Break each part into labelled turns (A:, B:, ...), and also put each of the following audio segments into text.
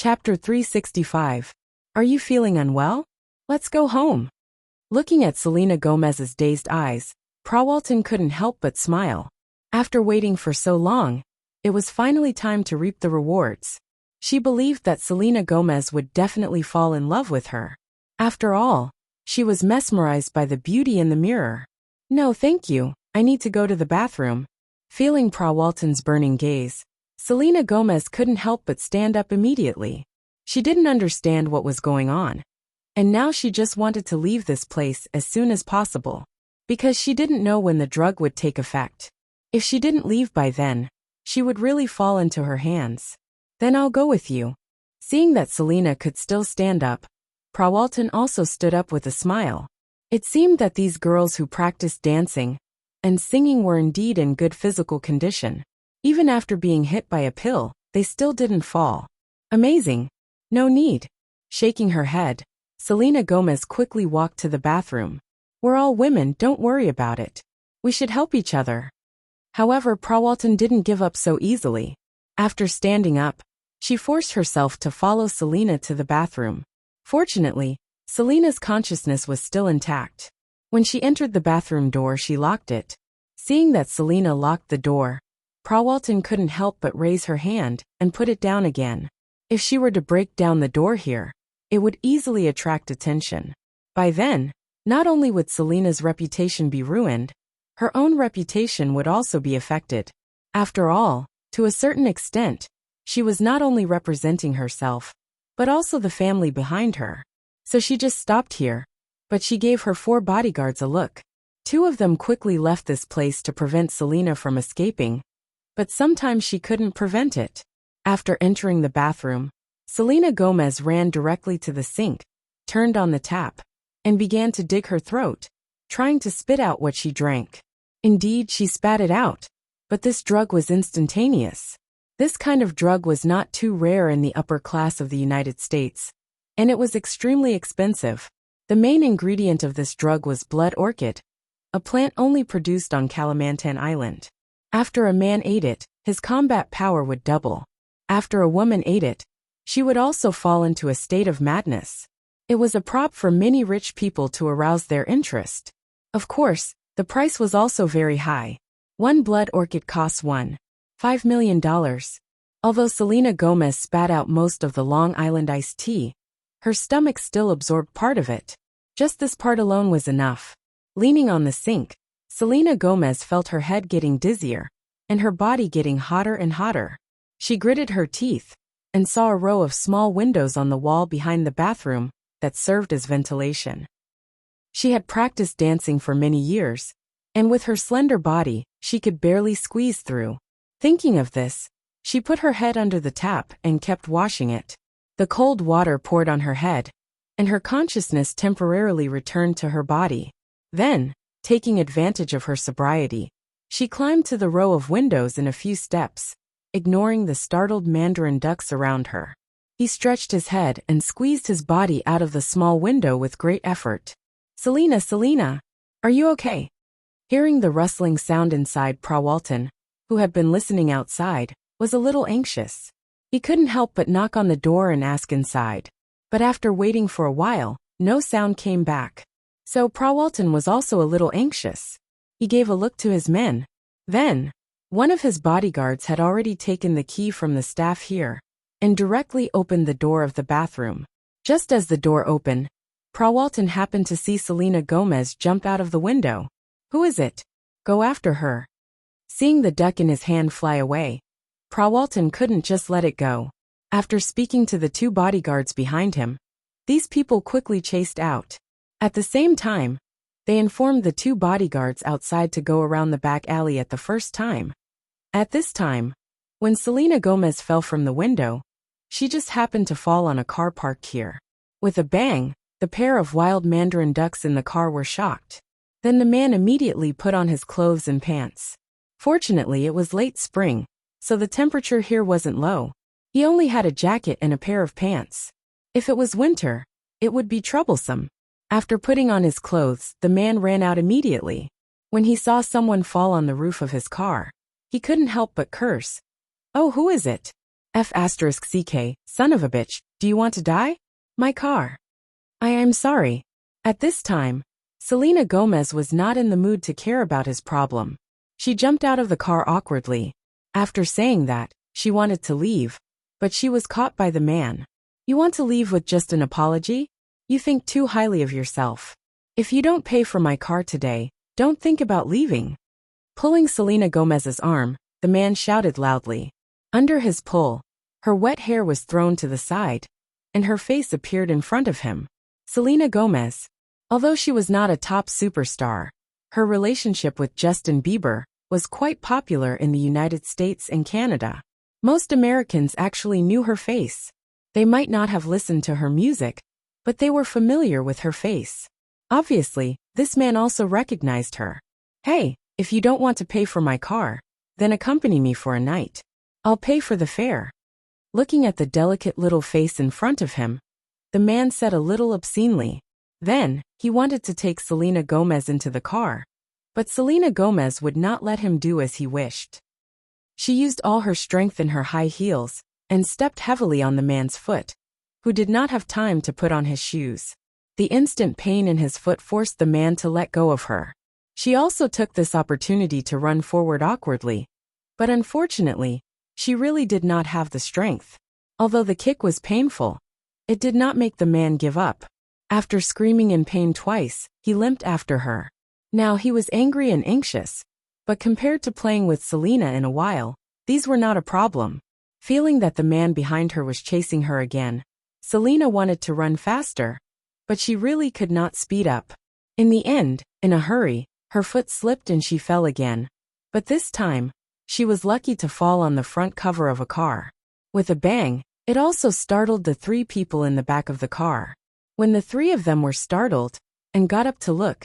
A: Chapter 365. Are you feeling unwell? Let's go home. Looking at Selena Gomez's dazed eyes, Prawalton couldn't help but smile. After waiting for so long, it was finally time to reap the rewards. She believed that Selena Gomez would definitely fall in love with her. After all, she was mesmerized by the beauty in the mirror. No, thank you, I need to go to the bathroom. Feeling Prawalton's burning gaze, Selena Gomez couldn't help but stand up immediately. She didn't understand what was going on. And now she just wanted to leave this place as soon as possible. Because she didn't know when the drug would take effect. If she didn't leave by then, she would really fall into her hands. Then I'll go with you. Seeing that Selena could still stand up, Prawalton also stood up with a smile. It seemed that these girls who practiced dancing and singing were indeed in good physical condition. Even after being hit by a pill, they still didn't fall. Amazing. No need. Shaking her head, Selena Gomez quickly walked to the bathroom. We're all women, don't worry about it. We should help each other. However, Prawalton didn't give up so easily. After standing up, she forced herself to follow Selena to the bathroom. Fortunately, Selena's consciousness was still intact. When she entered the bathroom door, she locked it. Seeing that Selena locked the door, Prawalton couldn't help but raise her hand and put it down again. If she were to break down the door here, it would easily attract attention. By then, not only would Selena's reputation be ruined, her own reputation would also be affected. After all, to a certain extent, she was not only representing herself, but also the family behind her. So she just stopped here, but she gave her 4 bodyguards a look. 2 of them quickly left this place to prevent Selena from escaping, but sometimes she couldn't prevent it. After entering the bathroom, Selena Gomez ran directly to the sink, turned on the tap, and began to dig her throat, trying to spit out what she drank. Indeed, she spat it out, but this drug was instantaneous. This kind of drug was not too rare in the upper class of the United States, and it was extremely expensive. The main ingredient of this drug was blood orchid, a plant only produced on Kalimantan Island. After a man ate it, his combat power would double. After a woman ate it, she would also fall into a state of madness. It was a prop for many rich people to arouse their interest. Of course, the price was also very high. One blood orchid costs $1.5 million. Although Selena Gomez spat out most of the Long Island iced tea, her stomach still absorbed part of it. Just this part alone was enough. Leaning on the sink, Selena Gomez felt her head getting dizzier, and her body getting hotter and hotter. She gritted her teeth, and saw a row of small windows on the wall behind the bathroom that served as ventilation. She had practiced dancing for many years, and with her slender body, she could barely squeeze through. Thinking of this, she put her head under the tap and kept washing it. The cold water poured on her head, and her consciousness temporarily returned to her body. Then, taking advantage of her sobriety, she climbed to the row of windows in a few steps, ignoring the startled mandarin ducks around her. He stretched his head and squeezed his body out of the small window with great effort. Selena, are you okay? Hearing the rustling sound inside, Prawalton, who had been listening outside, was a little anxious. He couldn't help but knock on the door and ask inside. But after waiting for a while, no sound came back. So Prawalton was also a little anxious. He gave a look to his men. Then, one of his bodyguards had already taken the key from the staff here and directly opened the door of the bathroom. Just as the door opened, Prawalton happened to see Selena Gomez jump out of the window. Who is it? Go after her. Seeing the duck in his hand fly away, Prawalton couldn't just let it go. After speaking to the 2 bodyguards behind him, these people quickly chased out. At the same time, they informed the 2 bodyguards outside to go around the back alley at the first time. At this time, when Selena Gomez fell from the window, she just happened to fall on a car parked here. With a bang, the pair of wild mandarin ducks in the car were shocked. Then the man immediately put on his clothes and pants. Fortunately, it was late spring, so the temperature here wasn't low. He only had a jacket and a pair of pants. If it was winter, it would be troublesome. After putting on his clothes, the man ran out immediately. When he saw someone fall on the roof of his car, he couldn't help but curse. Oh, who is it? F***ck, son of a bitch, do you want to die? My car. I am sorry. At this time, Selena Gomez was not in the mood to care about his problem. She jumped out of the car awkwardly. After saying that, she wanted to leave, but she was caught by the man. You want to leave with just an apology? You think too highly of yourself. If you don't pay for my car today, don't think about leaving. Pulling Selena Gomez's arm, the man shouted loudly. Under his pull, her wet hair was thrown to the side, and her face appeared in front of him. Selena Gomez. Although she was not a top superstar, her relationship with Justin Bieber was quite popular in the United States and Canada. Most Americans actually knew her face. They might not have listened to her music, but they were familiar with her face. Obviously, this man also recognized her. Hey, if you don't want to pay for my car, then accompany me for a night. I'll pay for the fare. Looking at the delicate little face in front of him, the man said a little obscenely. Then, he wanted to take Selena Gomez into the car, but Selena Gomez would not let him do as he wished. She used all her strength in her high heels and stepped heavily on the man's foot, who did not have time to put on his shoes. The instant pain in his foot forced the man to let go of her. She also took this opportunity to run forward awkwardly, but unfortunately, she really did not have the strength. Although the kick was painful, it did not make the man give up. After screaming in pain twice, he limped after her. Now he was angry and anxious, but compared to playing with Selena in a while, these were not a problem. Feeling that the man behind her was chasing her again, Selena wanted to run faster, but she really could not speed up. In the end, in a hurry, her foot slipped and she fell again. But this time, she was lucky to fall on the front cover of a car. With a bang, it also startled the three people in the back of the car. When the three of them were startled and got up to look,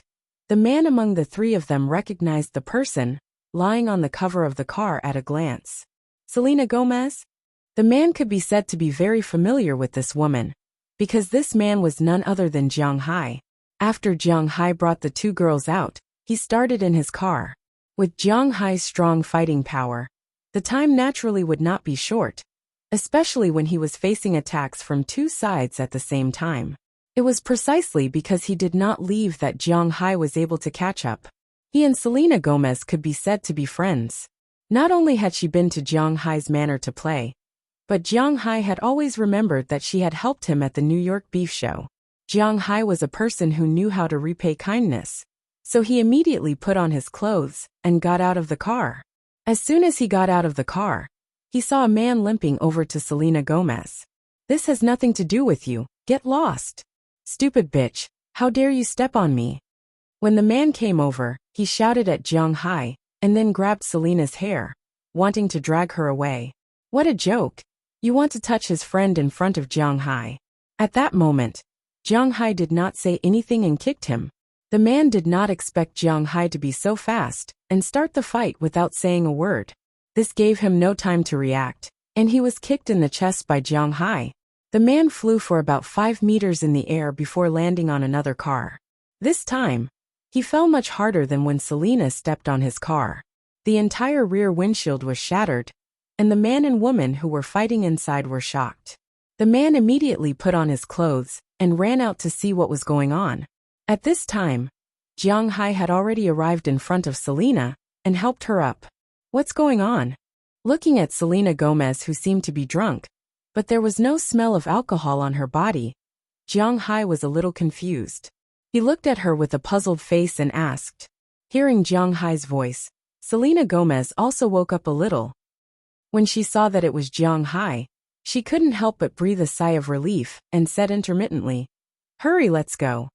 A: the man among the three of them recognized the person lying on the cover of the car at a glance. Selena Gomez? The man could be said to be very familiar with this woman, because this man was none other than Jiang Hai. After Jiang Hai brought the two girls out, he started in his car. With Jiang Hai's strong fighting power, the time naturally would not be short, especially when he was facing attacks from two sides at the same time. It was precisely because he did not leave that Jiang Hai was able to catch up. He and Selena Gomez could be said to be friends. Not only had she been to Jiang Hai's manor to play, but Jiang Hai had always remembered that she had helped him at the New York beef show. Jiang Hai was a person who knew how to repay kindness, so he immediately put on his clothes and got out of the car. As soon as he got out of the car, he saw a man limping over to Selena Gomez. This has nothing to do with you, get lost. Stupid bitch, how dare you step on me? When the man came over, he shouted at Jiang Hai, and then grabbed Selena's hair, wanting to drag her away. What a joke! You want to touch his friend in front of Jiang Hai. At that moment, Jiang Hai did not say anything and kicked him. The man did not expect Jiang Hai to be so fast and start the fight without saying a word. This gave him no time to react, and he was kicked in the chest by Jiang Hai. The man flew for about 5 meters in the air before landing on another car. This time, he fell much harder than when Selena stepped on his car. The entire rear windshield was shattered, and the man and woman who were fighting inside were shocked. The man immediately put on his clothes and ran out to see what was going on. At this time, Jiang Hai had already arrived in front of Selena and helped her up. What's going on? Looking at Selena Gomez, who seemed to be drunk, but there was no smell of alcohol on her body, Jiang Hai was a little confused. He looked at her with a puzzled face and asked. Hearing Jiang Hai's voice, Selena Gomez also woke up a little. When she saw that it was Jiang Hai, she couldn't help but breathe a sigh of relief and said intermittently, "Hurry, let's go."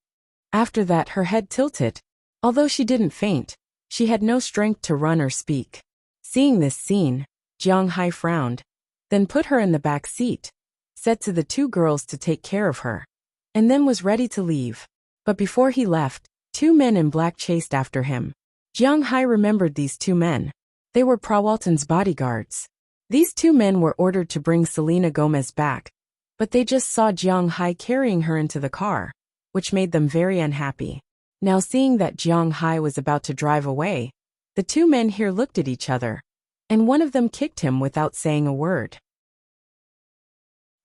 A: After that, her head tilted. Although she didn't faint, she had no strength to run or speak. Seeing this scene, Jiang Hai frowned, then put her in the back seat, said to the two girls to take care of her, and then was ready to leave. But before he left, 2 men in black chased after him. Jiang Hai remembered these 2 men. They were Prawalton's bodyguards. These 2 men were ordered to bring Selena Gomez back, but they just saw Jiang Hai carrying her into the car, which made them very unhappy. Now seeing that Jiang Hai was about to drive away, the 2 men here looked at each other, and one of them kicked him without saying a word.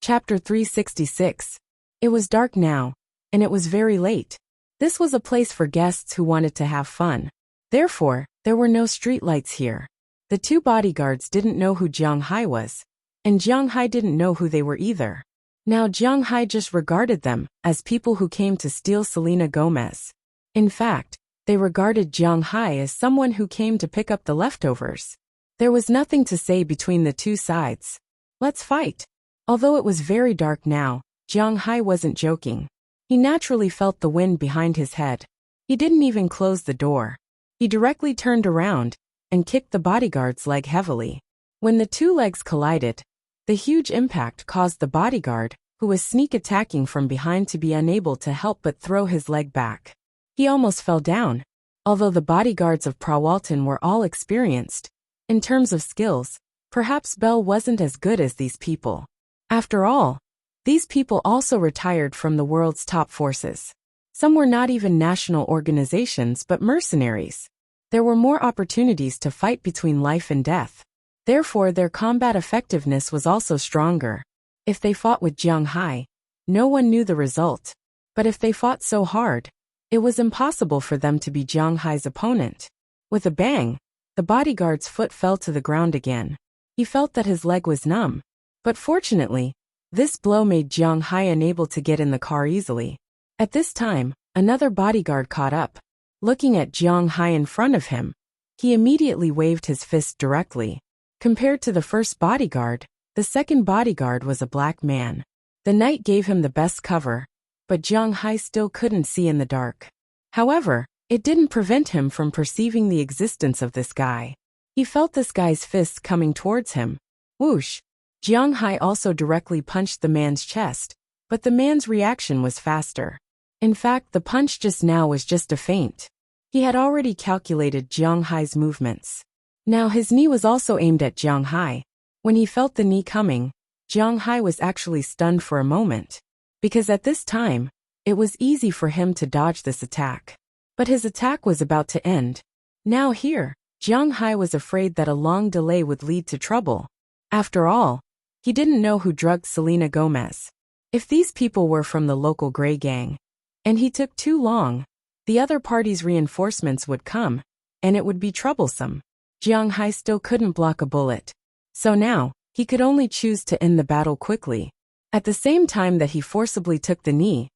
A: Chapter 366. It was dark now, and it was very late. This was a place for guests who wanted to have fun. Therefore, there were no streetlights here. The two bodyguards didn't know who Jiang Hai was, and Jiang Hai didn't know who they were either. Now Jiang Hai just regarded them as people who came to steal Selena Gomez. In fact, they regarded Jiang Hai as someone who came to pick up the leftovers. There was nothing to say between the two sides. Let's fight. Although it was very dark now, Jiang Hai wasn't joking. He naturally felt the wind behind his head. He didn't even close the door. He directly turned around and kicked the bodyguard's leg heavily. When the two legs collided, the huge impact caused the bodyguard, who was sneak attacking from behind, to be unable to help but throw his leg back. He almost fell down. Although the bodyguards of Prawalton were all experienced, in terms of skills, perhaps Bell wasn't as good as these people. After all, these people also retired from the world's top forces. Some were not even national organizations but mercenaries. There were more opportunities to fight between life and death. Therefore, their combat effectiveness was also stronger. If they fought with Jiang Hai, no one knew the result. But if they fought so hard, it was impossible for them to be Jiang Hai's opponent. With a bang, the bodyguard's foot fell to the ground again. He felt that his leg was numb. But fortunately, this blow made Jiang Hai unable to get in the car easily. At this time, another bodyguard caught up. Looking at Jiang Hai in front of him, he immediately waved his fist directly. Compared to the first bodyguard, the second bodyguard was a black man. The night gave him the best cover, but Jiang Hai still couldn't see in the dark. However, it didn't prevent him from perceiving the existence of this guy. He felt this guy's fists coming towards him. Whoosh! Jiang Hai also directly punched the man's chest, but the man's reaction was faster. In fact, the punch just now was just a feint. He had already calculated Jiang Hai's movements. Now his knee was also aimed at Jiang Hai. When he felt the knee coming, Jiang Hai was actually stunned for a moment. Because at this time, it was easy for him to dodge this attack. But his attack was about to end. Now here, Jiang Hai was afraid that a long delay would lead to trouble. After all, he didn't know who drugged Selena Gomez. If these people were from the local gray gang, and he took too long, the other party's reinforcements would come, and it would be troublesome. Jiang Hai still couldn't block a bullet. So now, he could only choose to end the battle quickly. At the same time that he forcibly took the knee,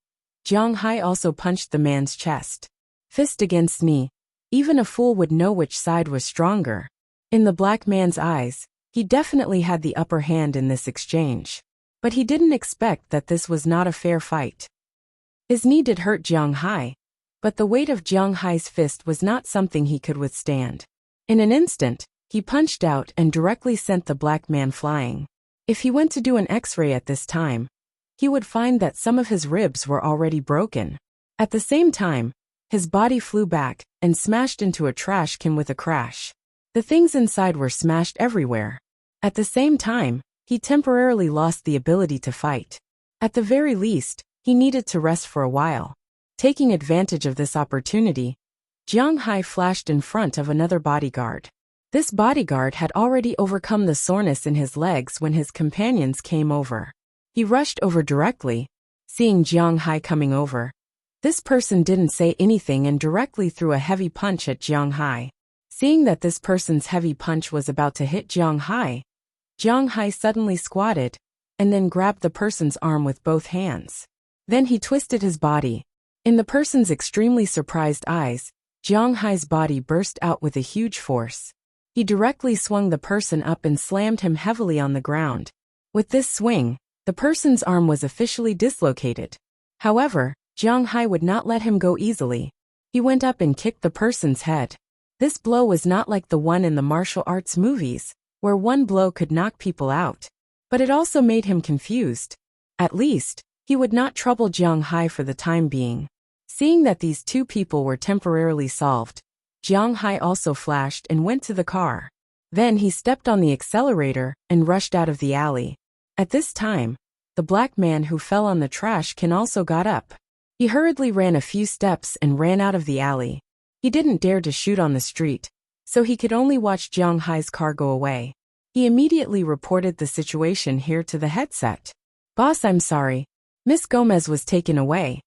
A: Jiang Hai also punched the man's chest. Fist against knee, even a fool would know which side was stronger. In the black man's eyes, he definitely had the upper hand in this exchange. But he didn't expect that this was not a fair fight. His knee did hurt Jiang Hai, but the weight of Jiang Hai's fist was not something he could withstand. In an instant, he punched out and directly sent the black man flying. If he went to do an X-ray at this time, he would find that some of his ribs were already broken. At the same time, his body flew back and smashed into a trash can with a crash. The things inside were smashed everywhere. At the same time, he temporarily lost the ability to fight. At the very least, he needed to rest for a while. Taking advantage of this opportunity, Jiang Hai flashed in front of another bodyguard. This bodyguard had already overcome the soreness in his legs when his companions came over. He rushed over directly, seeing Jiang Hai coming over. This person didn't say anything and directly threw a heavy punch at Jiang Hai. Seeing that this person's heavy punch was about to hit Jiang Hai suddenly squatted, and then grabbed the person's arm with both hands. Then he twisted his body. In the person's extremely surprised eyes, Jiang Hai's body burst out with a huge force. He directly swung the person up and slammed him heavily on the ground. With this swing, the person's arm was officially dislocated. However, Jiang Hai would not let him go easily. He went up and kicked the person's head. This blow was not like the one in the martial arts movies, where one blow could knock people out. But it also made him confused. At least, he would not trouble Jiang Hai for the time being. Seeing that these two people were temporarily solved, Jiang Hai also flashed and went to the car. Then he stepped on the accelerator and rushed out of the alley. At this time, the black man who fell on the trash can also got up. He hurriedly ran a few steps and ran out of the alley. He didn't dare to shoot on the street, so he could only watch Jiang Hai's car go away. He immediately reported the situation here to the headset. Boss, I'm sorry. Miss Gomez was taken away.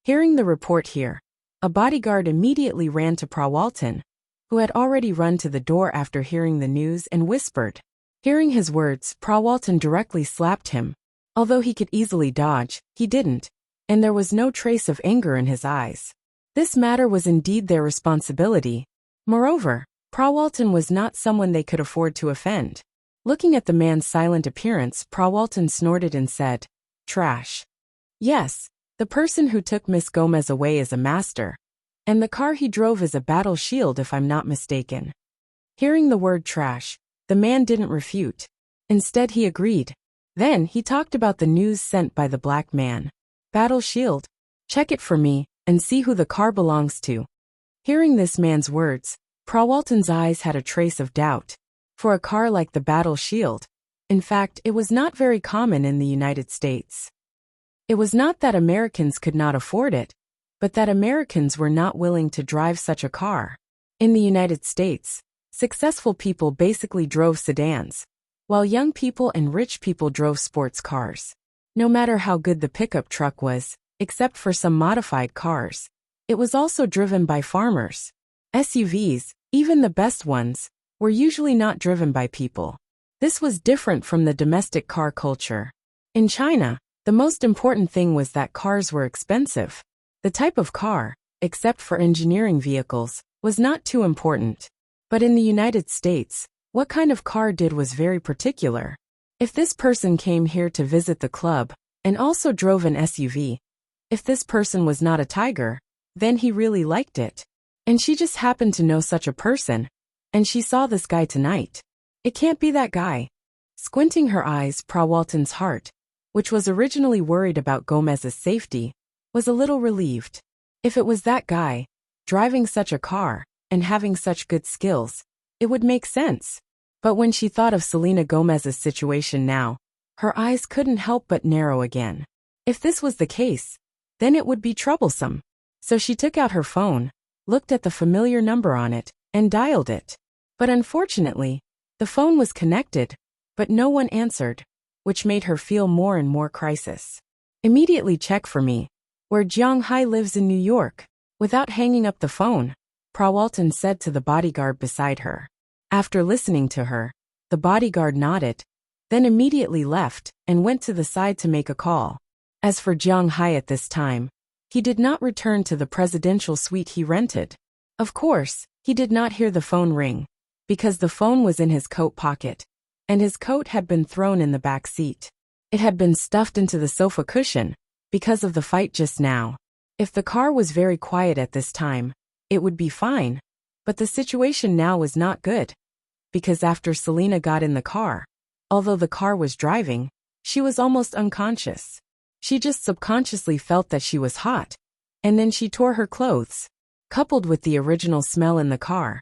A: Hearing the report here, a bodyguard immediately ran to Prawalton, who had already run to the door after hearing the news, and whispered. Hearing his words, Prawalton directly slapped him. Although he could easily dodge, he didn't, and there was no trace of anger in his eyes. This matter was indeed their responsibility. Moreover, Prawalton was not someone they could afford to offend. Looking at the man's silent appearance, Prawalton snorted and said, "Trash." Yes, the person who took Miss Gomez away is a master, and the car he drove is a battle shield if I'm not mistaken. Hearing the word trash, the man didn't refute. Instead, he agreed. Then, he talked about the news sent by the black man. Battle shield. Check it for me, and see who the car belongs to. Hearing this man's words, Prawalton's eyes had a trace of doubt. For a car like the Battle Shield, in fact, it was not very common in the United States. It was not that Americans could not afford it, but that Americans were not willing to drive such a car. In the United States, successful people basically drove sedans, while young people and rich people drove sports cars. No matter how good the pickup truck was, except for some modified cars, it was also driven by farmers. SUVs, even the best ones, were usually not driven by people. This was different from the domestic car culture. In China, the most important thing was that cars were expensive. The type of car, except for engineering vehicles, was not too important. But in the United States, what kind of car did was very particular. If this person came here to visit the club, and also drove an SUV, if this person was not a tiger, then he really liked it. And she just happened to know such a person, and she saw this guy tonight. It can't be that guy. Squinting her eyes, Prawalton's heart, which was originally worried about Gomez's safety, was a little relieved. If it was that guy, driving such a car, and having such good skills, it would make sense. But when she thought of Selena Gomez's situation now, her eyes couldn't help but narrow again. If this was the case, then it would be troublesome. So she took out her phone, looked at the familiar number on it, and dialed it. But unfortunately, the phone was connected, but no one answered, which made her feel more and more crisis. Immediately check for me, where Jiang Hai lives in New York. Without hanging up the phone, Prawalton said to the bodyguard beside her. After listening to her, the bodyguard nodded, then immediately left and went to the side to make a call. As for Jiang Hai at this time, he did not return to the presidential suite he rented. Of course, he did not hear the phone ring, because the phone was in his coat pocket, and his coat had been thrown in the back seat. It had been stuffed into the sofa cushion, because of the fight just now. If the car was very quiet at this time, it would be fine, but the situation now was not good, because after Selena got in the car, although the car was driving, she was almost unconscious. She just subconsciously felt that she was hot, and then she tore her clothes. Coupled with the original smell in the car,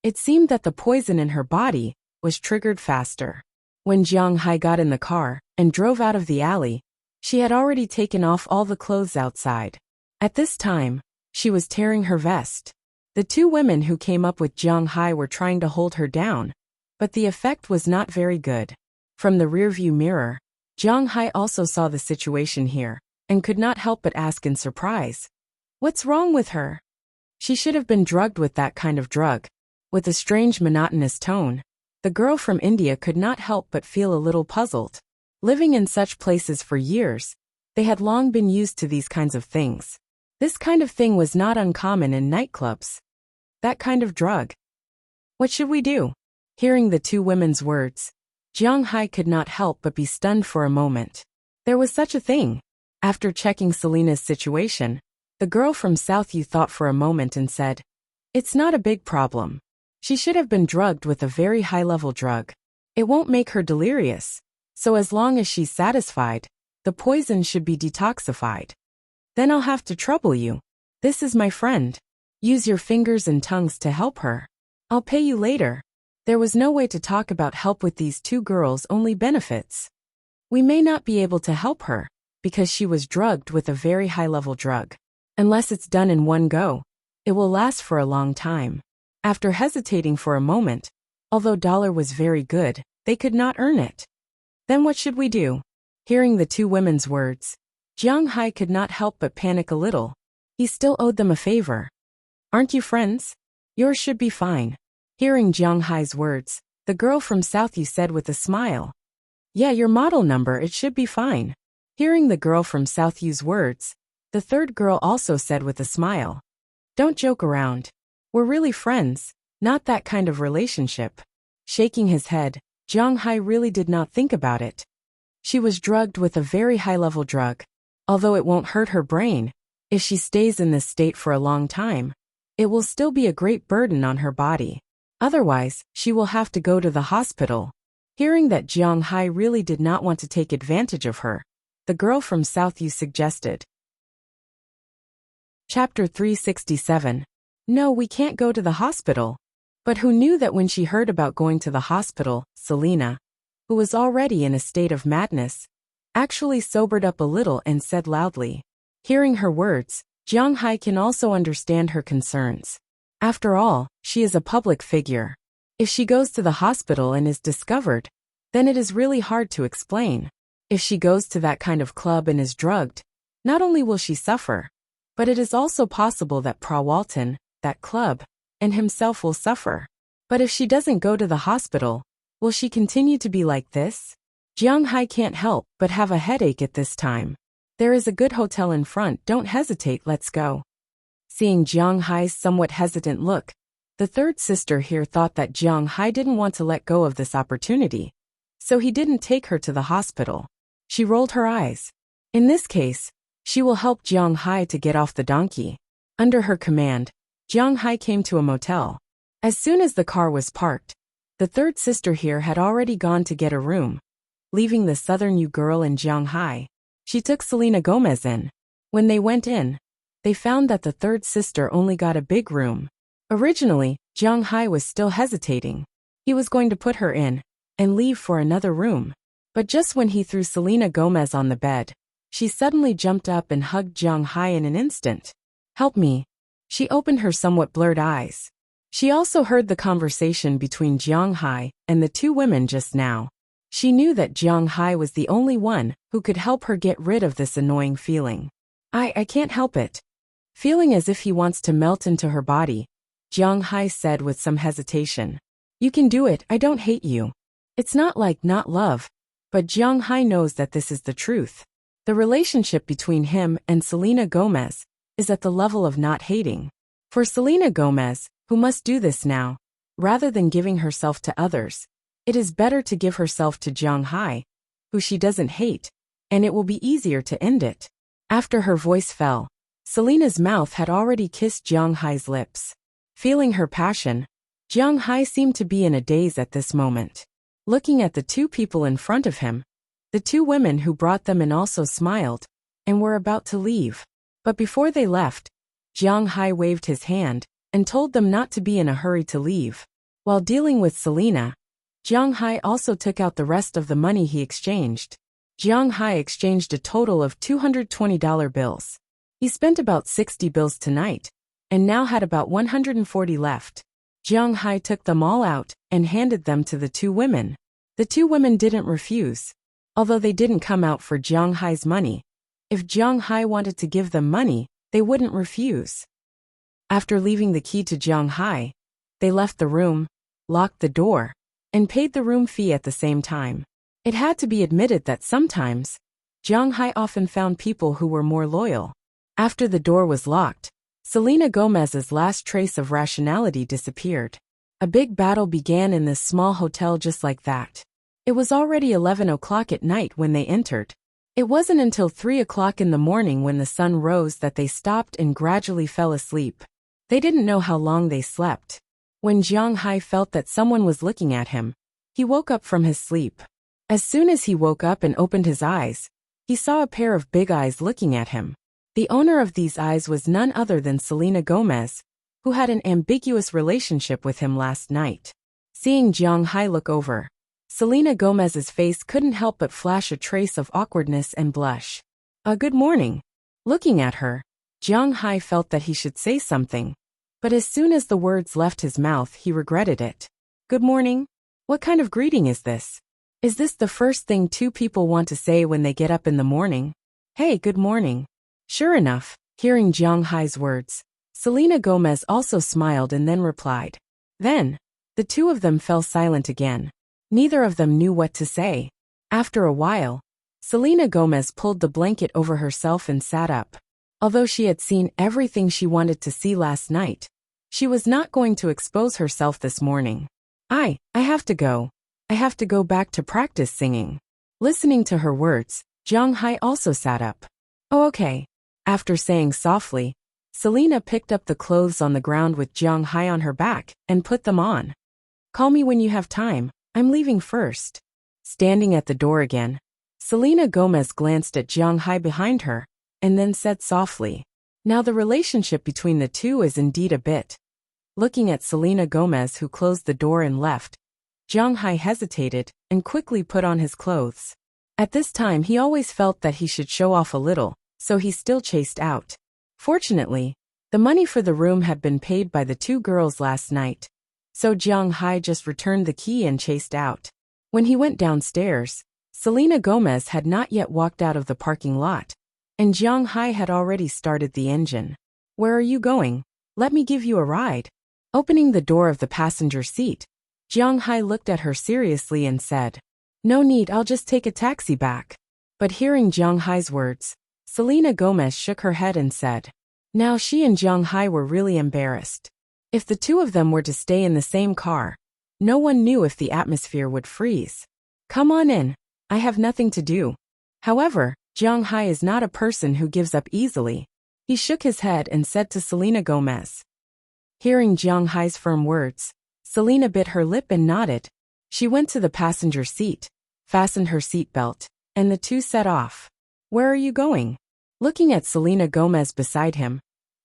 A: it seemed that the poison in her body was triggered faster. When Jiang Hai got in the car and drove out of the alley, she had already taken off all the clothes outside. At this time, she was tearing her vest. The two women who came up with Jiang Hai were trying to hold her down, but the effect was not very good. From the rearview mirror, Jiang Hai also saw the situation here, and could not help but ask in surprise, "What's wrong with her? She should have been drugged with that kind of drug." With a strange monotonous tone, the girl from India could not help but feel a little puzzled. Living in such places for years, they had long been used to these kinds of things. This kind of thing was not uncommon in nightclubs. That kind of drug. What should we do? Hearing the two women's words, Jiang Hai could not help but be stunned for a moment. There was such a thing. After checking Selena's situation, the girl from Southview thought for a moment and said, "It's not a big problem. She should have been drugged with a very high-level drug. It won't make her delirious, so as long as she's satisfied, the poison should be detoxified. Then I'll have to trouble you. This is my friend. Use your fingers and tongues to help her. I'll pay you later." There was no way to talk about help with these two girls, only benefits. "We may not be able to help her, because she was drugged with a very high-level drug. Unless it's done in one go, it will last for a long time." After hesitating for a moment, although dollar was very good, they could not earn it. "Then what should we do?" Hearing the two women's words, Jiang Hai could not help but panic a little. He still owed them a favor. Aren't you friends? Yours should be fine. Hearing Jiang Hai's words, the girl from South Yu said with a smile. Yeah, your model number, it should be fine. Hearing the girl from South Yu's words, the third girl also said with a smile. Don't joke around. We're really friends, not that kind of relationship. Shaking his head, Jiang Hai really did not think about it. She was drugged with a very high-level drug. Although it won't hurt her brain, if she stays in this state for a long time, it will still be a great burden on her body. Otherwise, she will have to go to the hospital. Hearing that Jiang Hai really did not want to take advantage of her, the girl from South Yu suggested. Chapter 367. No, we can't go to the hospital. But who knew that when she heard about going to the hospital, Selena, who was already in a state of madness, actually sobered up a little and said loudly. Hearing her words, Jiang Hai can also understand her concerns. After all, she is a public figure. If she goes to the hospital and is discovered, then it is really hard to explain. If she goes to that kind of club and is drugged, not only will she suffer, but it is also possible that Prawalton, that club, and himself will suffer. But if she doesn't go to the hospital, will she continue to be like this? Jiang Hai can't help but have a headache at this time. There is a good hotel in front, don't hesitate, let's go. Seeing Jiang Hai's somewhat hesitant look, the third sister here thought that Jiang Hai didn't want to let go of this opportunity, so he didn't take her to the hospital. She rolled her eyes. In this case, she will help Jiang Hai to get off the donkey. Under her command, Jiang Hai came to a motel. As soon as the car was parked, the third sister here had already gone to get a room. Leaving the Southern Yu girl and Jiang Hai, she took Selena Gomez in. When they went in, they found that the third sister only got a big room. Originally, Jiang Hai was still hesitating. He was going to put her in and leave for another room. But just when he threw Selena Gomez on the bed, she suddenly jumped up and hugged Jiang Hai in an instant. Help me. She opened her somewhat blurred eyes. She also heard the conversation between Jiang Hai and the two women just now. She knew that Jiang Hai was the only one who could help her get rid of this annoying feeling. I can't help it. Feeling as if he wants to melt into her body, Jiang Hai said with some hesitation. You can do it, I don't hate you. It's not like not love, but Jiang Hai knows that this is the truth. The relationship between him and Selena Gomez is at the level of not hating. For Selena Gomez, who must do this now, rather than giving herself to others, it is better to give herself to Jiang Hai, who she doesn't hate, and it will be easier to end it. After her voice fell, Selena's mouth had already kissed Jiang Hai's lips. Feeling her passion, Jiang Hai seemed to be in a daze at this moment. Looking at the two people in front of him, the two women who brought them in also smiled, and were about to leave. But before they left, Jiang Hai waved his hand and told them not to be in a hurry to leave. While dealing with Selena, Jiang Hai also took out the rest of the money he exchanged. Jiang Hai exchanged a total of $220 bills. He spent about 60 bills tonight, and now had about 140 left. Jiang Hai took them all out and handed them to the two women. The two women didn't refuse. Although they didn't come out for Jiang Hai's money, if Jiang Hai wanted to give them money, they wouldn't refuse. After leaving the key to Jiang Hai, they left the room, locked the door, and paid the room fee at the same time. It had to be admitted that sometimes, Jiang Hai often found people who were more loyal. After the door was locked, Selena Gomez's last trace of rationality disappeared. A big battle began in this small hotel just like that. It was already 11 o'clock at night when they entered. It wasn't until 3 o'clock in the morning when the sun rose that they stopped and gradually fell asleep. They didn't know how long they slept. When Jiang Hai felt that someone was looking at him, he woke up from his sleep. As soon as he woke up and opened his eyes, he saw a pair of big eyes looking at him. The owner of these eyes was none other than Selena Gomez, who had an ambiguous relationship with him last night. Seeing Jiang Hai look over, Selena Gomez's face couldn't help but flash a trace of awkwardness and blush. Good morning. Looking at her, Jiang Hai felt that he should say something, but as soon as the words left his mouth he regretted it. Good morning? What kind of greeting is this? Is this the first thing two people want to say when they get up in the morning? Hey, good morning. Sure enough, hearing Jiang Hai's words, Selena Gomez also smiled and then replied. Then, the two of them fell silent again. Neither of them knew what to say. After a while, Selena Gomez pulled the blanket over herself and sat up. Although she had seen everything she wanted to see last night, she was not going to expose herself this morning. I have to go. I have to go back to practice singing. Listening to her words, Jiang Hai also sat up. Oh, okay. After saying softly, Selena picked up the clothes on the ground with Jiang Hai on her back and put them on. Call me when you have time. I'm leaving first. Standing at the door again, Selena Gomez glanced at Jiang Hai behind her and then said softly, now the relationship between the two is indeed a bit. Looking at Selena Gomez, who closed the door and left, Jiang Hai hesitated and quickly put on his clothes. At this time he always felt that he should show off a little, so he still chased out. Fortunately, the money for the room had been paid by the two girls last night, so Jiang Hai just returned the key and chased out. When he went downstairs, Selena Gomez had not yet walked out of the parking lot, and Jiang Hai had already started the engine. Where are you going? Let me give you a ride. Opening the door of the passenger seat, Jiang Hai looked at her seriously and said, no need, I'll just take a taxi back. But hearing Jiang Hai's words, Selena Gomez shook her head and said, now she and Jiang Hai were really embarrassed. If the two of them were to stay in the same car, no one knew if the atmosphere would freeze. Come on in. I have nothing to do. However, Jiang Hai is not a person who gives up easily. He shook his head and said to Selena Gomez. Hearing Jiang Hai's firm words, Selena bit her lip and nodded. She went to the passenger seat, fastened her seatbelt, and the two set off. Where are you going? Looking at Selena Gomez beside him,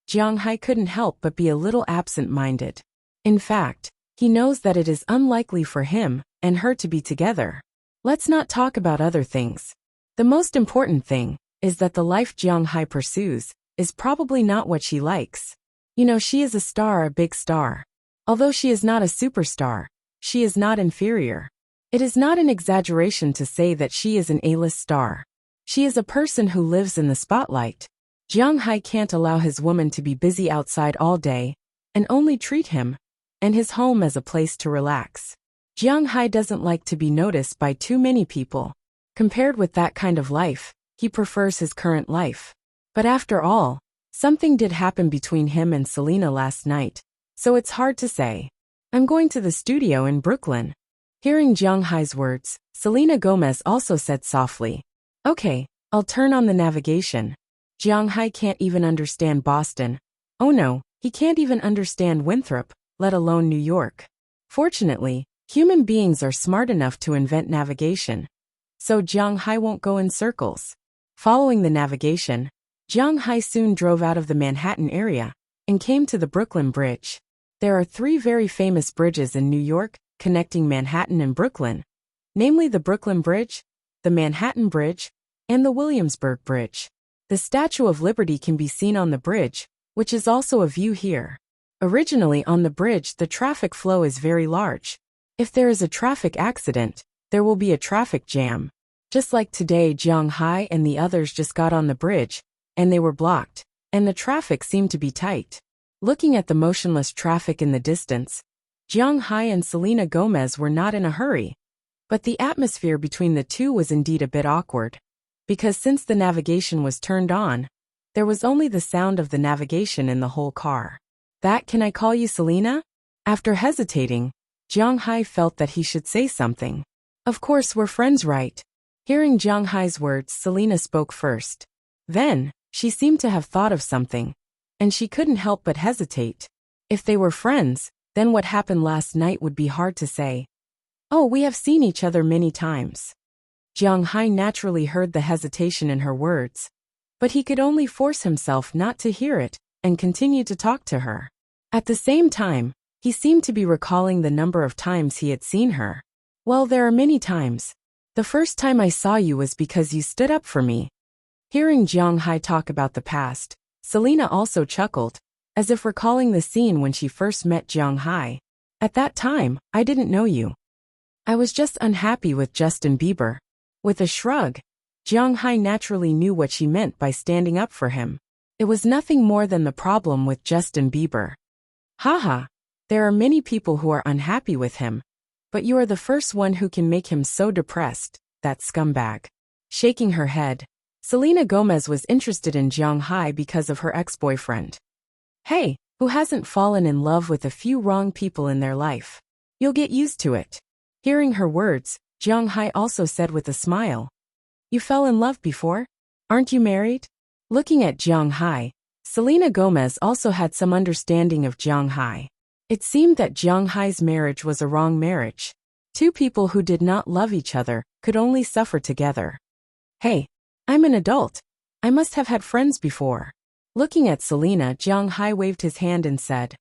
A: Jiang Hai couldn't help but be a little absent-minded. In fact, he knows that it is unlikely for him and her to be together. Let's not talk about other things. The most important thing is that the life Jiang Hai pursues is probably not what she likes. You know, she is a star, a big star. Although she is not a superstar, she is not inferior. It is not an exaggeration to say that she is an A-list star. She is a person who lives in the spotlight. Jiang Hai can't allow his woman to be busy outside all day and only treat him and his home as a place to relax. Jiang Hai doesn't like to be noticed by too many people. Compared with that kind of life, he prefers his current life. But after all, something did happen between him and Selena last night, so it's hard to say. I'm going to the studio in Brooklyn. Hearing Jiang Hai's words, Selena Gomez also said softly, okay, I'll turn on the navigation. Jiang Hai can't even understand Boston. Oh no, he can't even understand Winthrop, let alone New York. Fortunately, human beings are smart enough to invent navigation, so Jiang Hai won't go in circles. Following the navigation, Jiang Hai soon drove out of the Manhattan area and came to the Brooklyn Bridge. There are three very famous bridges in New York connecting Manhattan and Brooklyn, namely the Brooklyn Bridge, the Manhattan Bridge, and the Williamsburg Bridge. The Statue of Liberty can be seen on the bridge, which is also a view here. Originally on the bridge, the traffic flow is very large. If there is a traffic accident, there will be a traffic jam. Just like today, Jiang Hai and the others just got on the bridge, and they were blocked, and the traffic seemed to be tight. Looking at the motionless traffic in the distance, Jiang Hai and Selena Gomez were not in a hurry. But the atmosphere between the two was indeed a bit awkward, because since the navigation was turned on, there was only the sound of the navigation in the whole car. That, can I call you Selena? After hesitating, Jiang Hai felt that he should say something. Of course, we're friends, right? Hearing Jiang Hai's words, Selena spoke first. Then, she seemed to have thought of something, and she couldn't help but hesitate. If they were friends, then what happened last night would be hard to say. Oh, we have seen each other many times. Jiang Hai naturally heard the hesitation in her words, but he could only force himself not to hear it and continue to talk to her. At the same time, he seemed to be recalling the number of times he had seen her. Well, there are many times. The first time I saw you was because you stood up for me. Hearing Jiang Hai talk about the past, Selena also chuckled, as if recalling the scene when she first met Jiang Hai. At that time, I didn't know you. I was just unhappy with Justin Bieber. With a shrug, Jiang Hai naturally knew what she meant by standing up for him. It was nothing more than the problem with Justin Bieber. Haha, there are many people who are unhappy with him, but you are the first one who can make him so depressed, that scumbag. Shaking her head, Selena Gomez was interested in Jiang Hai because of her ex-boyfriend. Hey, who hasn't fallen in love with a few wrong people in their life? You'll get used to it. Hearing her words, Jiang Hai also said with a smile. You fell in love before? Aren't you married? Looking at Jiang Hai, Selena Gomez also had some understanding of Jiang Hai. It seemed that Jiang Hai's marriage was a wrong marriage. Two people who did not love each other could only suffer together. Hey, I'm an adult. I must have had friends before. Looking at Selena, Jiang Hai waved his hand and said,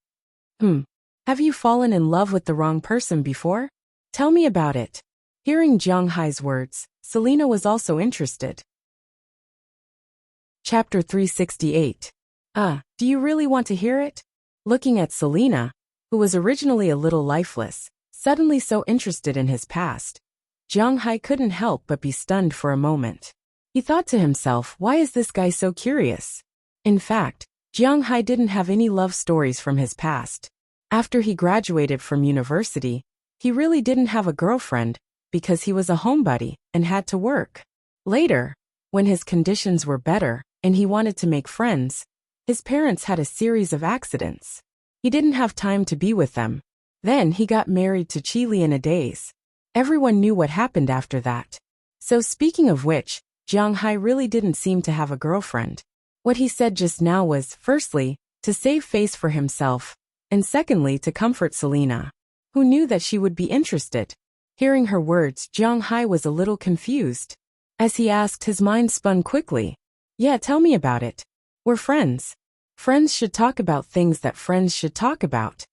A: Have you fallen in love with the wrong person before? Tell me about it. Hearing Jiang Hai's words, Selena was also interested. Chapter 368. Do you really want to hear it? Looking at Selena, who was originally a little lifeless, suddenly so interested in his past, Jiang Hai couldn't help but be stunned for a moment. He thought to himself, why is this guy so curious? In fact, Jiang Hai didn't have any love stories from his past. After he graduated from university, he really didn't have a girlfriend because he was a homebody and had to work. Later, when his conditions were better and he wanted to make friends, his parents had a series of accidents. He didn't have time to be with them. Then he got married to Chili in a daze. Everyone knew what happened after that. So speaking of which, Jiang Hai really didn't seem to have a girlfriend. What he said just now was, firstly, to save face for himself, and secondly to comfort Selena, who knew that she would be interested. Hearing her words, Jiang Hai was a little confused. As he asked, his mind spun quickly. Yeah, tell me about it. We're friends. Friends should talk about things that friends should talk about.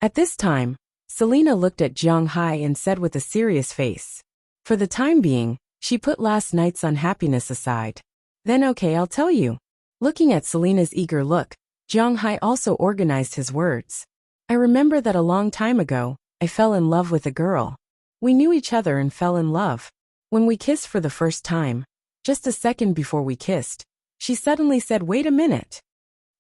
A: At this time, Selena looked at Jiang Hai and said with a serious face. For the time being, she put last night's unhappiness aside. Then okay, I'll tell you. Looking at Selena's eager look, Jiang Hai also organized his words. I remember that a long time ago, I fell in love with a girl. We knew each other and fell in love. When we kissed for the first time, just a second before we kissed, she suddenly said, wait a minute.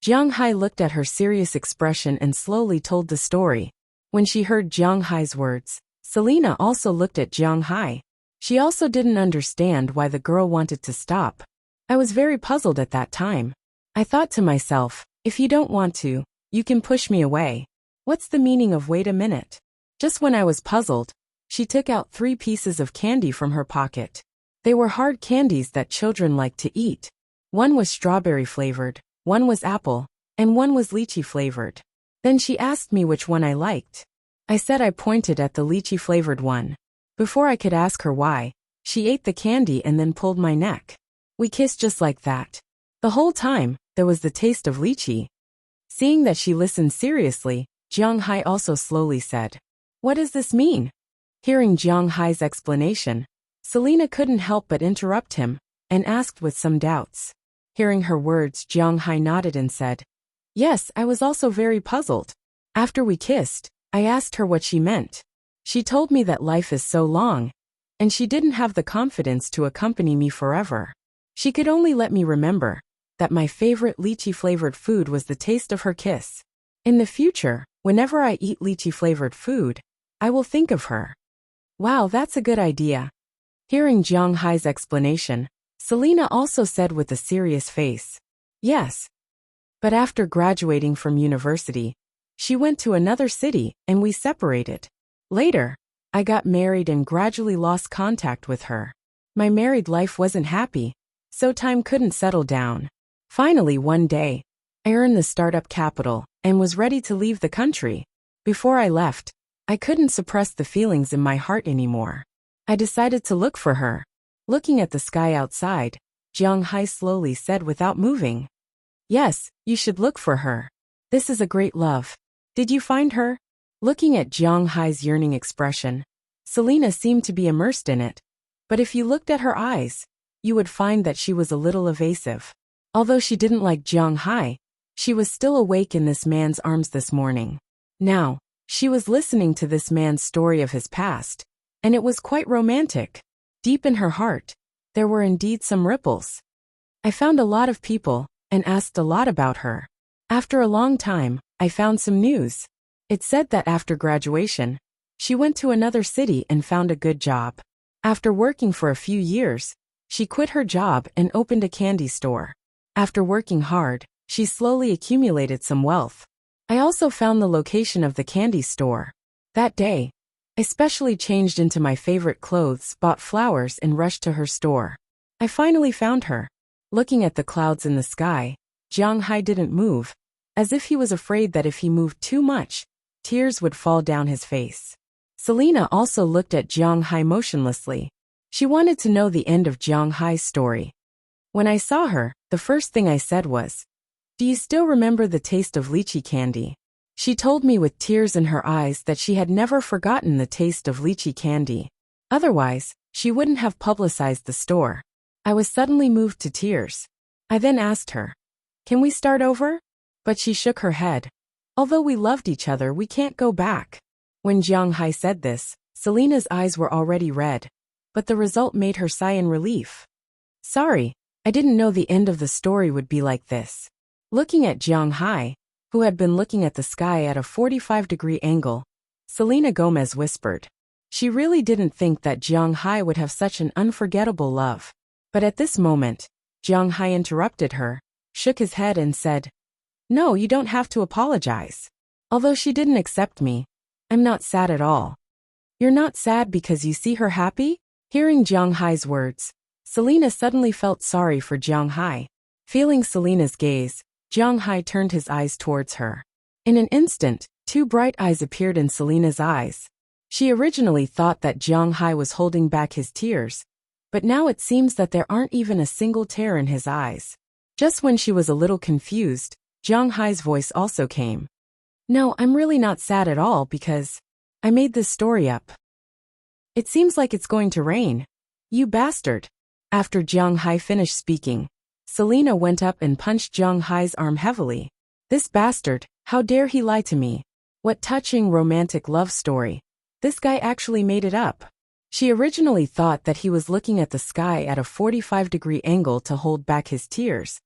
A: Jiang Hai looked at her serious expression and slowly told the story. When she heard Jiang Hai's words, Selena also looked at Jiang Hai. She also didn't understand why the girl wanted to stop. I was very puzzled at that time. I thought to myself, if you don't want to, you can push me away. What's the meaning of wait a minute? Just when I was puzzled, she took out 3 pieces of candy from her pocket. They were hard candies that children like to eat. One was strawberry flavored, one was apple, and one was lychee flavored. Then she asked me which one I liked. I said I pointed at the lychee flavored one. Before I could ask her why, she ate the candy and then pulled my neck. We kissed just like that. The whole time, there was the taste of lychee. Seeing that she listened seriously, Jiang Hai also slowly said, what does this mean? Hearing Jiang Hai's explanation, Selena couldn't help but interrupt him, and asked with some doubts. Hearing her words, Jiang Hai nodded and said, yes, I was also very puzzled. After we kissed, I asked her what she meant. She told me that life is so long, and she didn't have the confidence to accompany me forever. She could only let me remember that my favorite lychee-flavored food was the taste of her kiss. In the future, whenever I eat lychee-flavored food, I will think of her. Wow, that's a good idea. Hearing Jiang Hai's explanation, Selena also said with a serious face, yes. But after graduating from university, she went to another city and we separated. Later, I got married and gradually lost contact with her. My married life wasn't happy, so time couldn't settle down. Finally, one day, I earned the startup capital and was ready to leave the country. Before I left, I couldn't suppress the feelings in my heart anymore. I decided to look for her. Looking at the sky outside, Jiang Hai slowly said without moving. Yes, you should look for her. This is a great love. Did you find her? Looking at Jiang Hai's yearning expression, Selena seemed to be immersed in it. But if you looked at her eyes, you would find that she was a little evasive. Although she didn't like Jiang Hai, she was still awake in this man's arms this morning. Now, she was listening to this man's story of his past, and it was quite romantic. Deep in her heart, there were indeed some ripples. I found a lot of people, and asked a lot about her. After a long time, I found some news. It said that after graduation, she went to another city and found a good job. After working for a few years, she quit her job and opened a candy store. After working hard, she slowly accumulated some wealth. I also found the location of the candy store. That day, I specially changed into my favorite clothes, bought flowers, and rushed to her store. I finally found her. Looking at the clouds in the sky, Jiang Hai didn't move, as if he was afraid that if he moved too much, tears would fall down his face. Selena also looked at Jiang Hai motionlessly. She wanted to know the end of Jiang Hai's story. When I saw her, the first thing I said was, "Do you still remember the taste of lychee candy?" She told me with tears in her eyes that she had never forgotten the taste of lychee candy. Otherwise, she wouldn't have publicized the store. I was suddenly moved to tears. I then asked her, "Can we start over?" But she shook her head. "Although we loved each other, we can't go back." When Jiang Hai said this, Selena's eyes were already red, but the result made her sigh in relief. "Sorry, I didn't know the end of the story would be like this." Looking at Jiang Hai, who had been looking at the sky at a 45-degree angle, Selena Gomez whispered. She really didn't think that Jiang Hai would have such an unforgettable love. But at this moment, Jiang Hai interrupted her, shook his head and said, "No, you don't have to apologize. Although she didn't accept me, I'm not sad at all." "You're not sad because you see her happy?" Hearing Jiang Hai's words, Selena suddenly felt sorry for Jiang Hai. Feeling Selena's gaze, Jiang Hai turned his eyes towards her. In an instant, two bright eyes appeared in Selena's eyes. She originally thought that Jiang Hai was holding back his tears, but now it seems that there aren't even a single tear in his eyes. Just when she was a little confused, Jiang Hai's voice also came. "No, I'm really not sad at all because I made this story up." "It seems like it's going to rain. You bastard." After Jiang Hai finished speaking, Selena went up and punched Jiang Hai's arm heavily. "This bastard, how dare he lie to me? What touching romantic love story. This guy actually made it up." She originally thought that he was looking at the sky at a 45-degree angle to hold back his tears.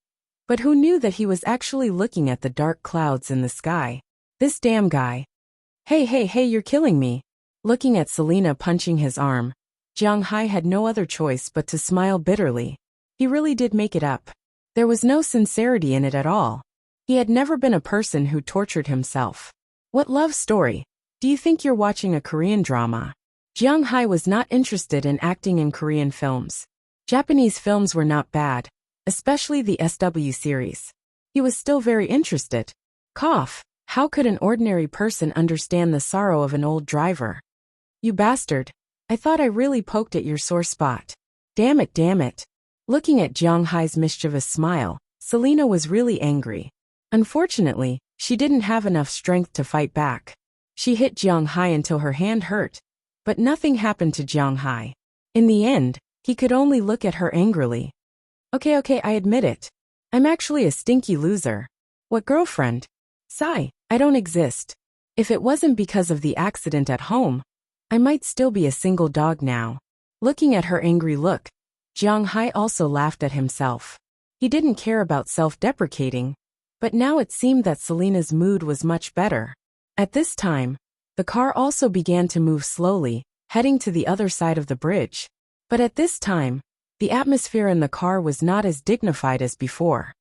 A: But who knew that he was actually looking at the dark clouds in the sky? This damn guy. Hey, you're killing me." Looking at Selena punching his arm, Jiang Hai had no other choice but to smile bitterly. He really did make it up. There was no sincerity in it at all. He had never been a person who tortured himself. What love story? Do you think you're watching a Korean drama? Jiang Hai was not interested in acting in Korean films. Japanese films were not bad, especially the SW series. He was still very interested. Cough. How could an ordinary person understand the sorrow of an old driver? "You bastard. I thought I really poked at your sore spot. Damn it. Looking at Jiang Hai's mischievous smile, Selena was really angry. Unfortunately, she didn't have enough strength to fight back. She hit Jiang Hai until her hand hurt, but nothing happened to Jiang Hai. In the end, he could only look at her angrily. Okay, I admit it. I'm actually a stinky loser. What girlfriend? Sigh, I don't exist. If it wasn't because of the accident at home, I might still be a single dog now." Looking at her angry look, Jiang Hai also laughed at himself. He didn't care about self-deprecating, but now it seemed that Selena's mood was much better. At this time, the car also began to move slowly, heading to the other side of the bridge. But at this time, the atmosphere in the car was not as dignified as before.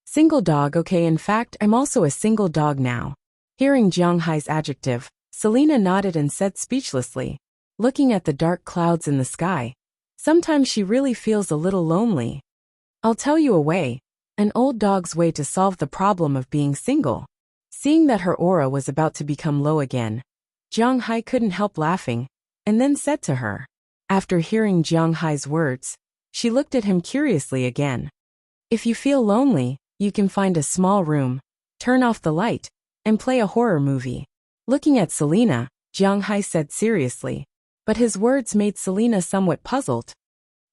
A: "Single dog, okay, in fact, I'm also a single dog now." Hearing Jiang Hai's adjective, Selena nodded and said speechlessly, looking at the dark clouds in the sky, "Sometimes she really feels a little lonely." "I'll tell you a way, an old dog's way to solve the problem of being single." Seeing that her aura was about to become low again, Jiang Hai couldn't help laughing, and then said to her. After hearing Jiang Hai's words, she looked at him curiously again. "If you feel lonely, you can find a small room, turn off the light, and play a horror movie." Looking at Selena, Jiang Hai said seriously, but his words made Selena somewhat puzzled.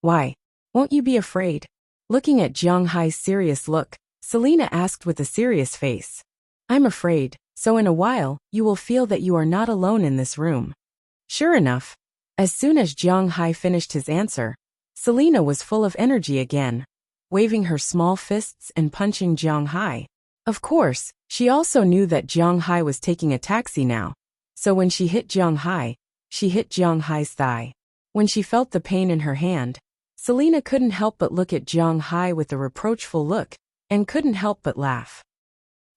A: "Why? Won't you be afraid?" Looking at Jiang Hai's serious look, Selena asked with a serious face. "I'm afraid, so in a while, you will feel that you are not alone in this room." Sure enough, As soon as Jiang Hai finished his answer, Selena was full of energy again, waving her small fists and punching Jiang Hai. Of course, she also knew that Jiang Hai was taking a taxi now, so when she hit Jiang Hai, she hit Jiang Hai's thigh. When she felt the pain in her hand, Selena couldn't help but look at Jiang Hai with a reproachful look, and couldn't help but laugh.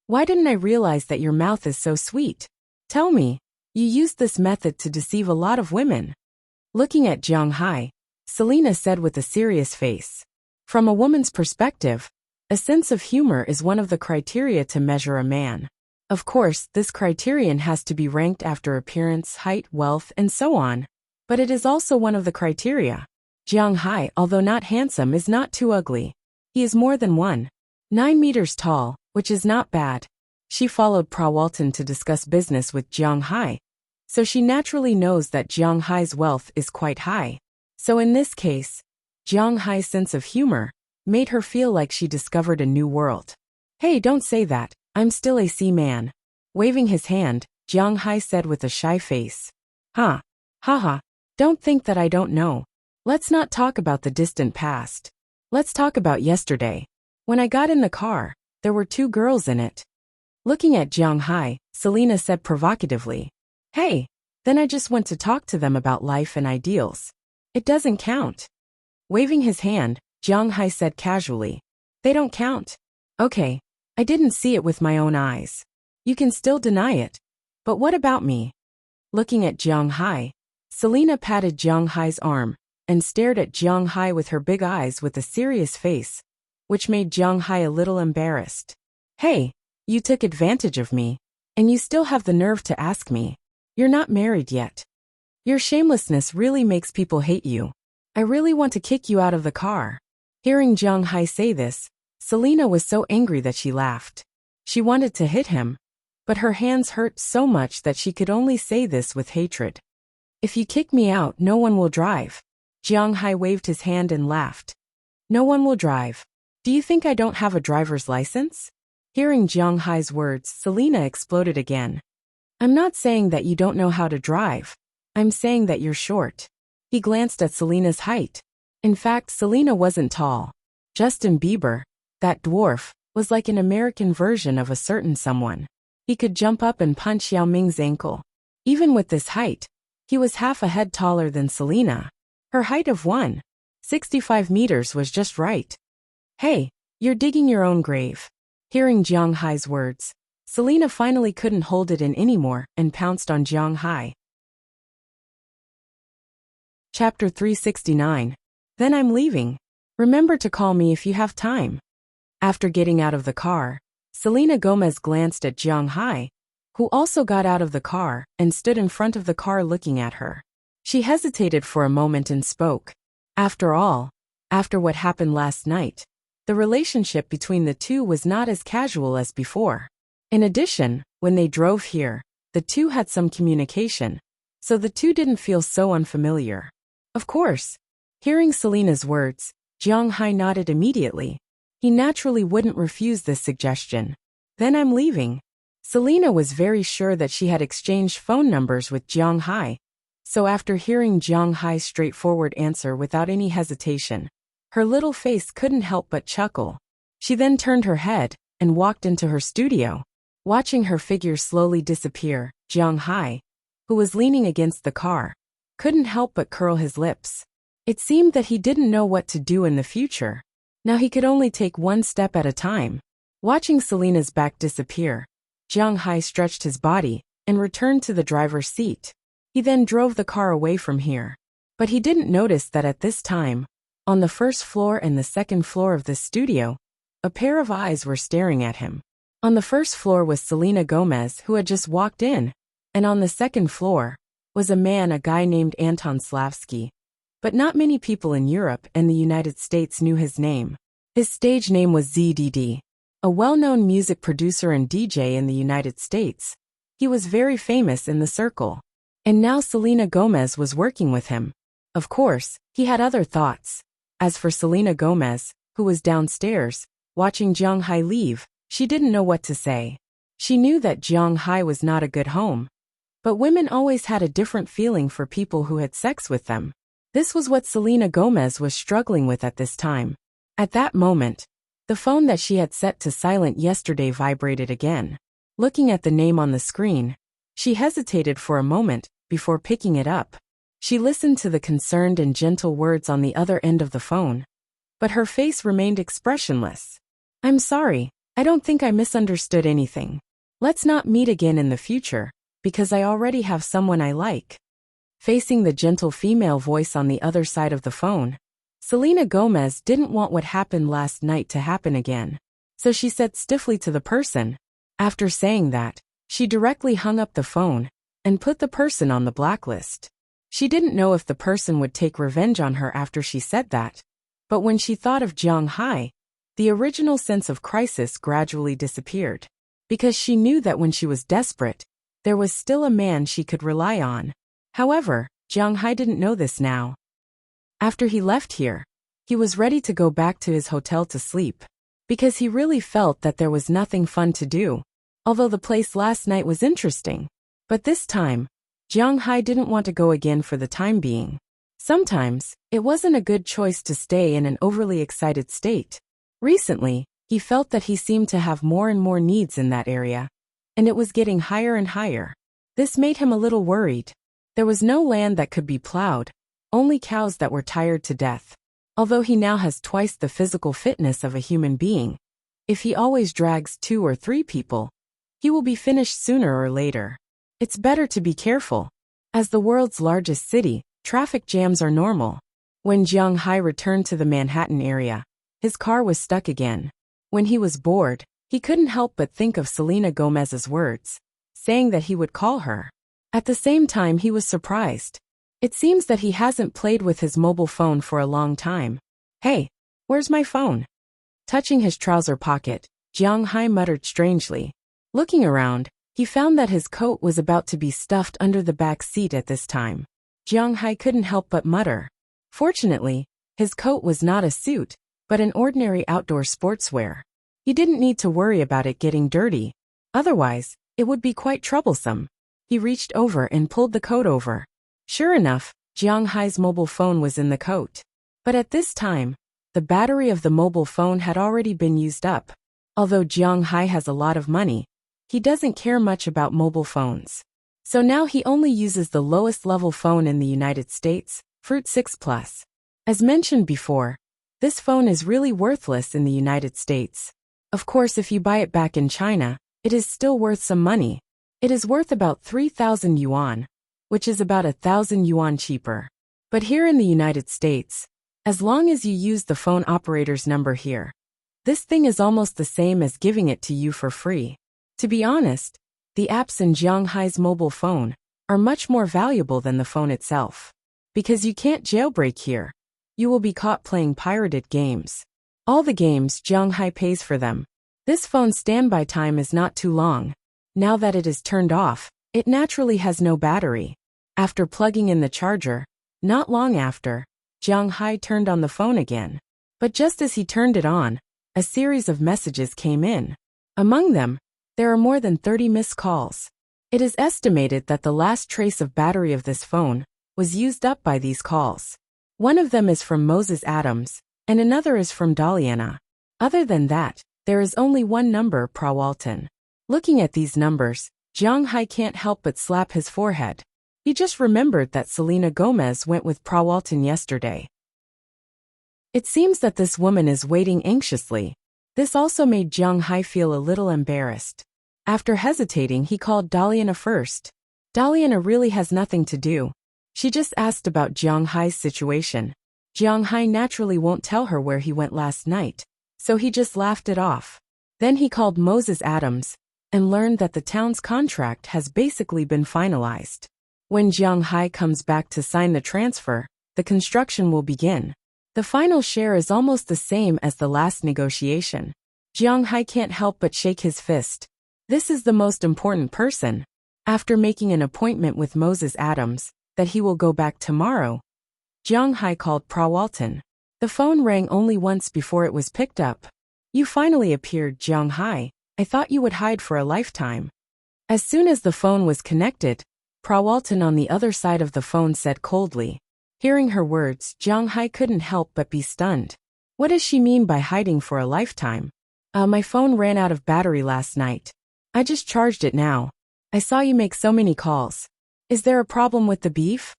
A: Why didn't I realize that your mouth is so sweet? Tell me, you used this method to deceive a lot of women. Looking at Jiang Hai, Selena said with a serious face. From a woman's perspective, a sense of humor is one of the criteria to measure a man. Of course, this criterion has to be ranked after appearance, height, wealth, and so on. But it is also one of the criteria. Jiang Hai, although not handsome, is not too ugly. He is more than 1.9 meters tall, which is not bad. She followed Prawalton to discuss business with Jiang Hai, so she naturally knows that Jiang Hai's wealth is quite high. So in this case, Jiang Hai's sense of humor made her feel like she discovered a new world. Hey, don't say that, I'm still a C-man. Waving his hand, Jiang Hai said with a shy face. Huh. Haha. Don't think that I don't know. Let's not talk about the distant past. Let's talk about yesterday. When I got in the car, there were 2 girls in it. Looking at Jiang Hai, Selena said provocatively. Hey, then I just went to talk to them about life and ideals. It doesn't count. Waving his hand, Jiang Hai said casually. They don't count. Okay, I didn't see it with my own eyes. You can still deny it. But what about me? Looking at Jiang Hai, Selena patted Jiang Hai's arm and stared at Jiang Hai with her big eyes with a serious face, which made Jiang Hai a little embarrassed. Hey, you took advantage of me, and you still have the nerve to ask me. You're not married yet. Your shamelessness really makes people hate you. I really want to kick you out of the car. Hearing Jiang Hai say this, Selena was so angry that she laughed. She wanted to hit him, but her hands hurt so much that she could only say this with hatred. If you kick me out, no one will drive. Jiang Hai waved his hand and laughed. No one will drive. Do you think I don't have a driver's license? Hearing Jiang Hai's words, Selena exploded again. I'm not saying that you don't know how to drive. I'm saying that you're short. He glanced at Selena's height. In fact, Selena wasn't tall. Justin Bieber, that dwarf, was like an American version of a certain someone. He could jump up and punch Yao Ming's ankle. Even with this height, he was half a head taller than Selena. Her height of 1.65 meters was just right. Hey, you're digging your own grave. Hearing Jiang Hai's words, Selena finally couldn't hold it in anymore and pounced on Jiang Hai. Chapter 369. Then I'm leaving. Remember to call me if you have time. After getting out of the car, Selena Gomez glanced at Jiang Hai, who also got out of the car and stood in front of the car looking at her. She hesitated for a moment and spoke. After all, after what happened last night, the relationship between the two was not as casual as before. In addition, when they drove here, the two had some communication, so the two didn't feel so unfamiliar. Of course, hearing Selena's words, Jiang Hai nodded immediately. He naturally wouldn't refuse this suggestion. Then I'm leaving. Selena was very sure that she had exchanged phone numbers with Jiang Hai, so after hearing Jiang Hai's straightforward answer without any hesitation, her little face couldn't help but chuckle. She then turned her head and walked into her studio. Watching her figure slowly disappear, Jiang Hai, who was leaning against the car, couldn't help but curl his lips. It seemed that he didn't know what to do in the future. Now he could only take one step at a time. Watching Selena's back disappear, Jiang Hai stretched his body and returned to the driver's seat. He then drove the car away from here. But he didn't notice that at this time, on the first floor and the second floor of the studio, a pair of eyes were staring at him. On the first floor was Selena Gomez, who had just walked in, and on the second floor was a guy named Anton Slavsky. But not many people in Europe and the United States knew his name. His stage name was ZDD, a well-known music producer and DJ in the United States. He was very famous in the circle. And now Selena Gomez was working with him. Of course, he had other thoughts. As for Selena Gomez, who was downstairs, watching Jiang Hai leave, she didn't know what to say. She knew that Jiang Hai was not a good home. But women always had a different feeling for people who had sex with them. This was what Selena Gomez was struggling with at this time. At that moment, the phone that she had set to silent yesterday vibrated again. Looking at the name on the screen, she hesitated for a moment before picking it up. She listened to the concerned and gentle words on the other end of the phone, but her face remained expressionless. "I'm sorry, I don't think I misunderstood anything. Let's not meet again in the future, because I already have someone I like." Facing the gentle female voice on the other side of the phone, Selena Gomez didn't want what happened last night to happen again. So she said stiffly to the person. After saying that, she directly hung up the phone and put the person on the blacklist. She didn't know if the person would take revenge on her after she said that. But when she thought of Jiang Hai, the original sense of crisis gradually disappeared. Because she knew that when she was desperate, there was still a man she could rely on. However, Jiang Hai didn't know this now. After he left here, he was ready to go back to his hotel to sleep, because he really felt that there was nothing fun to do, although the place last night was interesting. But this time, Jiang Hai didn't want to go again for the time being. Sometimes, it wasn't a good choice to stay in an overly excited state. Recently, he felt that he seemed to have more and more needs in that area, and it was getting higher and higher. This made him a little worried. There was no land that could be plowed, only cows that were tired to death. Although he now has twice the physical fitness of a human being, if he always drags 2 or 3 people, he will be finished sooner or later. It's better to be careful. As the world's largest city, traffic jams are normal. When Jiang Hai returned to the Manhattan area, his car was stuck again. When he was bored, he couldn't help but think of Selena Gomez's words, saying that he would call her. At the same time, he was surprised. It seems that he hasn't played with his mobile phone for a long time. "Hey, where's my phone?" Touching his trouser pocket, Jiang Hai muttered strangely. Looking around, he found that his coat was about to be stuffed under the back seat at this time. Jiang Hai couldn't help but mutter. Fortunately, his coat was not a suit, but an ordinary outdoor sportswear. He didn't need to worry about it getting dirty. Otherwise, it would be quite troublesome. He reached over and pulled the coat over. Sure enough, Jiang Hai's mobile phone was in the coat. But at this time, the battery of the mobile phone had already been used up. Although Jiang Hai has a lot of money, he doesn't care much about mobile phones. So now he only uses the lowest level phone in the United States, Fruit 6 Plus. As mentioned before, this phone is really worthless in the United States. Of course, if you buy it back in China, it is still worth some money. It is worth about 3,000 yuan, which is about 1,000 yuan cheaper. But here in the United States, as long as you use the phone operator's number here, this thing is almost the same as giving it to you for free. To be honest, the apps in Jiang Hai's mobile phone are much more valuable than the phone itself. Because you can't jailbreak here, you will be caught playing pirated games. All the games, Jiang Hai pays for them. This phone's standby time is not too long. Now that it is turned off, it naturally has no battery. After plugging in the charger, not long after, Jiang Hai turned on the phone again. But just as he turned it on, a series of messages came in. Among them, there are more than 30 missed calls. It is estimated that the last trace of battery of this phone was used up by these calls. One of them is from Moses Adams, and another is from Daliana. Other than that, there is only one number, Prawalton. Looking at these numbers, Jiang Hai can't help but slap his forehead. He just remembered that Selena Gomez went with Prawalton yesterday. It seems that this woman is waiting anxiously. This also made Jiang Hai feel a little embarrassed. After hesitating, he called Daliana first. Daliana really has nothing to do. She just asked about Jiang Hai's situation. Jiang Hai naturally won't tell her where he went last night, so he just laughed it off. Then he called Moses Adams and learned that the town's contract has basically been finalized. When Jiang Hai comes back to sign the transfer, the construction will begin. The final share is almost the same as the last negotiation. Jiang Hai can't help but shake his fist. This is the most important person. After making an appointment with Moses Adams, that he will go back tomorrow, Jiang Hai called Prawalton. The phone rang only once before it was picked up. "You finally appeared, Jiang Hai. I thought you would hide for a lifetime." As soon as the phone was connected, Prawalton on the other side of the phone said coldly. Hearing her words, Jiang Hai couldn't help but be stunned. What does she mean by hiding for a lifetime? My phone ran out of battery last night. I just charged it now. I saw you make so many calls. Is there a problem with the beef?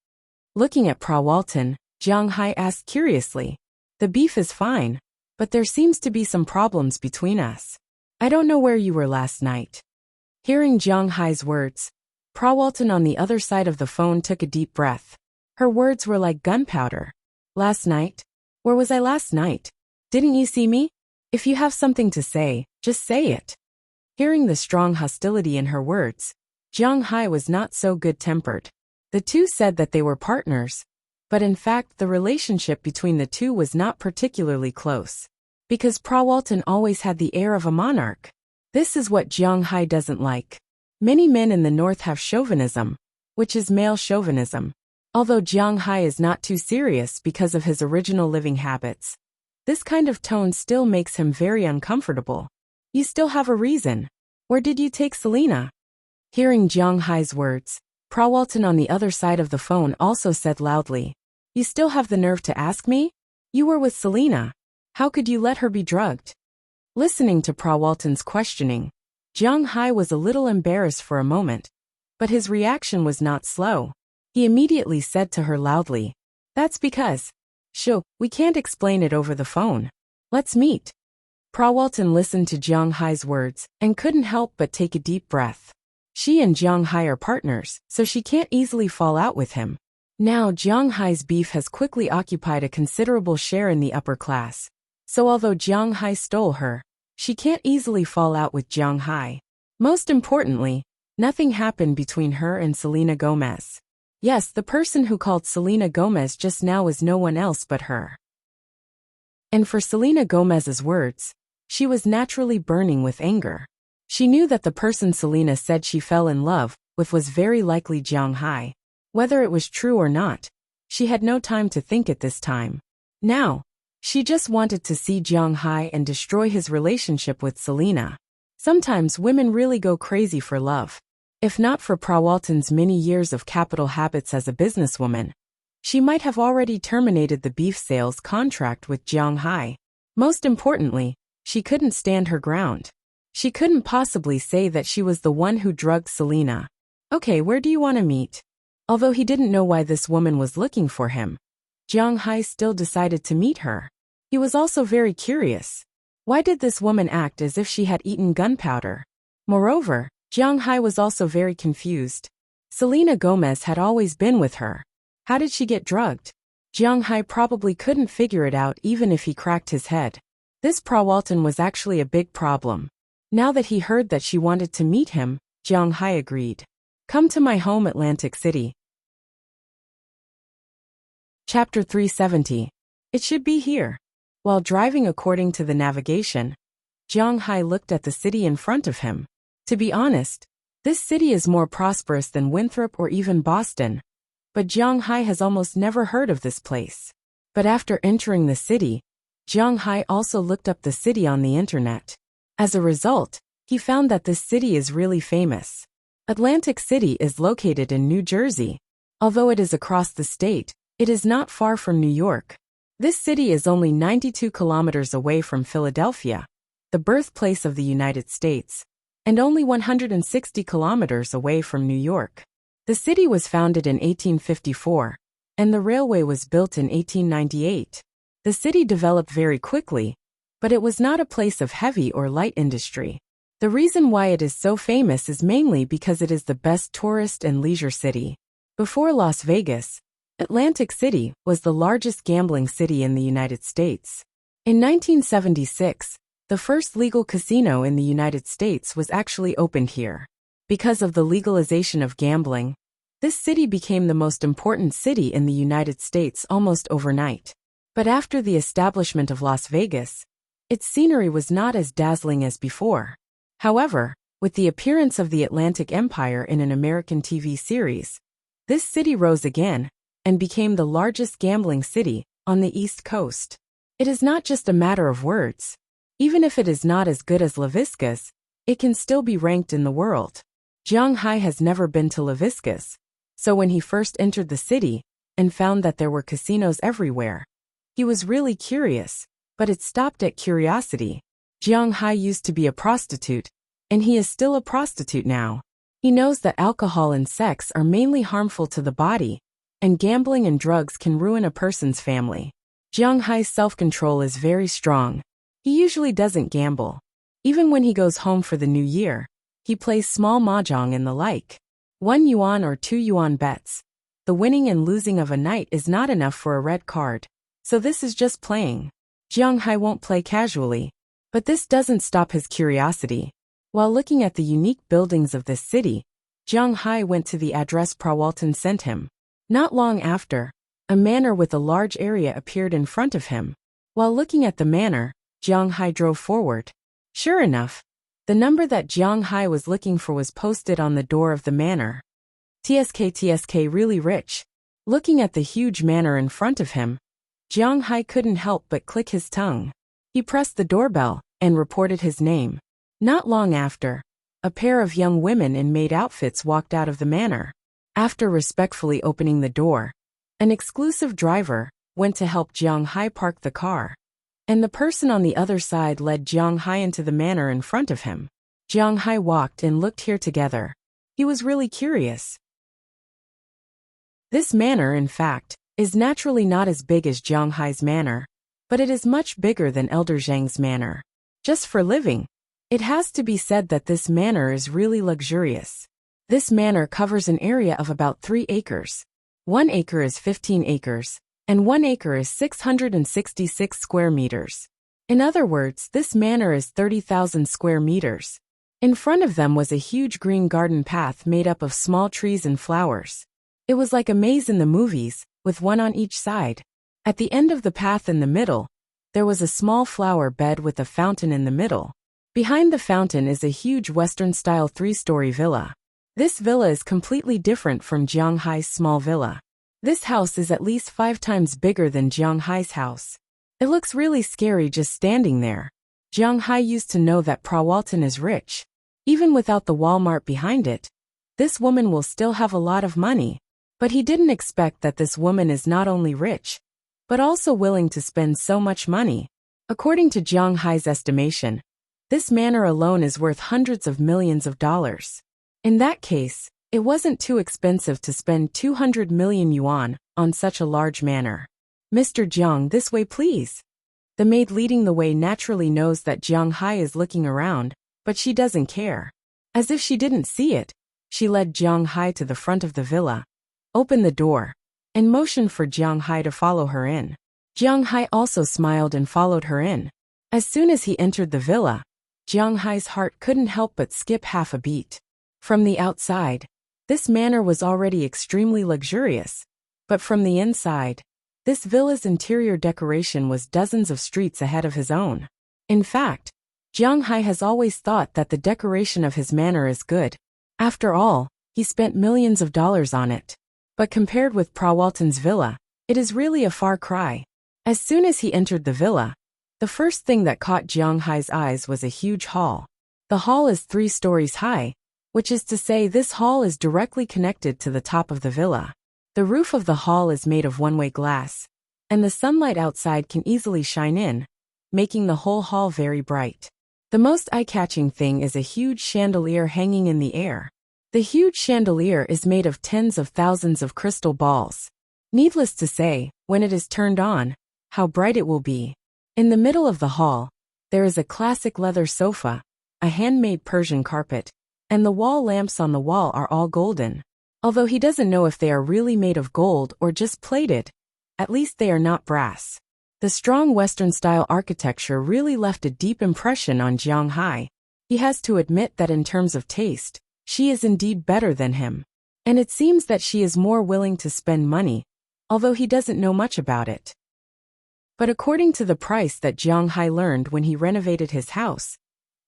A: Looking at Prawalton, Jiang Hai asked curiously. The beef is fine, but there seems to be some problems between us. I don't know where you were last night. Hearing Jiang Hai's words, Prawalton on the other side of the phone took a deep breath. Her words were like gunpowder. Last night? Where was I last night? Didn't you see me? If you have something to say, just say it. Hearing the strong hostility in her words, Jiang Hai was not so good-tempered. The two said that they were partners, but in fact the relationship between the two was not particularly close. Because Prawalton always had the air of a monarch. This is what Jiang Hai doesn't like. Many men in the north have chauvinism, which is male chauvinism. Although Jiang Hai is not too serious because of his original living habits, this kind of tone still makes him very uncomfortable. You still have a reason. Where did you take Selena? Hearing Jiang Hai's words, Prawalton on the other side of the phone also said loudly. You still have the nerve to ask me? You were with Selena. How could you let her be drugged? Listening to Prawalton's questioning, Jiang Hai was a little embarrassed for a moment, but his reaction was not slow. He immediately said to her loudly, That's because. We can't explain it over the phone. Let's meet. Prawalton listened to Jiang Hai's words and couldn't help but take a deep breath. She and Jiang Hai are partners, so she can't easily fall out with him. Now Jiang Hai's beef has quickly occupied a considerable share in the upper class. So although Jiang Hai stole her, she can't easily fall out with Jiang Hai. Most importantly, nothing happened between her and Selena Gomez. Yes, the person who called Selena Gomez just now was no one else but her. And for Selena Gomez's words, she was naturally burning with anger. She knew that the person Selena said she fell in love with was very likely Jiang Hai. Whether it was true or not, she had no time to think at this time. Now, she just wanted to see Jiang Hai and destroy his relationship with Selena. Sometimes women really go crazy for love. If not for Prawalton's many years of capital habits as a businesswoman, she might have already terminated the beef sales contract with Jiang Hai. Most importantly, she couldn't stand her ground. She couldn't possibly say that she was the one who drugged Selena. Okay, where do you want to meet? Although he didn't know why this woman was looking for him, Jiang Hai still decided to meet her. He was also very curious. Why did this woman act as if she had eaten gunpowder? Moreover, Jiang Hai was also very confused. Selena Gomez had always been with her. How did she get drugged? Jiang Hai probably couldn't figure it out even if he cracked his head. This Prawalton was actually a big problem. Now that he heard that she wanted to meet him, Jiang Hai agreed. Come to my home, Atlantic City. Chapter 370. It should be here. While driving according to the navigation, Jiang Hai looked at the city in front of him. To be honest, this city is more prosperous than Winthrop or even Boston. But Jiang Hai has almost never heard of this place. But after entering the city, Jiang Hai also looked up the city on the internet. As a result, he found that this city is really famous. Atlantic City is located in New Jersey. Although it is across the state, it is not far from New York. This city is only 92 kilometers away from Philadelphia, the birthplace of the United States, and only 160 kilometers away from New York. The city was founded in 1854, and the railway was built in 1898. The city developed very quickly, but it was not a place of heavy or light industry. The reason why it is so famous is mainly because it is the best tourist and leisure city. Before Las Vegas, Atlantic City was the largest gambling city in the United States. In 1976, the first legal casino in the United States was actually opened here. Because of the legalization of gambling, this city became the most important city in the United States almost overnight. But after the establishment of Las Vegas, its scenery was not as dazzling as before. However, with the appearance of the Atlantic Empire in an American TV series, this city rose again and became the largest gambling city on the East Coast. It is not just a matter of words. Even if it is not as good as Leviscus, it can still be ranked in the world. Jiang Hai has never been to Leviscus, So when he first entered the city and found that there were casinos everywhere, he was really curious, but it stopped at curiosity. Jiang Hai used to be a prostitute, and he is still a prostitute now. He knows that alcohol and sex are mainly harmful to the body, and gambling and drugs can ruin a person's family. Jiang Hai's self-control is very strong. He usually doesn't gamble. Even when he goes home for the new year, he plays small mahjong and the like. 1 yuan or 2 yuan bets. The winning and losing of a night is not enough for a red card. So this is just playing. Jiang Hai won't play casually. But this doesn't stop his curiosity. While looking at the unique buildings of this city, Jiang Hai went to the address Prawalton sent him. Not long after, a manor with a large area appeared in front of him. While looking at the manor, Jiang Hai drove forward. Sure enough, the number that Jiang Hai was looking for was posted on the door of the manor. TSK really rich. Looking at the huge manor in front of him, Jiang Hai couldn't help but click his tongue. He pressed the doorbell and reported his name. Not long after, a pair of young women in maid outfits walked out of the manor. After respectfully opening the door, an exclusive driver went to help Jiang Hai park the car, and the person on the other side led Jiang Hai into the manor in front of him. Jiang Hai walked and looked here together. He was really curious. This manor, in fact, is naturally not as big as Jiang Hai's manor, but it is much bigger than Elder Zhang's manor. Just for living, it has to be said that this manor is really luxurious. This manor covers an area of about 3 acres. 1 acre is 15 acres, and 1 acre is 666 square meters. In other words, this manor is 30,000 square meters. In front of them was a huge green garden path made up of small trees and flowers. It was like a maze in the movies, with one on each side. At the end of the path in the middle, there was a small flower bed with a fountain in the middle. Behind the fountain is a huge Western-style 3-story villa. This villa is completely different from Jiang Hai's small villa. This house is at least 5 times bigger than Jiang Hai's house. It looks really scary just standing there. Jiang Hai used to know that Prawalton is rich. Even without the Walmart behind it, this woman will still have a lot of money. But he didn't expect that this woman is not only rich, but also willing to spend so much money. According to Jiang Hai's estimation, this manor alone is worth hundreds of millions of dollars. In that case, it wasn't too expensive to spend 200 million yuan on such a large manor. Mr. Jiang, this way please. The maid leading the way naturally knows that Jiang Hai is looking around, but she doesn't care. As if she didn't see it, she led Jiang Hai to the front of the villa, opened the door, and motioned for Jiang Hai to follow her in. Jiang Hai also smiled and followed her in. As soon as he entered the villa, Jiang Hai's heart couldn't help but skip half a beat. From the outside, this manor was already extremely luxurious, but from the inside, this villa's interior decoration was dozens of streets ahead of his own. In fact, Jiang Hai has always thought that the decoration of his manor is good. After all, he spent millions of dollars on it. But compared with Prawalton's villa, it is really a far cry. As soon as he entered the villa, the first thing that caught Jiang Hai's eyes was a huge hall. The hall is 3 stories high, which is to say this hall is directly connected to the top of the villa. The roof of the hall is made of one-way glass, and the sunlight outside can easily shine in, making the whole hall very bright. The most eye-catching thing is a huge chandelier hanging in the air. The huge chandelier is made of tens of thousands of crystal balls. Needless to say, when it is turned on, how bright it will be. In the middle of the hall, there is a classic leather sofa, a handmade Persian carpet, and the wall lamps on the wall are all golden. Although he doesn't know if they are really made of gold or just plated, at least they are not brass. The strong Western-style architecture really left a deep impression on Jiang Hai. He has to admit that in terms of taste, she is indeed better than him. And it seems that she is more willing to spend money, although he doesn't know much about it. But according to the price that Jiang Hai learned when he renovated his house,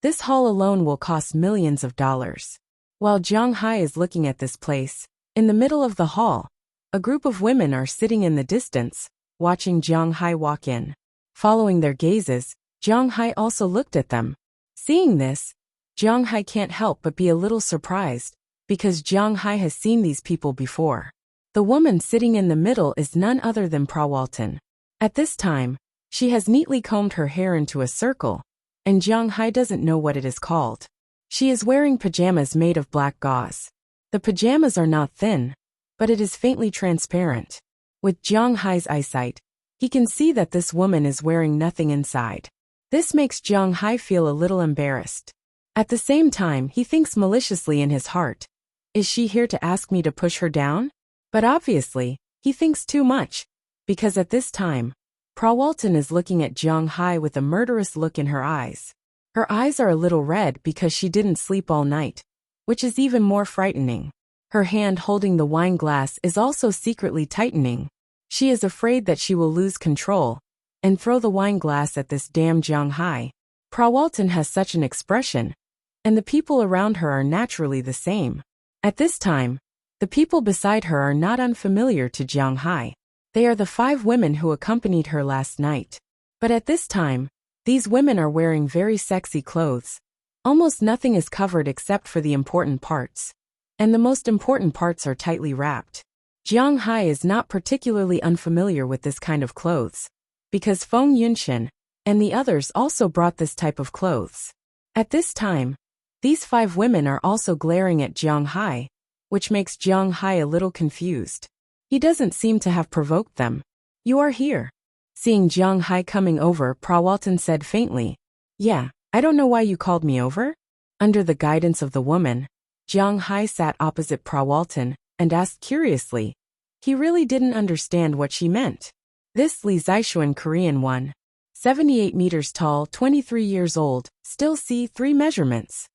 A: this hall alone will cost millions of dollars. While Jiang Hai is looking at this place, in the middle of the hall, a group of women are sitting in the distance, watching Jiang Hai walk in. Following their gazes, Jiang Hai also looked at them. Seeing this, Jiang Hai can't help but be a little surprised, because Jiang Hai has seen these people before. The woman sitting in the middle is none other than Prawalton. At this time, she has neatly combed her hair into a circle, and Jiang Hai doesn't know what it is called. She is wearing pajamas made of black gauze. The pajamas are not thin, but it is faintly transparent. With Jiang Hai's eyesight, he can see that this woman is wearing nothing inside. This makes Jiang Hai feel a little embarrassed. At the same time, he thinks maliciously in his heart, is she here to ask me to push her down? But obviously, he thinks too much, because at this time, Prawalton is looking at Jiang Hai with a murderous look in her eyes. Her eyes are a little red because she didn't sleep all night, which is even more frightening. Her hand holding the wine glass is also secretly tightening. She is afraid that she will lose control and throw the wine glass at this damn Jiang Hai. Prawalton has such an expression, and the people around her are naturally the same. At this time, the people beside her are not unfamiliar to Jiang Hai. They are the 5 women who accompanied her last night. But at this time, these women are wearing very sexy clothes. Almost nothing is covered except for the important parts. And the most important parts are tightly wrapped. Jiang Hai is not particularly unfamiliar with this kind of clothes, because Feng Yunshan and the others also brought this type of clothes. At this time, these 5 women are also glaring at Jiang Hai, which makes Jiang Hai a little confused. He doesn't seem to have provoked them. You are here. Seeing Jiang Hai coming over, Prawalton said faintly, yeah, I don't know why you called me over. Under the guidance of the woman, Jiang Hai sat opposite Prawalton and asked curiously. He really didn't understand what she meant. This Li Zishuan Korean one, 78 meters tall, 23 years old, still see 3 measurements.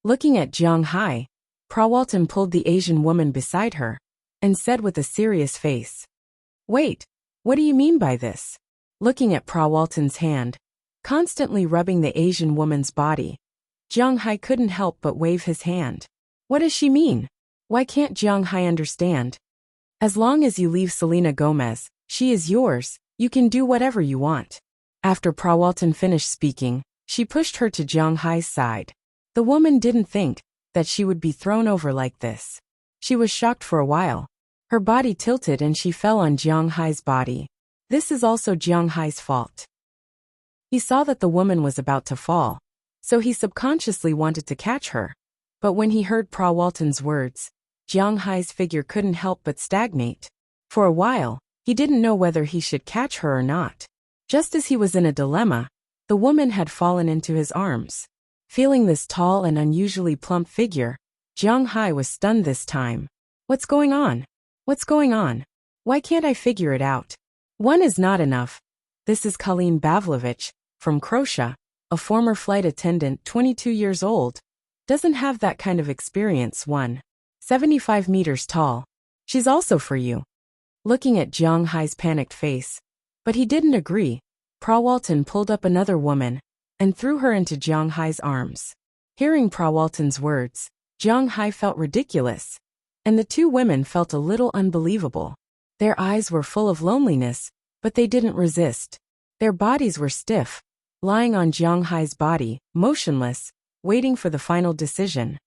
A: Looking at Jiang Hai, Prawalton pulled the Asian woman beside her and said with a serious face, wait, what do you mean by this? Looking at Prawalton's hand, constantly rubbing the Asian woman's body, Jiang Hai couldn't help but wave his hand. What does she mean? Why can't Jiang Hai understand? As long as you leave Selena Gomez, she is yours, you can do whatever you want. After Prawalton finished speaking, she pushed her to Jiang Hai's side. The woman didn't think that she would be thrown over like this. She was shocked for a while. Her body tilted and she fell on Jiang Hai's body. This is also Jiang Hai's fault. He saw that the woman was about to fall, so he subconsciously wanted to catch her. But when he heard Prawalton's words, Jiang Hai's figure couldn't help but stagnate. For a while, he didn't know whether he should catch her or not. Just as he was in a dilemma, the woman had fallen into his arms. Feeling this tall and unusually plump figure, Jiang Hai was stunned this time. What's going on? What's going on? Why can't I figure it out? One is not enough. This is Colleen Pavlovich, from Croatia, a former flight attendant, 22 years old. Doesn't have that kind of experience. 75 meters tall. She's also for you. Looking at Jiang Hai's panicked face. But he didn't agree. Prawalton pulled up another woman and threw her into Jiang Hai's arms. Hearing Prawalton's words, Jiang Hai felt ridiculous, and the 2 women felt a little unbelievable. Their eyes were full of loneliness, but they didn't resist. Their bodies were stiff, lying on Jiang Hai's body, motionless, waiting for the final decision.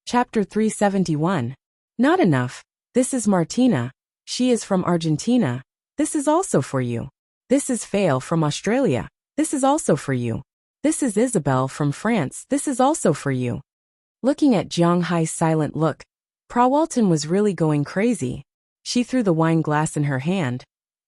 A: Chapter 371. Not enough. This is Martina. She is from Argentina. This is also for you. This is Faye from Australia. This is also for you. This is Isabel from France. This is also for you. Looking at Jiang Hai's silent look, Prawalton was really going crazy. She threw the wine glass in her hand,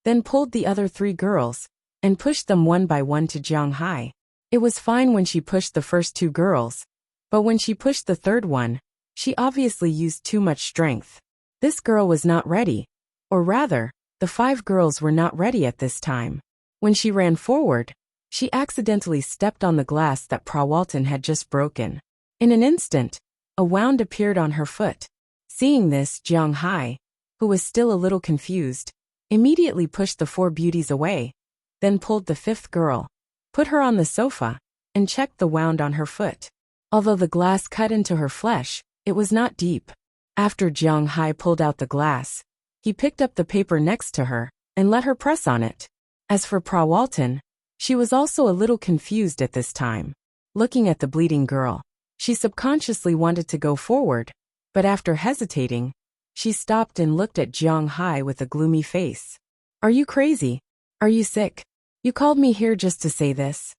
A: then pulled the other 3 girls and pushed them one by one to Jiang Hai. It was fine when she pushed the first 2 girls, but when she pushed the 3rd one, she obviously used too much strength. This girl was not ready, or rather, the 5 girls were not ready at this time. When she ran forward, she accidentally stepped on the glass that Prawalton had just broken. In an instant, a wound appeared on her foot. Seeing this, Jiang Hai, who was still a little confused, immediately pushed the 4 beauties away, then pulled the 5th girl, put her on the sofa, and checked the wound on her foot. Although the glass cut into her flesh, it was not deep. After Jiang Hai pulled out the glass, he picked up the paper next to her and let her press on it. As for Prawalton, she was also a little confused at this time. Looking at the bleeding girl, she subconsciously wanted to go forward, but after hesitating, she stopped and looked at Jiang Hai with a gloomy face. Are you crazy? Are you sick? You called me here just to say this?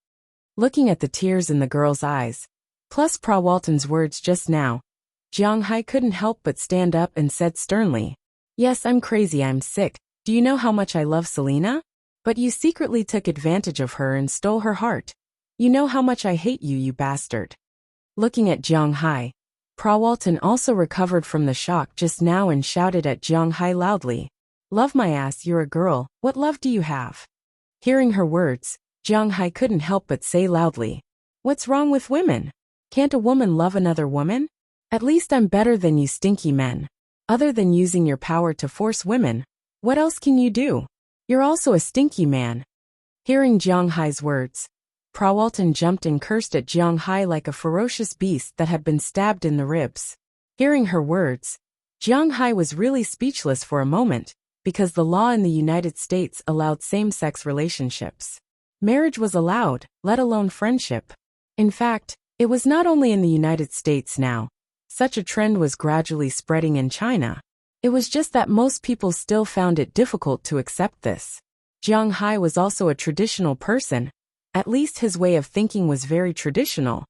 A: Looking at the tears in the girl's eyes, plus Prawalton's words just now, Jiang Hai couldn't help but stand up and said sternly, Yes, I'm crazy, I'm sick. Do you know how much I love Selena? But you secretly took advantage of her and stole her heart. You know how much I hate you, you bastard. Looking at Jiang Hai, Prawalton also recovered from the shock just now and shouted at Jiang Hai loudly, Love my ass, you're a girl, what love do you have? Hearing her words, Jiang Hai couldn't help but say loudly, What's wrong with women? Can't a woman love another woman? At least I'm better than you stinky men. Other than using your power to force women, what else can you do? You're also a stinky man. Hearing Jiang Hai's words, Prawalton jumped and cursed at Jiang Hai like a ferocious beast that had been stabbed in the ribs. Hearing her words, Jiang Hai was really speechless for a moment, because the law in the United States allowed same-sex relationships. Marriage was allowed, let alone friendship. In fact, it was not only in the United States now. Such a trend was gradually spreading in China. It was just that most people still found it difficult to accept this. Jiang Hai was also a traditional person. At least his way of thinking was very traditional.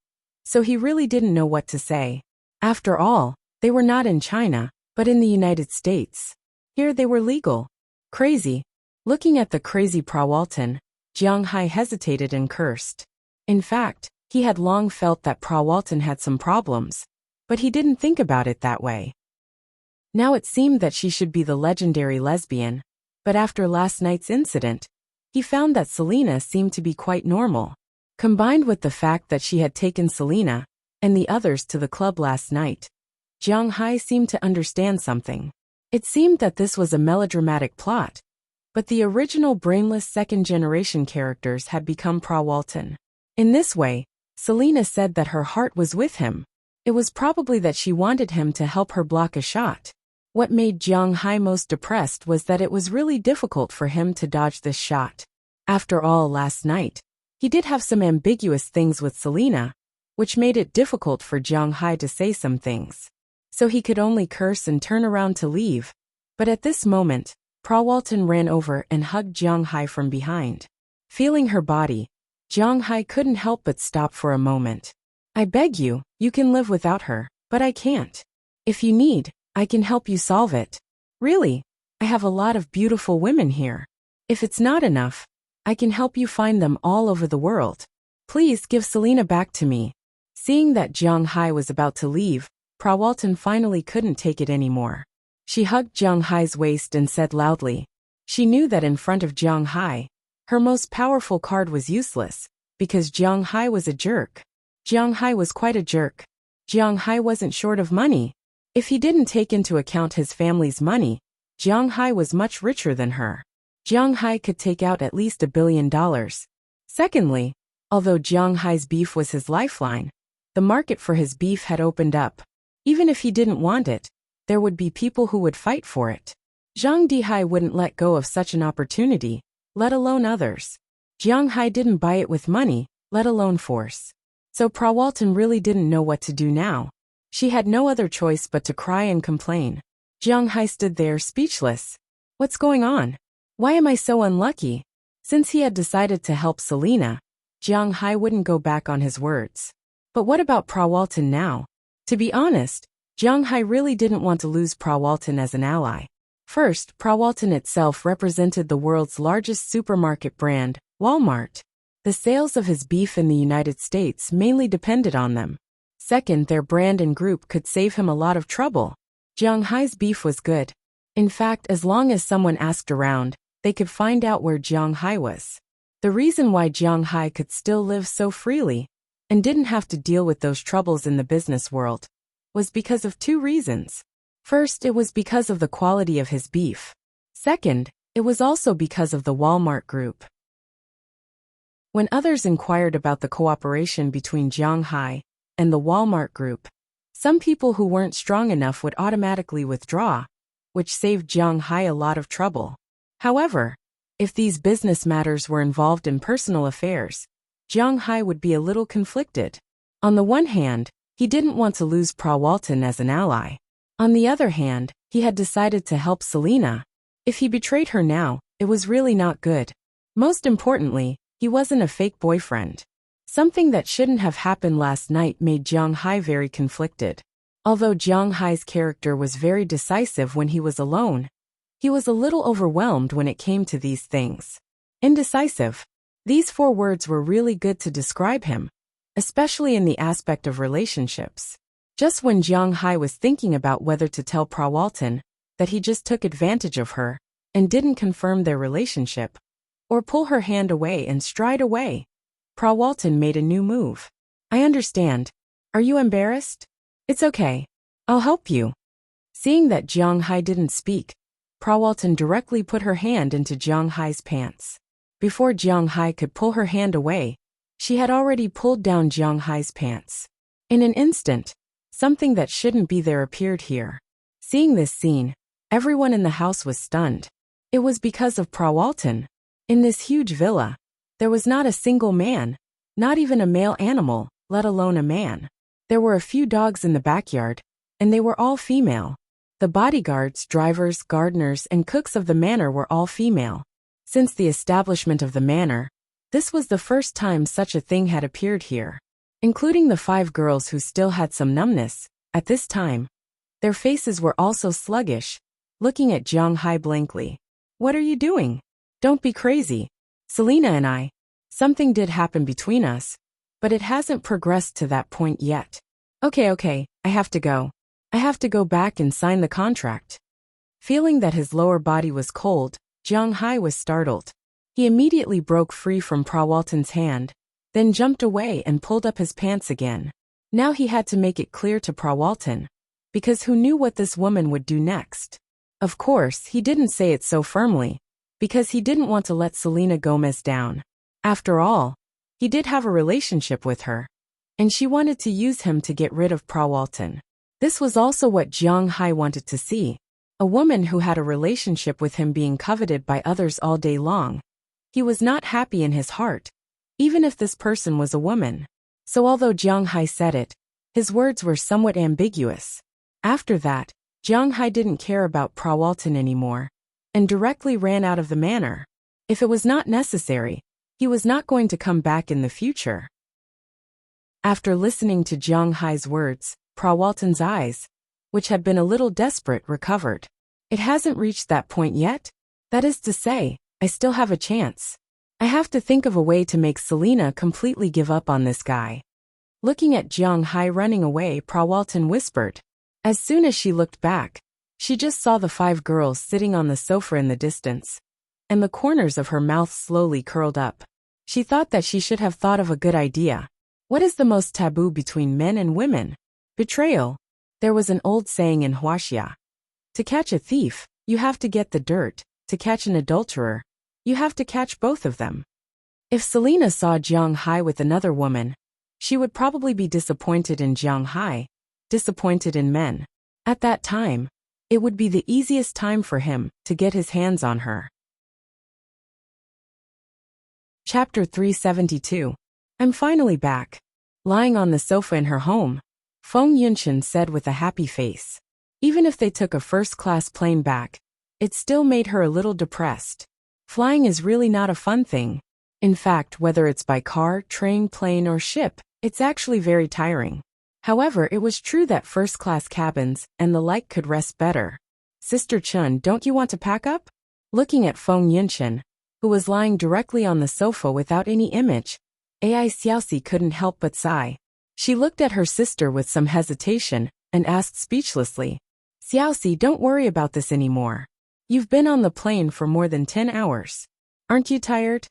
A: So he really didn't know what to say. After all, they were not in China, but in the United States. Here they were legal. Crazy. Looking at the crazy Prawalton, Jiang Hai hesitated and cursed. In fact, he had long felt that Prawalton had some problems, but he didn't think about it that way. Now it seemed that she should be the legendary lesbian, but after last night's incident, he found that Selena seemed to be quite normal. Combined with the fact that she had taken Selena and the others to the club last night, Jiang Hai seemed to understand something. It seemed that this was a melodramatic plot, but the original brainless second-generation characters had become Prawalton. In this way, Selena said that her heart was with him. It was probably that she wanted him to help her block a shot. What made Jiang Hai most depressed was that it was really difficult for him to dodge this shot. After all, last night, he did have some ambiguous things with Selena, which made it difficult for Jiang Hai to say some things. So he could only curse and turn around to leave. But at this moment, Prawalton ran over and hugged Jiang Hai from behind. Feeling her body, Jiang Hai couldn't help but stop for a moment. I beg you, you can live without her, but I can't. If you need, I can help you solve it. Really, I have a lot of beautiful women here. If it's not enough, I can help you find them all over the world. Please give Selena back to me. Seeing that Jiang Hai was about to leave, Prawalton finally couldn't take it anymore. She hugged Jiang Hai's waist and said loudly. She knew that in front of Jiang Hai, her most powerful card was useless, because Jiang Hai was a jerk. Jiang Hai was quite a jerk. Jiang Hai wasn't short of money. If he didn't take into account his family's money, Jiang Hai was much richer than her. Jiang Hai could take out at least $1 billion. Secondly, although Jiang Hai's beef was his lifeline, the market for his beef had opened up. Even if he didn't want it, there would be people who would fight for it. Zhang Dihai wouldn't let go of such an opportunity, let alone others. Jiang Hai didn't buy it with money, let alone force. So Prawalton really didn't know what to do now. She had no other choice but to cry and complain. Jiang Hai stood there speechless. What's going on? Why am I so unlucky? Since he had decided to help Selena, Jiang Hai wouldn't go back on his words. But what about Prawalton now? To be honest, Jiang Hai really didn't want to lose Prawalton as an ally. First, Prawalton itself represented the world's largest supermarket brand, Walmart. The sales of his beef in the United States mainly depended on them. Second, their brand and group could save him a lot of trouble. Jiang Hai's beef was good. In fact, as long as someone asked around, they could find out where Jiang Hai was. The reason why Jiang Hai could still live so freely and didn't have to deal with those troubles in the business world was because of two reasons. First, it was because of the quality of his beef. Second, it was also because of the Walmart group. When others inquired about the cooperation between Jiang Hai and the Walmart group, some people who weren't strong enough would automatically withdraw, which saved Jiang Hai a lot of trouble. However, if these business matters were involved in personal affairs, Jiang Hai would be a little conflicted. On the one hand, he didn't want to lose Prawalton as an ally. On the other hand, he had decided to help Selena. If he betrayed her now, it was really not good. Most importantly, he wasn't a fake boyfriend. Something that shouldn't have happened last night made Jiang Hai very conflicted. Although Jiang Hai's character was very decisive when he was alone, he was a little overwhelmed when it came to these things. Indecisive. These 4 words were really good to describe him, especially in the aspect of relationships. Just when Jiang Hai was thinking about whether to tell Prawalton that he just took advantage of her and didn't confirm their relationship, or pull her hand away and stride away, Prawalton made a new move. I understand. Are you embarrassed? It's okay. I'll help you. Seeing that Jiang Hai didn't speak, Prawalton directly put her hand into Jiang Hai's pants. Before Jiang Hai could pull her hand away, she had already pulled down Jiang Hai's pants. In an instant, something that shouldn't be there appeared here. Seeing this scene, everyone in the house was stunned. It was because of Prawalton. In this huge villa, there was not a single man, not even a male animal, let alone a man. There were a few dogs in the backyard, and they were all female. The bodyguards, drivers, gardeners, and cooks of the manor were all female. Since the establishment of the manor, this was the first time such a thing had appeared here. Including the 5 girls who still had some numbness, at this time. Their faces were also sluggish, looking at Jiang Hai blankly. What are you doing? Don't be crazy. Selena and something did happen between us, but it hasn't progressed to that point yet. Okay, I have to go. I have to go back and sign the contract. Feeling that his lower body was cold, Jiang Hai was startled. He immediately broke free from Prawalton's hand, then jumped away and pulled up his pants again. Now he had to make it clear to Prawalton, because who knew what this woman would do next? Of course, he didn't say it so firmly, because he didn't want to let Selena Gomez down. After all, he did have a relationship with her, and she wanted to use him to get rid of Prawalton. This was also what Jiang Hai wanted to see, a woman who had a relationship with him being coveted by others all day long. He was not happy in his heart, even if this person was a woman. So although Jiang Hai said it, his words were somewhat ambiguous. After that, Jiang Hai didn't care about Prawalton anymore, and directly ran out of the manor. If it was not necessary, he was not going to come back in the future. After listening to Jiang Hai's words, Prawalton's eyes, which had been a little desperate, recovered. It hasn't reached that point yet? That is to say, I still have a chance. I have to think of a way to make Selena completely give up on this guy. Looking at Jiang Hai running away, Prawalton whispered. As soon as she looked back, she just saw the 5 girls sitting on the sofa in the distance, and the corners of her mouth slowly curled up. She thought that she should have thought of a good idea. What is the most taboo between men and women? Betrayal. There was an old saying in Huaxia. To catch a thief, you have to get the dirt. To catch an adulterer, you have to catch both of them. If Selena saw Jiang Hai with another woman, she would probably be disappointed in Jiang Hai, disappointed in men. At that time, it would be the easiest time for him to get his hands on her. Chapter 372. I'm finally back. Lying on the sofa in her home, Feng Yunshan said with a happy face. Even if they took a first-class plane back, it still made her a little depressed. Flying is really not a fun thing. In fact, whether it's by car, train, plane, or ship, it's actually very tiring. However, it was true that first-class cabins and the like could rest better. Sister Chun, don't you want to pack up? Looking at Feng Yunshan, who was lying directly on the sofa without any image, Ai Xiaoxi couldn't help but sigh. She looked at her sister with some hesitation and asked speechlessly, Xiaoxi, don't worry about this anymore. You've been on the plane for more than 10 hours. Aren't you tired?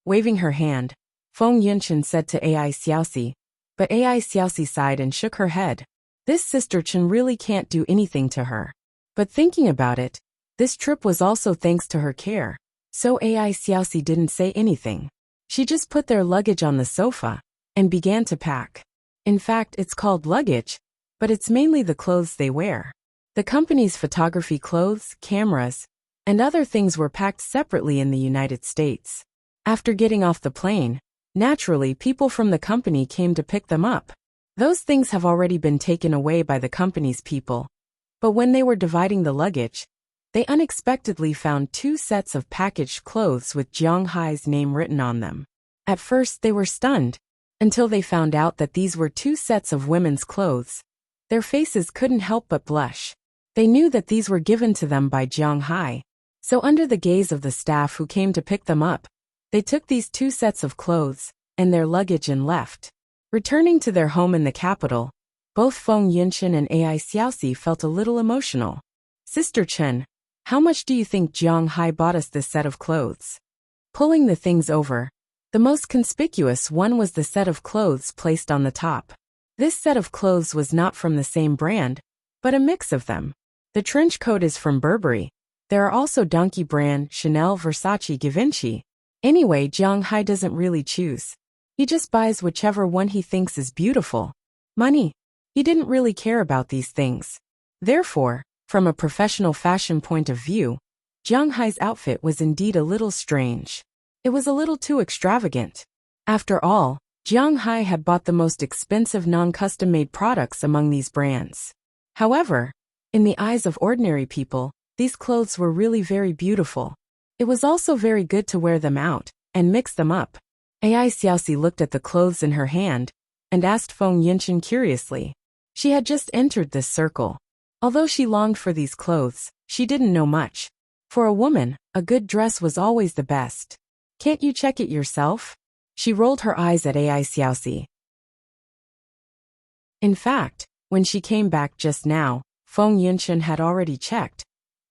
A: Waving her hand, Feng Yunshan said to Ai Xiaoxi, but Ai Xiaoxi sighed and shook her head. This sister Chen really can't do anything to her. But thinking about it, this trip was also thanks to her care, so Ai Xiaoxi didn't say anything. She just put their luggage on the sofa and began to pack. In fact, it's called luggage, but it's mainly the clothes they wear. The company's photography clothes, cameras, and other things were packed separately in the United States. After getting off the plane, Naturally, people from the company came to pick them up. Those things have already been taken away by the company's people. But when they were dividing the luggage, they unexpectedly found 2 sets of packaged clothes with Jiang Hai's name written on them. At first they were stunned, until they found out that these were 2 sets of women's clothes. Their faces couldn't help but blush. They knew that these were given to them by Jiang Hai. So under the gaze of the staff who came to pick them up, they took these 2 sets of clothes and their luggage and left. Returning to their home in the capital, both Feng Yinchen and Ai Xiaoxi felt a little emotional. Sister Chen, how much do you think Jiang Hai bought us this set of clothes? Pulling the things over, the most conspicuous one was the set of clothes placed on the top. This set of clothes was not from the same brand, but a mix of them. The trench coat is from Burberry. There are also Donkey brand, Chanel, Versace, Givenchy. Anyway, Jiang Hai doesn't really choose. He just buys whichever one he thinks is beautiful. Money. He didn't really care about these things. Therefore, from a professional fashion point of view, Jiang Hai's outfit was indeed a little strange. It was a little too extravagant. After all, Jiang Hai had bought the most expensive non-custom-made products among these brands. However, in the eyes of ordinary people, these clothes were really very beautiful. It was also very good to wear them out and mix them up. Ai Xiaoxi looked at the clothes in her hand and asked Feng Yinchen curiously. She had just entered this circle. Although she longed for these clothes, she didn't know much. For a woman, a good dress was always the best. Can't you check it yourself? She rolled her eyes at Ai Xiaoxi. In fact, when she came back just now, Feng Yinchen had already checked.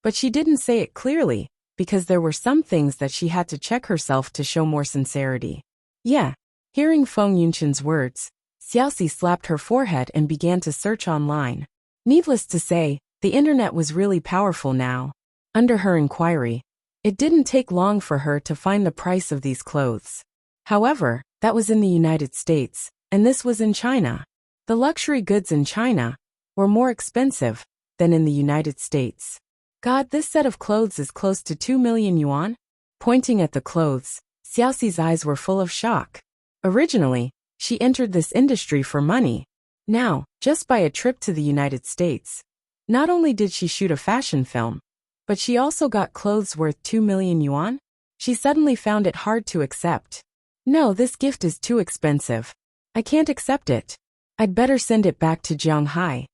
A: But she didn't say it clearly, because there were some things that she had to check herself to show more sincerity. Yeah. Hearing Feng Yunchen's words, Xiaoxi slapped her forehead and began to search online. Needless to say, the internet was really powerful now. Under her inquiry, it didn't take long for her to find the price of these clothes. However, that was in the United States, and this was in China. The luxury goods in China were more expensive than in the United States. God, this set of clothes is close to 2 million yuan? Pointing at the clothes, Xiaoxi's eyes were full of shock. Originally, she entered this industry for money. Now, just by a trip to the United States, not only did she shoot a fashion film, but she also got clothes worth 2 million yuan? She suddenly found it hard to accept. No, this gift is too expensive. I can't accept it. I'd better send it back to Jiang Hai.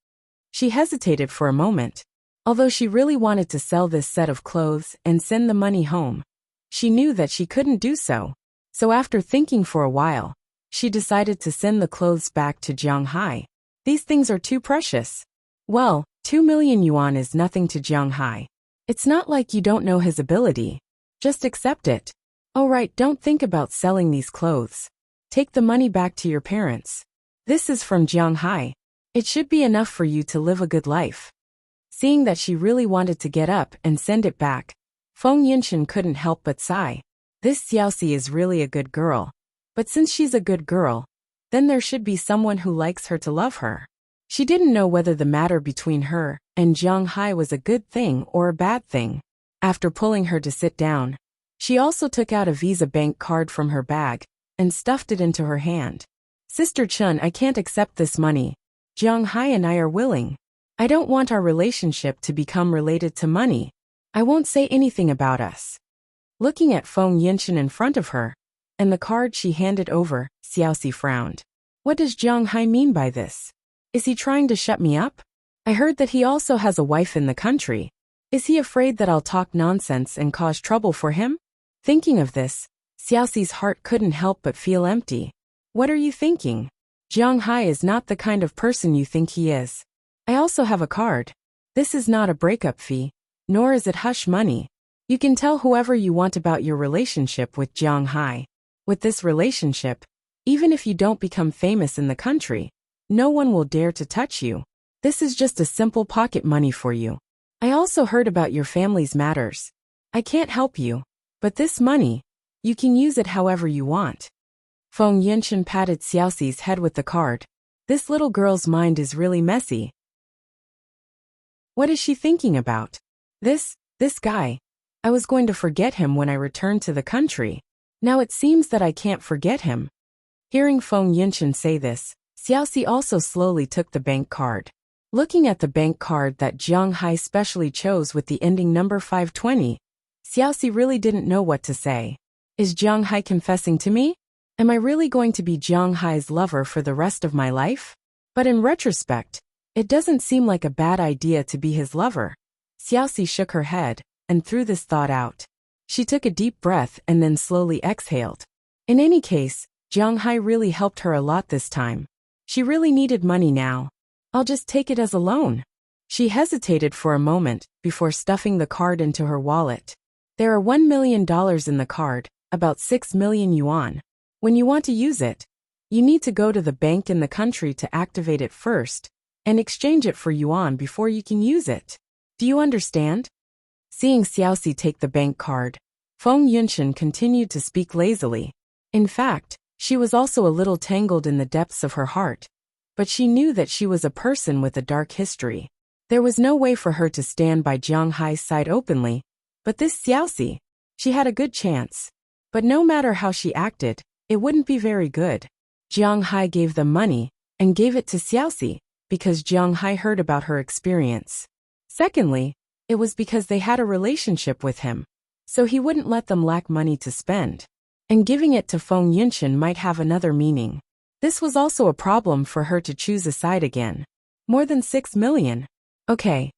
A: She hesitated for a moment. Although she really wanted to sell this set of clothes and send the money home, she knew that she couldn't do so. So after thinking for a while, she decided to send the clothes back to Jiang Hai. These things are too precious. Well, 2 million yuan is nothing to Jiang Hai. It's not like you don't know his ability. Just accept it. Oh right, don't think about selling these clothes. Take the money back to your parents. This is from Jiang Hai. It should be enough for you to live a good life. Seeing that she really wanted to get up and send it back, Feng Yinchen couldn't help but sigh. This Xiaoxi is really a good girl. But since she's a good girl, then there should be someone who likes her to love her. She didn't know whether the matter between her and Jiang Hai was a good thing or a bad thing. After pulling her to sit down, she also took out a Visa bank card from her bag and stuffed it into her hand. Sister Chen, I can't accept this money. Jiang Hai and I are willing. I don't want our relationship to become related to money. I won't say anything about us. Looking at Feng Yinchen in front of her, and the card she handed over, Xiaoxi frowned. What does Jiang Hai mean by this? Is he trying to shut me up? I heard that he also has a wife in the country. Is he afraid that I'll talk nonsense and cause trouble for him? Thinking of this, Xiaoxi's heart couldn't help but feel empty. What are you thinking? Jiang Hai is not the kind of person you think he is. I also have a card. This is not a breakup fee, nor is it hush money. You can tell whoever you want about your relationship with Jiang Hai. With this relationship, even if you don't become famous in the country, no one will dare to touch you. This is just a simple pocket money for you. I also heard about your family's matters. I can't help you, but this money, you can use it however you want. Feng Yinchen patted Xiaoxi's head with the card. This little girl's mind is really messy. What is she thinking about? This guy. I was going to forget him when I returned to the country. Now it seems that I can't forget him. Hearing Feng Yunshan say this, Xiaoxi also slowly took the bank card. Looking at the bank card that Jiang Hai specially chose with the ending number 520, Xiaoxi really didn't know what to say. Is Jiang Hai confessing to me? Am I really going to be Jiang Hai's lover for the rest of my life? But in retrospect, it doesn't seem like a bad idea to be his lover. Xiaoxi shook her head and threw this thought out. She took a deep breath and then slowly exhaled. In any case, Jiang Hai really helped her a lot this time. She really needed money now. I'll just take it as a loan. She hesitated for a moment before stuffing the card into her wallet. There are $1 million in the card, about 6 million yuan. When you want to use it, you need to go to the bank in the country to activate it first and exchange it for yuan before you can use it. Do you understand? Seeing Xiaoxi take the bank card, Feng Yunshan continued to speak lazily. In fact, she was also a little tangled in the depths of her heart. But she knew that she was a person with a dark history. There was no way for her to stand by Jiang Hai's side openly. But this Xiaoxi, she had a good chance. But no matter how she acted, it wouldn't be very good. Jiang Hai gave them money and gave it to Xiaoxi because Jiang Hai heard about her experience. Secondly, it was because they had a relationship with him, so he wouldn't let them lack money to spend. And giving it to Feng Yunshan might have another meaning. This was also a problem for her to choose a side again. More than 6 million. Okay.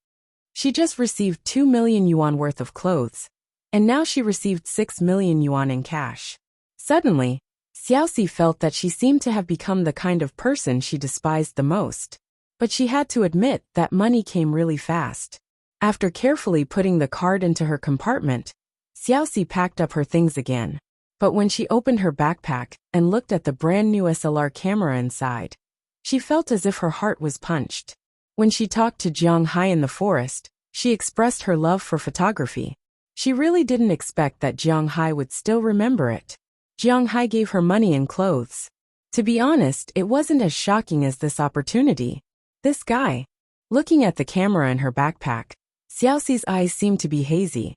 A: She just received 2 million yuan worth of clothes, and now she received 6 million yuan in cash. Suddenly, Xiaoxi felt that she seemed to have become the kind of person she despised the most. But she had to admit that money came really fast. After carefully putting the card into her compartment, Xiaoxi packed up her things again. But when she opened her backpack and looked at the brand new SLR camera inside, she felt as if her heart was punched. When she talked to Jiang Hai in the forest, she expressed her love for photography. She really didn't expect that Jiang Hai would still remember it. Jiang Hai gave her money and clothes. To be honest, it wasn't as shocking as this opportunity. This guy. Looking at the camera in her backpack, Xiaoxi's eyes seemed to be hazy.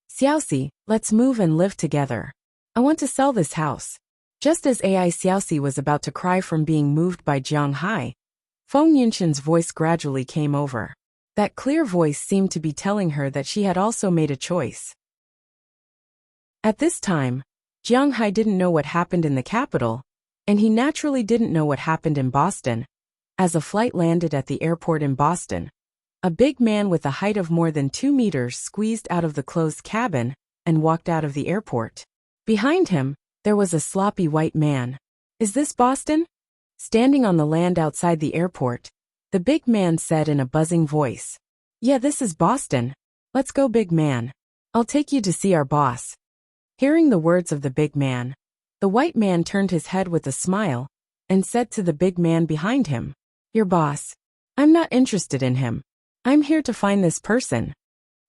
A: Xiaoxi, let's move and live together. I want to sell this house. Just as AI Xiaoxi was about to cry from being moved by Jiang Hai, Feng Yunshan's voice gradually came over. That clear voice seemed to be telling her that she had also made a choice. At this time, Jiang Hai didn't know what happened in the capital, and he naturally didn't know what happened in Boston. As a flight landed at the airport in Boston, a big man with a height of more than 2 meters squeezed out of the closed cabin and walked out of the airport. Behind him, there was a sloppy white man. Is this Boston? Standing on the land outside the airport, the big man said in a buzzing voice. Yeah, this is Boston. Let's go, big man. I'll take you to see our boss. Hearing the words of the big man, the white man turned his head with a smile and said to the big man behind him, Your boss. I'm not interested in him. I'm here to find this person.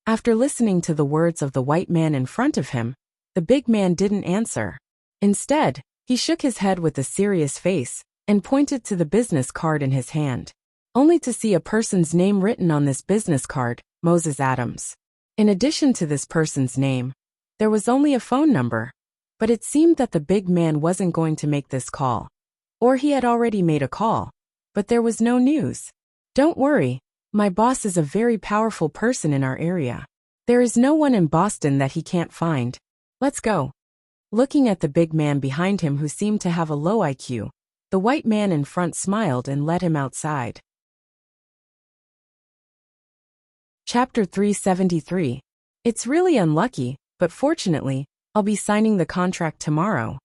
A: After listening to the words of the white man in front of him, the big man didn't answer. Instead, he shook his head with a serious face and pointed to the business card in his hand, only to see a person's name written on this business card, Moses Adams. In addition to this person's name, there was only a phone number, but it seemed that the big man wasn't going to make this call. Or he had already made a call, but there was no news. Don't worry, my boss is a very powerful person in our area. There is no one in Boston that he can't find. Let's go. Looking at the big man behind him who seemed to have a low IQ, the white man in front smiled and led him outside. Chapter 373. It's really unlucky, but fortunately, I'll be signing the contract tomorrow.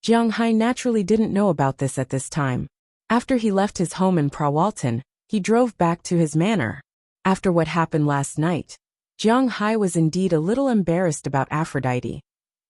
A: Jiang Hai naturally didn't know about this at this time. After he left his home in Prawalton, he drove back to his manor. After what happened last night, Jiang Hai was indeed a little embarrassed about Aphrodite.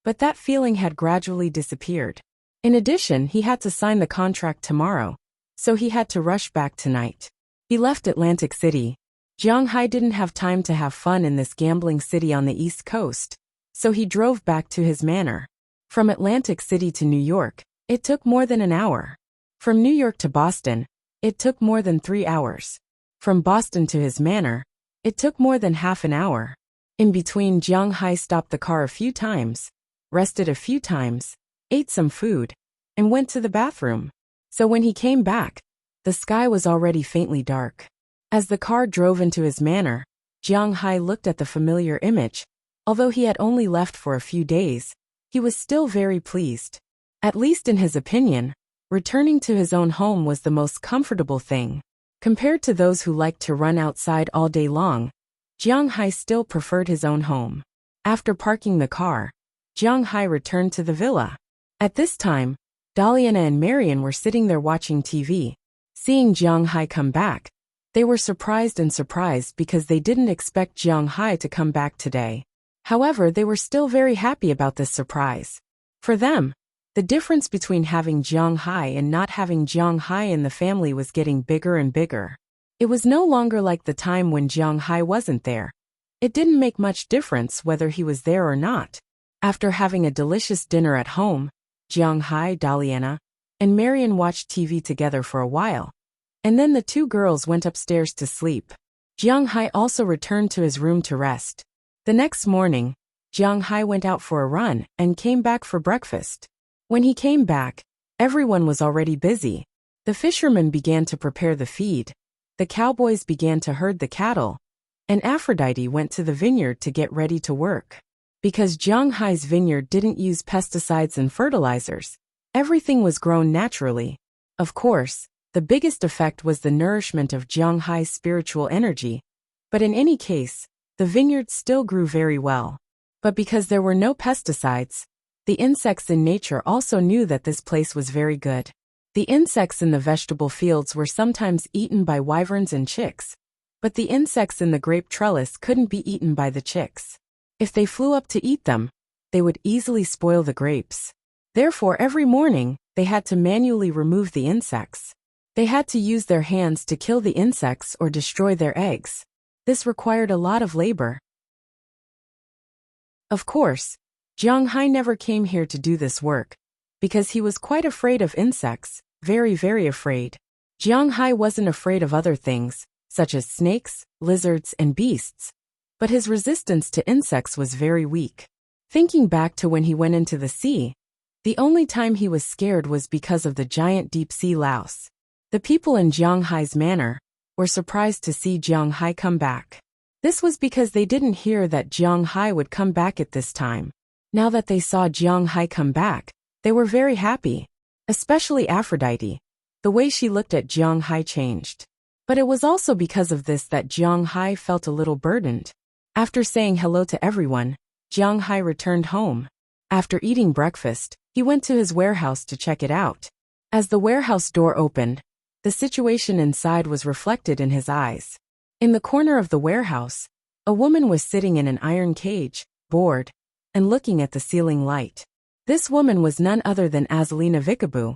A: But that feeling had gradually disappeared. In addition, he had to sign the contract tomorrow, so he had to rush back tonight. He left Atlantic City. Jiang Hai didn't have time to have fun in this gambling city on the East Coast, so he drove back to his manor. From Atlantic City to New York, it took more than an hour. From New York to Boston, it took more than 3 hours. From Boston to his manor, it took more than half an hour. In between, Jiang Hai stopped the car a few times, rested a few times, ate some food, and went to the bathroom. So when he came back, the sky was already faintly dark. As the car drove into his manor, Jiang Hai looked at the familiar image. Although he had only left for a few days, he was still very pleased. At least in his opinion, returning to his own home was the most comfortable thing. Compared to those who liked to run outside all day long, Jiang Hai still preferred his own home. After parking the car, Jiang Hai returned to the villa. At this time, Daliana and Marian were sitting there watching TV. Seeing Jiang Hai come back, they were surprised because they didn't expect Jiang Hai to come back today. However, they were still very happy about this surprise. For them, the difference between having Jiang Hai and not having Jiang Hai in the family was getting bigger and bigger. It was no longer like the time when Jiang Hai wasn't there. It didn't make much difference whether he was there or not. After having a delicious dinner at home, Jiang Hai, Daliana, and Marian watched TV together for a while. And then the two girls went upstairs to sleep. Jiang Hai also returned to his room to rest. The next morning, Jiang Hai went out for a run and came back for breakfast. When he came back, everyone was already busy. The fishermen began to prepare the feed, the cowboys began to herd the cattle, and Aphrodite went to the vineyard to get ready to work. Because Jiang Hai's vineyard didn't use pesticides and fertilizers, everything was grown naturally. Of course, the biggest effect was the nourishment of Jiang Hai's spiritual energy. But in any case, the vineyard still grew very well. But because there were no pesticides, the insects in nature also knew that this place was very good. The insects in the vegetable fields were sometimes eaten by wyverns and chicks, but the insects in the grape trellis couldn't be eaten by the chicks. If they flew up to eat them, they would easily spoil the grapes. Therefore, every morning, they had to manually remove the insects. They had to use their hands to kill the insects or destroy their eggs. This required a lot of labor. Of course, Jiang Hai never came here to do this work, because he was quite afraid of insects, very afraid. Jiang Hai wasn't afraid of other things, such as snakes, lizards, and beasts, but his resistance to insects was very weak. Thinking back to when he went into the sea, the only time he was scared was because of the giant deep-sea louse. The people in Jiang Hai's manor were surprised to see Jiang Hai come back. This was because they didn't hear that Jiang Hai would come back at this time. Now that they saw Jiang Hai come back, they were very happy. Especially Aphrodite. The way she looked at Jiang Hai changed. But it was also because of this that Jiang Hai felt a little burdened. After saying hello to everyone, Jiang Hai returned home. After eating breakfast, he went to his warehouse to check it out. As the warehouse door opened, the situation inside was reflected in his eyes. In the corner of the warehouse, a woman was sitting in an iron cage, bored, and looking at the ceiling light. This woman was none other than Azalina Vikabu,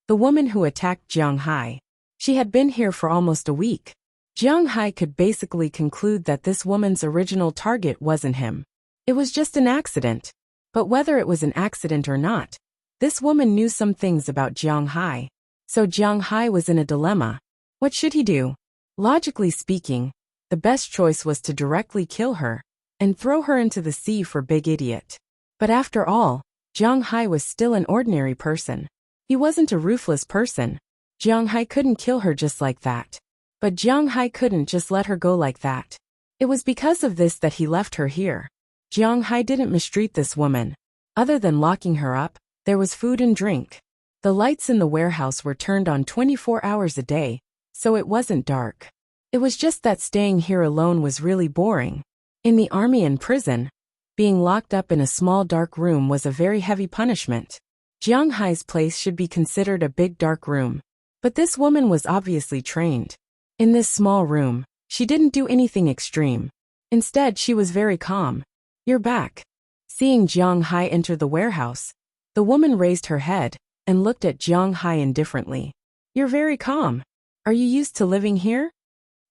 A: the woman who attacked Jiang Hai. She had been here for almost a week. Jiang Hai could basically conclude that this woman's original target wasn't him. It was just an accident. But whether it was an accident or not, this woman knew some things about Jiang Hai. So Jiang Hai was in a dilemma. What should he do? Logically speaking, the best choice was to directly kill her and throw her into the sea for big idiot. But after all, Jiang Hai was still an ordinary person. He wasn't a ruthless person. Jiang Hai couldn't kill her just like that. But Jiang Hai couldn't just let her go like that. It was because of this that he left her here. Jiang Hai didn't mistreat this woman. Other than locking her up, there was food and drink. The lights in the warehouse were turned on 24 hours a day, so it wasn't dark. It was just that staying here alone was really boring. In the army and prison, being locked up in a small dark room was a very heavy punishment. Jiang Hai's place should be considered a big dark room. But this woman was obviously trained. In this small room, she didn't do anything extreme. Instead, she was very calm. "You're back." Seeing Jiang Hai enter the warehouse, the woman raised her head and looked at Jiang Hai indifferently. "You're very calm. Are you used to living here?"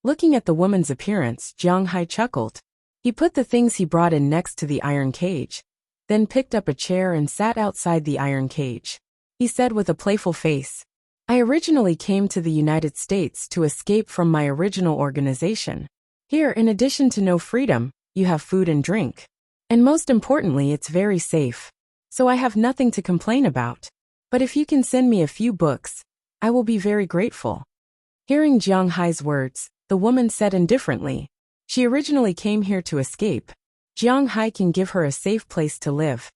A: Looking at the woman's appearance, Jiang Hai chuckled. He put the things he brought in next to the iron cage, then picked up a chair and sat outside the iron cage. He said with a playful face, "I originally came to the United States to escape from my original organization. Here, in addition to no freedom, you have food and drink. And most importantly, it's very safe. So I have nothing to complain about." But if you can send me a few books, I will be very grateful. Hearing Jiang Hai's words, the woman said indifferently, she originally came here to escape. Jiang Hai can give her a safe place to live.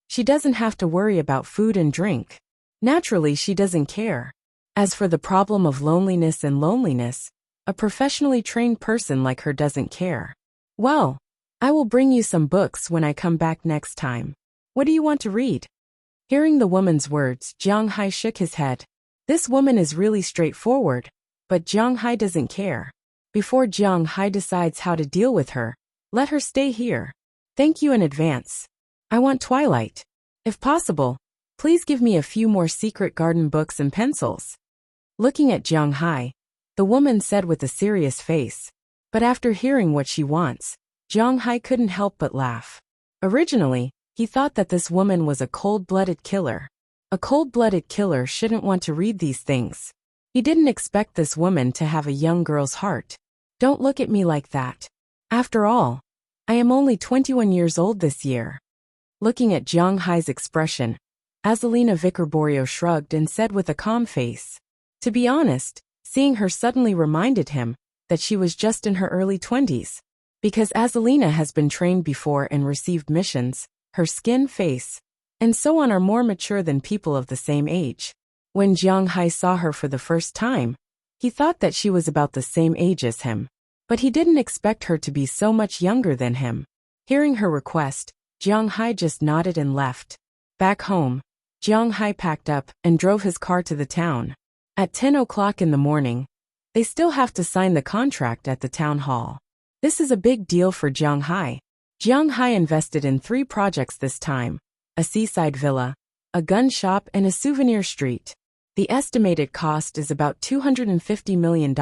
A: She doesn't have to worry about food and drink. Naturally, she doesn't care. As for the problem of loneliness, a professionally trained person like her doesn't care. Well, I will bring you some books when I come back next time. What do you want to read? Hearing the woman's words, Jiang Hai shook his head. This woman is really straightforward, but Jiang Hai doesn't care. Before Jiang Hai decides how to deal with her, let her stay here. Thank you in advance. I want Twilight. If possible, please give me a few more secret garden books and pencils. Looking at Jiang Hai, the woman said with a serious face. But after hearing what she wants, Jiang Hai couldn't help but laugh. Originally, he thought that this woman was a cold-blooded killer. A cold-blooded killer shouldn't want to read these things. He didn't expect this woman to have a young girl's heart. Don't look at me like that. After all, I am only 21 years old this year. Looking at Jiang Hai's expression, Azalina Vicarborio shrugged and said with a calm face. To be honest, seeing her suddenly reminded him that she was just in her early 20s. Because Azalina has been trained before and received missions, her skin, face, and so on are more mature than people of the same age. When Jiang Hai saw her for the first time, he thought that she was about the same age as him. But he didn't expect her to be so much younger than him. Hearing her request, Jiang Hai just nodded and left. Back home, Jiang Hai packed up and drove his car to the town. At 10 o'clock in the morning, they still have to sign the contract at the town hall. This is a big deal for Jiang Hai. Jiang Hai invested in 3 projects this time: a seaside villa, a gun shop, and a souvenir street. The estimated cost is about $250 million.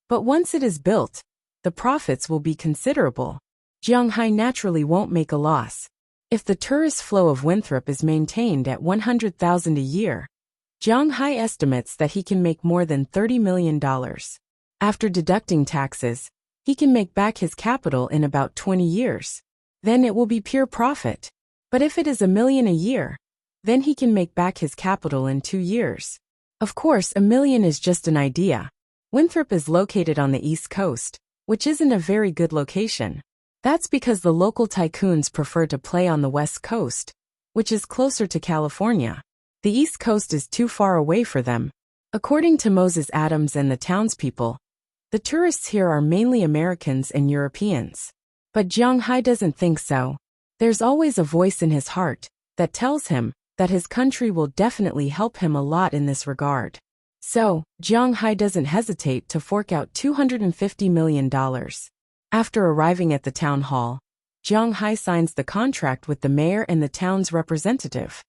A: But once it is built, the profits will be considerable. Jiang Hai naturally won't make a loss. If the tourist flow of Winthrop is maintained at 100,000 a year, Jiang Hai estimates that he can make more than $30 million. After deducting taxes, he can make back his capital in about 20 years. Then it will be pure profit. But if it is $1 million a year, then he can make back his capital in 2 years. Of course, $1 million is just an idea. Winthrop is located on the East Coast, which isn't a very good location. That's because the local tycoons prefer to play on the West Coast, which is closer to California. The East Coast is too far away for them. According to Moses Adams and the townspeople, the tourists here are mainly Americans and Europeans. But Jiang Hai doesn't think so. There's always a voice in his heart that tells him that his country will definitely help him a lot in this regard. So, Jiang Hai doesn't hesitate to fork out $250 million. After arriving at the town hall, Jiang Hai signs the contract with the mayor and the town's representative.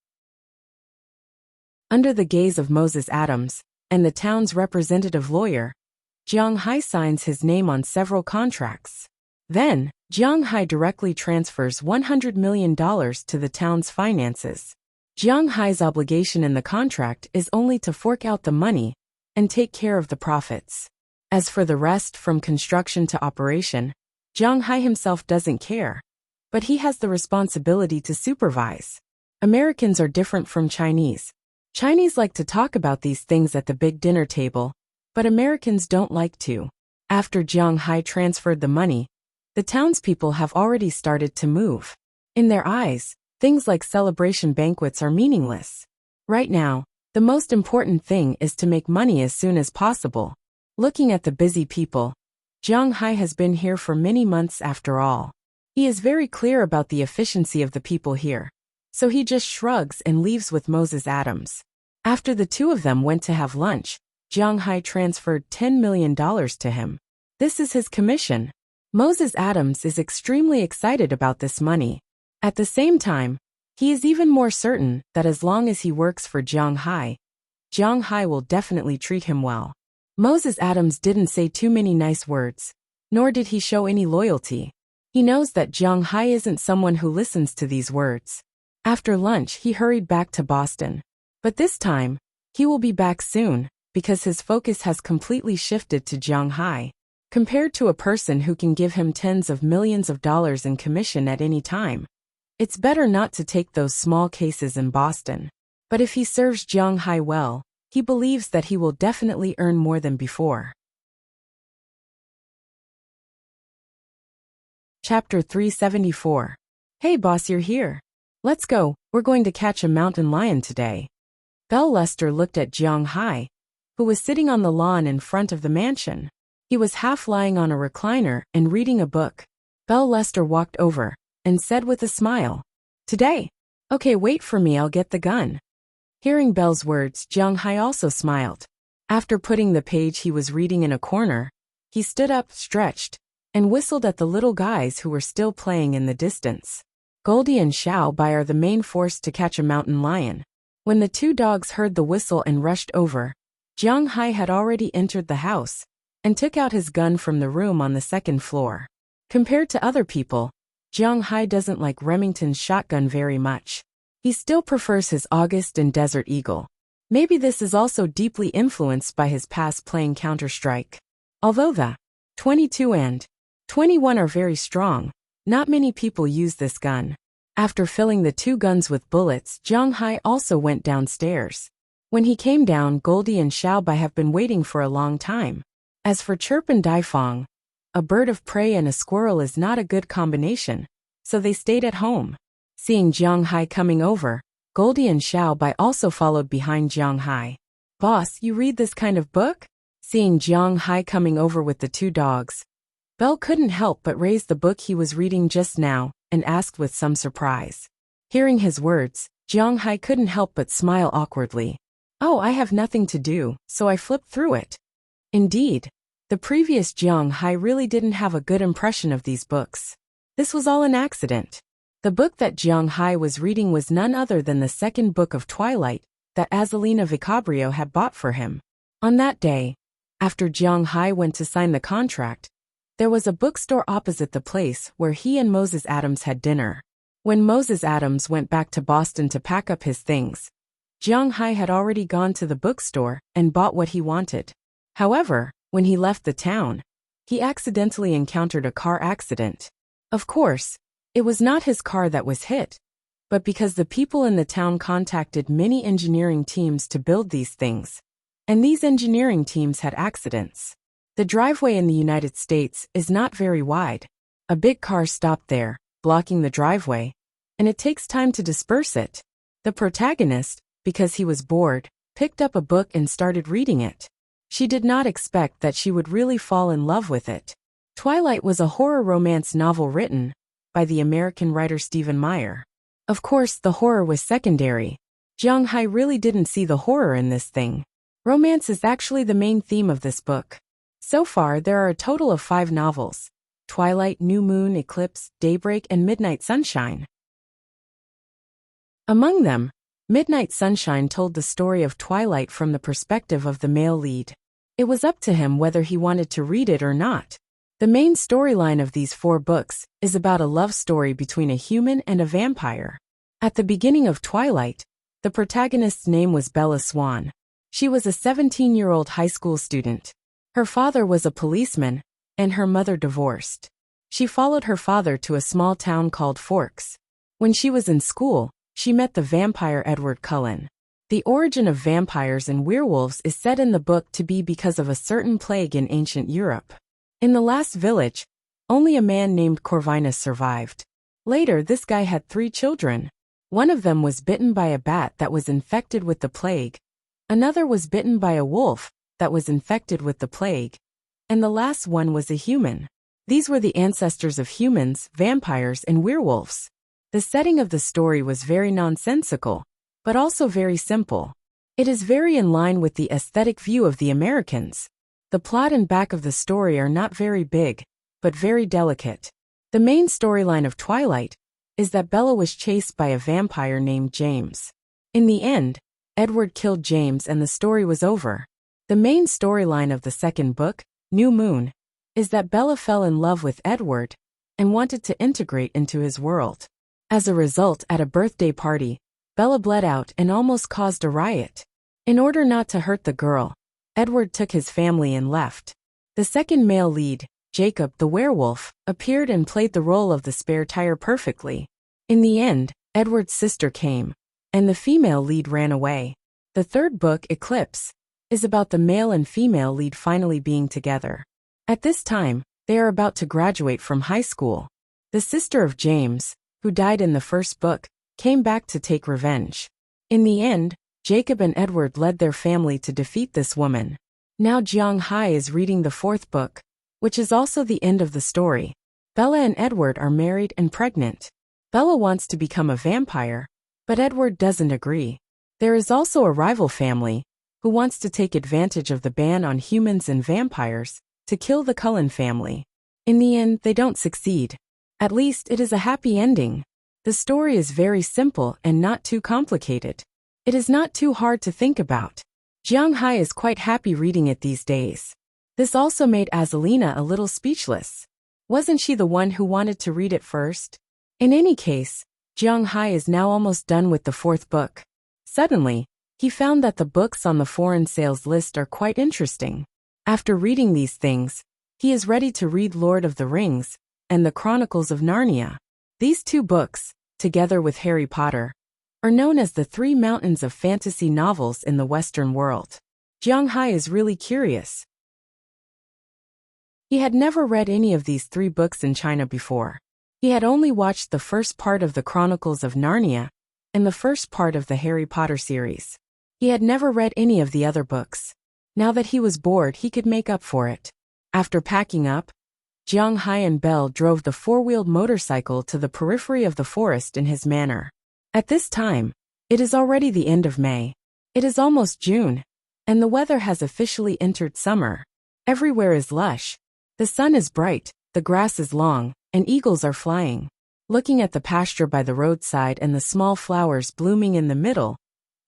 A: Under the gaze of Moses Adams and the town's representative lawyer, Jiang Hai signs his name on several contracts. Then, Jiang Hai directly transfers $100 million to the town's finances. Jiang Hai's obligation in the contract is only to fork out the money and take care of the profits. As for the rest, from construction to operation, Jiang Hai himself doesn't care, but he has the responsibility to supervise. Americans are different from Chinese. Chinese like to talk about these things at the big dinner table, but Americans don't like to. After Jiang Hai transferred the money, the townspeople have already started to move. In their eyes, things like celebration banquets are meaningless. Right now, the most important thing is to make money as soon as possible. Looking at the busy people, Jiang Hai has been here for many months after all. He is very clear about the efficiency of the people here. So he just shrugs and leaves with Moses Adams. After the two of them went to have lunch, Jiang Hai transferred $10 million to him. This is his commission. Moses Adams is extremely excited about this money. At the same time, he is even more certain that as long as he works for Jiang Hai will definitely treat him well. Moses Adams didn't say too many nice words, nor did he show any loyalty. He knows that Jiang Hai isn't someone who listens to these words. After lunch, he hurried back to Boston. But this time, he will be back soon, because his focus has completely shifted to Jiang Hai. Compared to a person who can give him tens of millions of dollars in commission at any time, It's better not to take those small cases in Boston. But if he serves Jiang Hai well, he believes that he will definitely earn more than before. Chapter 374. Hey boss, you're here. Let's go, we're going to catch a mountain lion today. Bell Lester looked at Jiang Hai, who was sitting on the lawn in front of the mansion. He was half lying on a recliner and reading a book. Bell Lester walked over and said with a smile, "Today? Okay, wait for me, I'll get the gun." Hearing Bell's words, Jiang Hai also smiled. After putting the page he was reading in a corner, he stood up, stretched, and whistled at the little guys who were still playing in the distance. Goldie and Xiao Bai are the main force to catch a mountain lion. When the two dogs heard the whistle and rushed over, Jiang Hai had already entered the house and took out his gun from the room on the second floor. Compared to other people, Jiang Hai doesn't like Remington's shotgun very much. He still prefers his August and Desert Eagle. Maybe this is also deeply influenced by his past playing Counter-Strike. Although the 22 and 21 are very strong, not many people use this gun. After filling the two guns with bullets, Jiang Hai also went downstairs. When he came down, Goldie and Xiao Bai have been waiting for a long time. As for Chirp and Daifang, a bird of prey and a squirrel is not a good combination, so they stayed at home. Seeing Jiang Hai coming over, Goldie and Xiao Bai also followed behind Jiang Hai. "Boss, you read this kind of book?" Seeing Jiang Hai coming over with the two dogs, Bell couldn't help but raise the book he was reading just now and asked with some surprise. Hearing his words, Jiang Hai couldn't help but smile awkwardly. "Oh, I have nothing to do, so I flipped through it." Indeed, the previous Jiang Hai really didn't have a good impression of these books. This was all an accident. The book that Jiang Hai was reading was none other than the second book of Twilight that Azalina Vicabrio had bought for him. On that day, after Jiang Hai went to sign the contract, there was a bookstore opposite the place where he and Moses Adams had dinner. When Moses Adams went back to Boston to pack up his things, Jiang Hai had already gone to the bookstore and bought what he wanted. However, when he left the town, he accidentally encountered a car accident. Of course, it was not his car that was hit, but because the people in the town contacted many engineering teams to build these things, and these engineering teams had accidents. The driveway in the United States is not very wide. A big car stopped there, blocking the driveway, and it takes time to disperse it. The protagonist, because he was bored, picked up a book and started reading it. She did not expect that she would really fall in love with it. Twilight was a horror romance novel written by the American writer Stephen Meyer. Of course, the horror was secondary. Jiang Hai really didn't see the horror in this thing. Romance is actually the main theme of this book. So far, there are a total of 5 novels: Twilight, New Moon, Eclipse, Daybreak, and Midnight Sunshine. Among them, Midnight Sunshine told the story of Twilight from the perspective of the male lead. It was up to him whether he wanted to read it or not. The main storyline of these 4 books is about a love story between a human and a vampire. At the beginning of Twilight, the protagonist's name was Bella Swan. She was a 17-year-old high school student. Her father was a policeman, and her mother divorced. She followed her father to a small town called Forks. When she was in school, she met the vampire Edward Cullen. The origin of vampires and werewolves is said in the book to be because of a certain plague in ancient Europe. In the last village, only a man named Corvinus survived. Later, this guy had 3 children. One of them was bitten by a bat that was infected with the plague. Another was bitten by a wolf that was infected with the plague. And the last one was a human. These were the ancestors of humans, vampires, and werewolves. The setting of the story was very nonsensical, but also very simple. It is very in line with the aesthetic view of the Americans. The plot and back of the story are not very big, but very delicate. The main storyline of Twilight is that Bella was chased by a vampire named James. In the end, Edward killed James and the story was over. The main storyline of the second book, New Moon, is that Bella fell in love with Edward and wanted to integrate into his world. As a result, at a birthday party, Bella bled out and almost caused a riot. In order not to hurt the girl, Edward took his family and left. The second male lead, Jacob the werewolf, appeared and played the role of the spare tire perfectly. In the end, Edward's sister came, and the female lead ran away. The third book, Eclipse, is about the male and female lead finally being together. At this time, they are about to graduate from high school. The sister of James, who died in the first book, came back to take revenge. In the end, Jacob and Edward led their family to defeat this woman. Now Jiang Hai is reading the fourth book, which is also the end of the story. Bella and Edward are married and pregnant. Bella wants to become a vampire, but Edward doesn't agree. There is also a rival family, who wants to take advantage of the ban on humans and vampires, to kill the Cullen family. In the end, they don't succeed. At least it is a happy ending. The story is very simple and not too complicated. It is not too hard to think about. Jiang Hai is quite happy reading it these days. This also made Azalina a little speechless. Wasn't she the one who wanted to read it first? In any case, Jiang Hai is now almost done with the fourth book. Suddenly, he found that the books on the foreign sales list are quite interesting. After reading these things, he is ready to read Lord of the Rings and the Chronicles of Narnia. These two books, together with Harry Potter, are known as the three mountains of fantasy novels in the Western world. Jiang Hai is really curious. He had never read any of these three books in China before. He had only watched the first part of the Chronicles of Narnia and the first part of the Harry Potter series. He had never read any of the other books. Now that he was bored, he could make up for it. After packing up, Jiang Hai and Belle drove the four-wheeled motorcycle to the periphery of the forest in his manor. At this time, it is already the end of May. It is almost June, and the weather has officially entered summer. Everywhere is lush. The sun is bright, the grass is long, and eagles are flying. Looking at the pasture by the roadside and the small flowers blooming in the middle,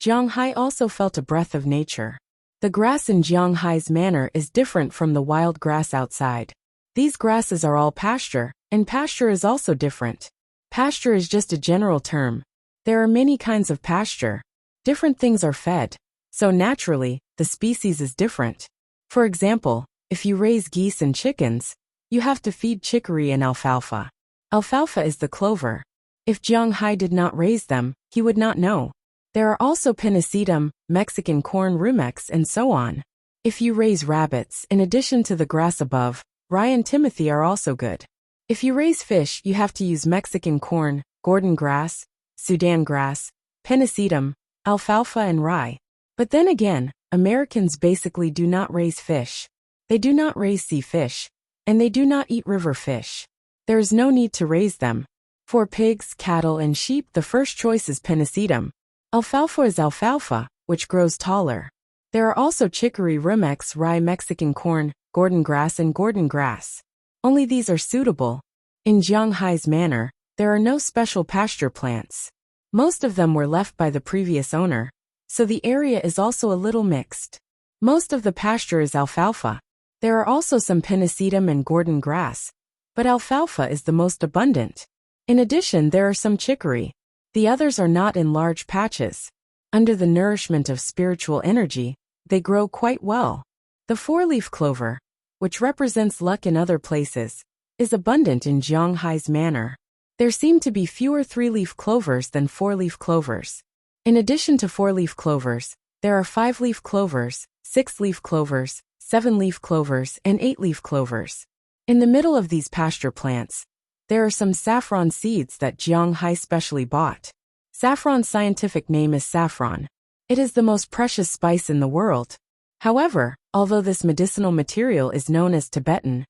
A: Jiang Hai also felt a breath of nature. The grass in Jiang Hai's manor is different from the wild grass outside. These grasses are all pasture, and pasture is also different. Pasture is just a general term. There are many kinds of pasture. Different things are fed, so naturally, the species is different. For example, if you raise geese and chickens, you have to feed chicory and alfalfa. Alfalfa is the clover. If Jiang Hai did not raise them, he would not know. There are also pennisetum, Mexican corn rumex, and so on. If you raise rabbits, in addition to the grass above, rye and timothy are also good. If you raise fish, you have to use Mexican corn, Gordon grass, Sudan grass, pennisetum, alfalfa, and rye. But then again, Americans basically do not raise fish. They do not raise sea fish, and they do not eat river fish. There is no need to raise them. For pigs, cattle, and sheep, the first choice is pennisetum. Alfalfa is alfalfa, which grows taller. There are also chicory, rumex, rye, Mexican corn, Gordon grass, and Gordon grass. Only these are suitable. In Jiang Hai's manor, there are no special pasture plants. Most of them were left by the previous owner, so the area is also a little mixed. Most of the pasture is alfalfa. There are also some pennisetum and Gordon grass, but alfalfa is the most abundant. In addition, there are some chicory. The others are not in large patches. Under the nourishment of spiritual energy, they grow quite well. The four-leaf clover, which represents luck in other places, is abundant in Jiang Hai's manor. There seem to be fewer three-leaf clovers than four-leaf clovers. In addition to four-leaf clovers, there are five-leaf clovers, six-leaf clovers, seven-leaf clovers, and eight-leaf clovers. In the middle of these pasture plants, there are some saffron seeds that Jiang Hai specially bought. Saffron's scientific name is saffron. It is the most precious spice in the world. However, although this medicinal material is known as Tibetan,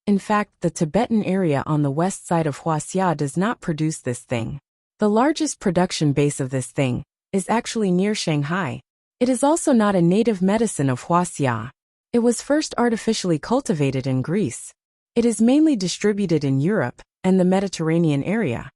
A: in fact, the Tibetan area on the west side of Huaxia does not produce this thing. The largest production base of this thing is actually near Shanghai. It is also not a native medicine of Huaxia. It was first artificially cultivated in Greece. It is mainly distributed in Europe and the Mediterranean area.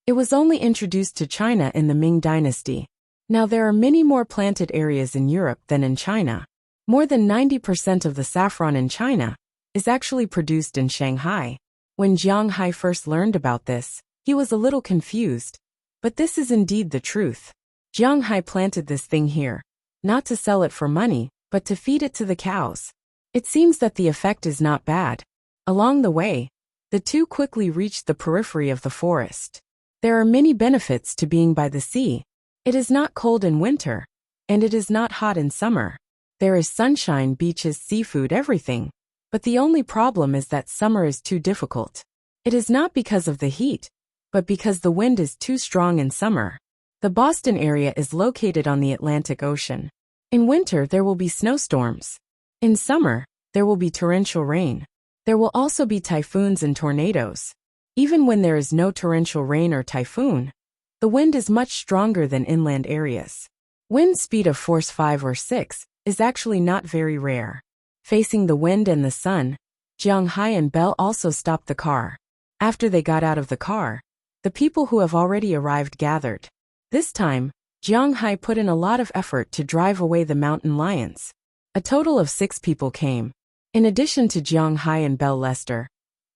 A: It was only introduced to China in the Ming Dynasty. Now there are many more planted areas in Europe than in China. More than 90% of the saffron in China is actually produced in Shanghai. When Jiang Hai first learned about this, he was a little confused. But this is indeed the truth. Jiang Hai planted this thing here, not to sell it for money, but to feed it to the cows. It seems that the effect is not bad. Along the way, The two quickly reached the periphery of the forest. There are many benefits to being by the sea. It is not cold in winter, and it is not hot in summer. There is sunshine, beaches, seafood, everything. But the only problem is that summer is too difficult. It is not because of the heat, but because the wind is too strong in summer. The Boston area is located on the Atlantic Ocean. In winter, there will be snowstorms. In summer, there will be torrential rain. There will also be typhoons and tornadoes. Even when there is no torrential rain or typhoon, the wind is much stronger than inland areas. Wind speed of force 5 or 6 is actually not very rare. Facing the wind and the sun, Jiang Hai and Belle also stopped the car. After they got out of the car, the people who have already arrived gathered. This time, Jiang Hai put in a lot of effort to drive away the mountain lions. A total of 6 people came. In addition to Jiang Hai and Belle Lester,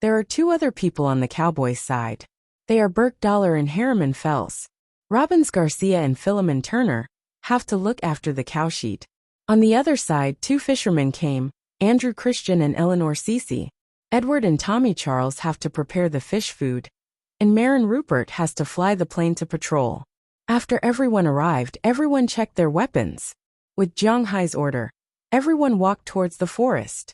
A: there are 2 other people on the Cowboys' side. They are Burke Dollar and Harriman Fells. Robbins Garcia and Philemon Turner have to look after the cowshed. On the other side, 2 fishermen came, Andrew Christian and Eleanor Cece. Edward and Tommy Charles have to prepare the fish food, and Marin Rupert has to fly the plane to patrol. After everyone arrived, everyone checked their weapons. With Jiang Hai's order, everyone walked towards the forest.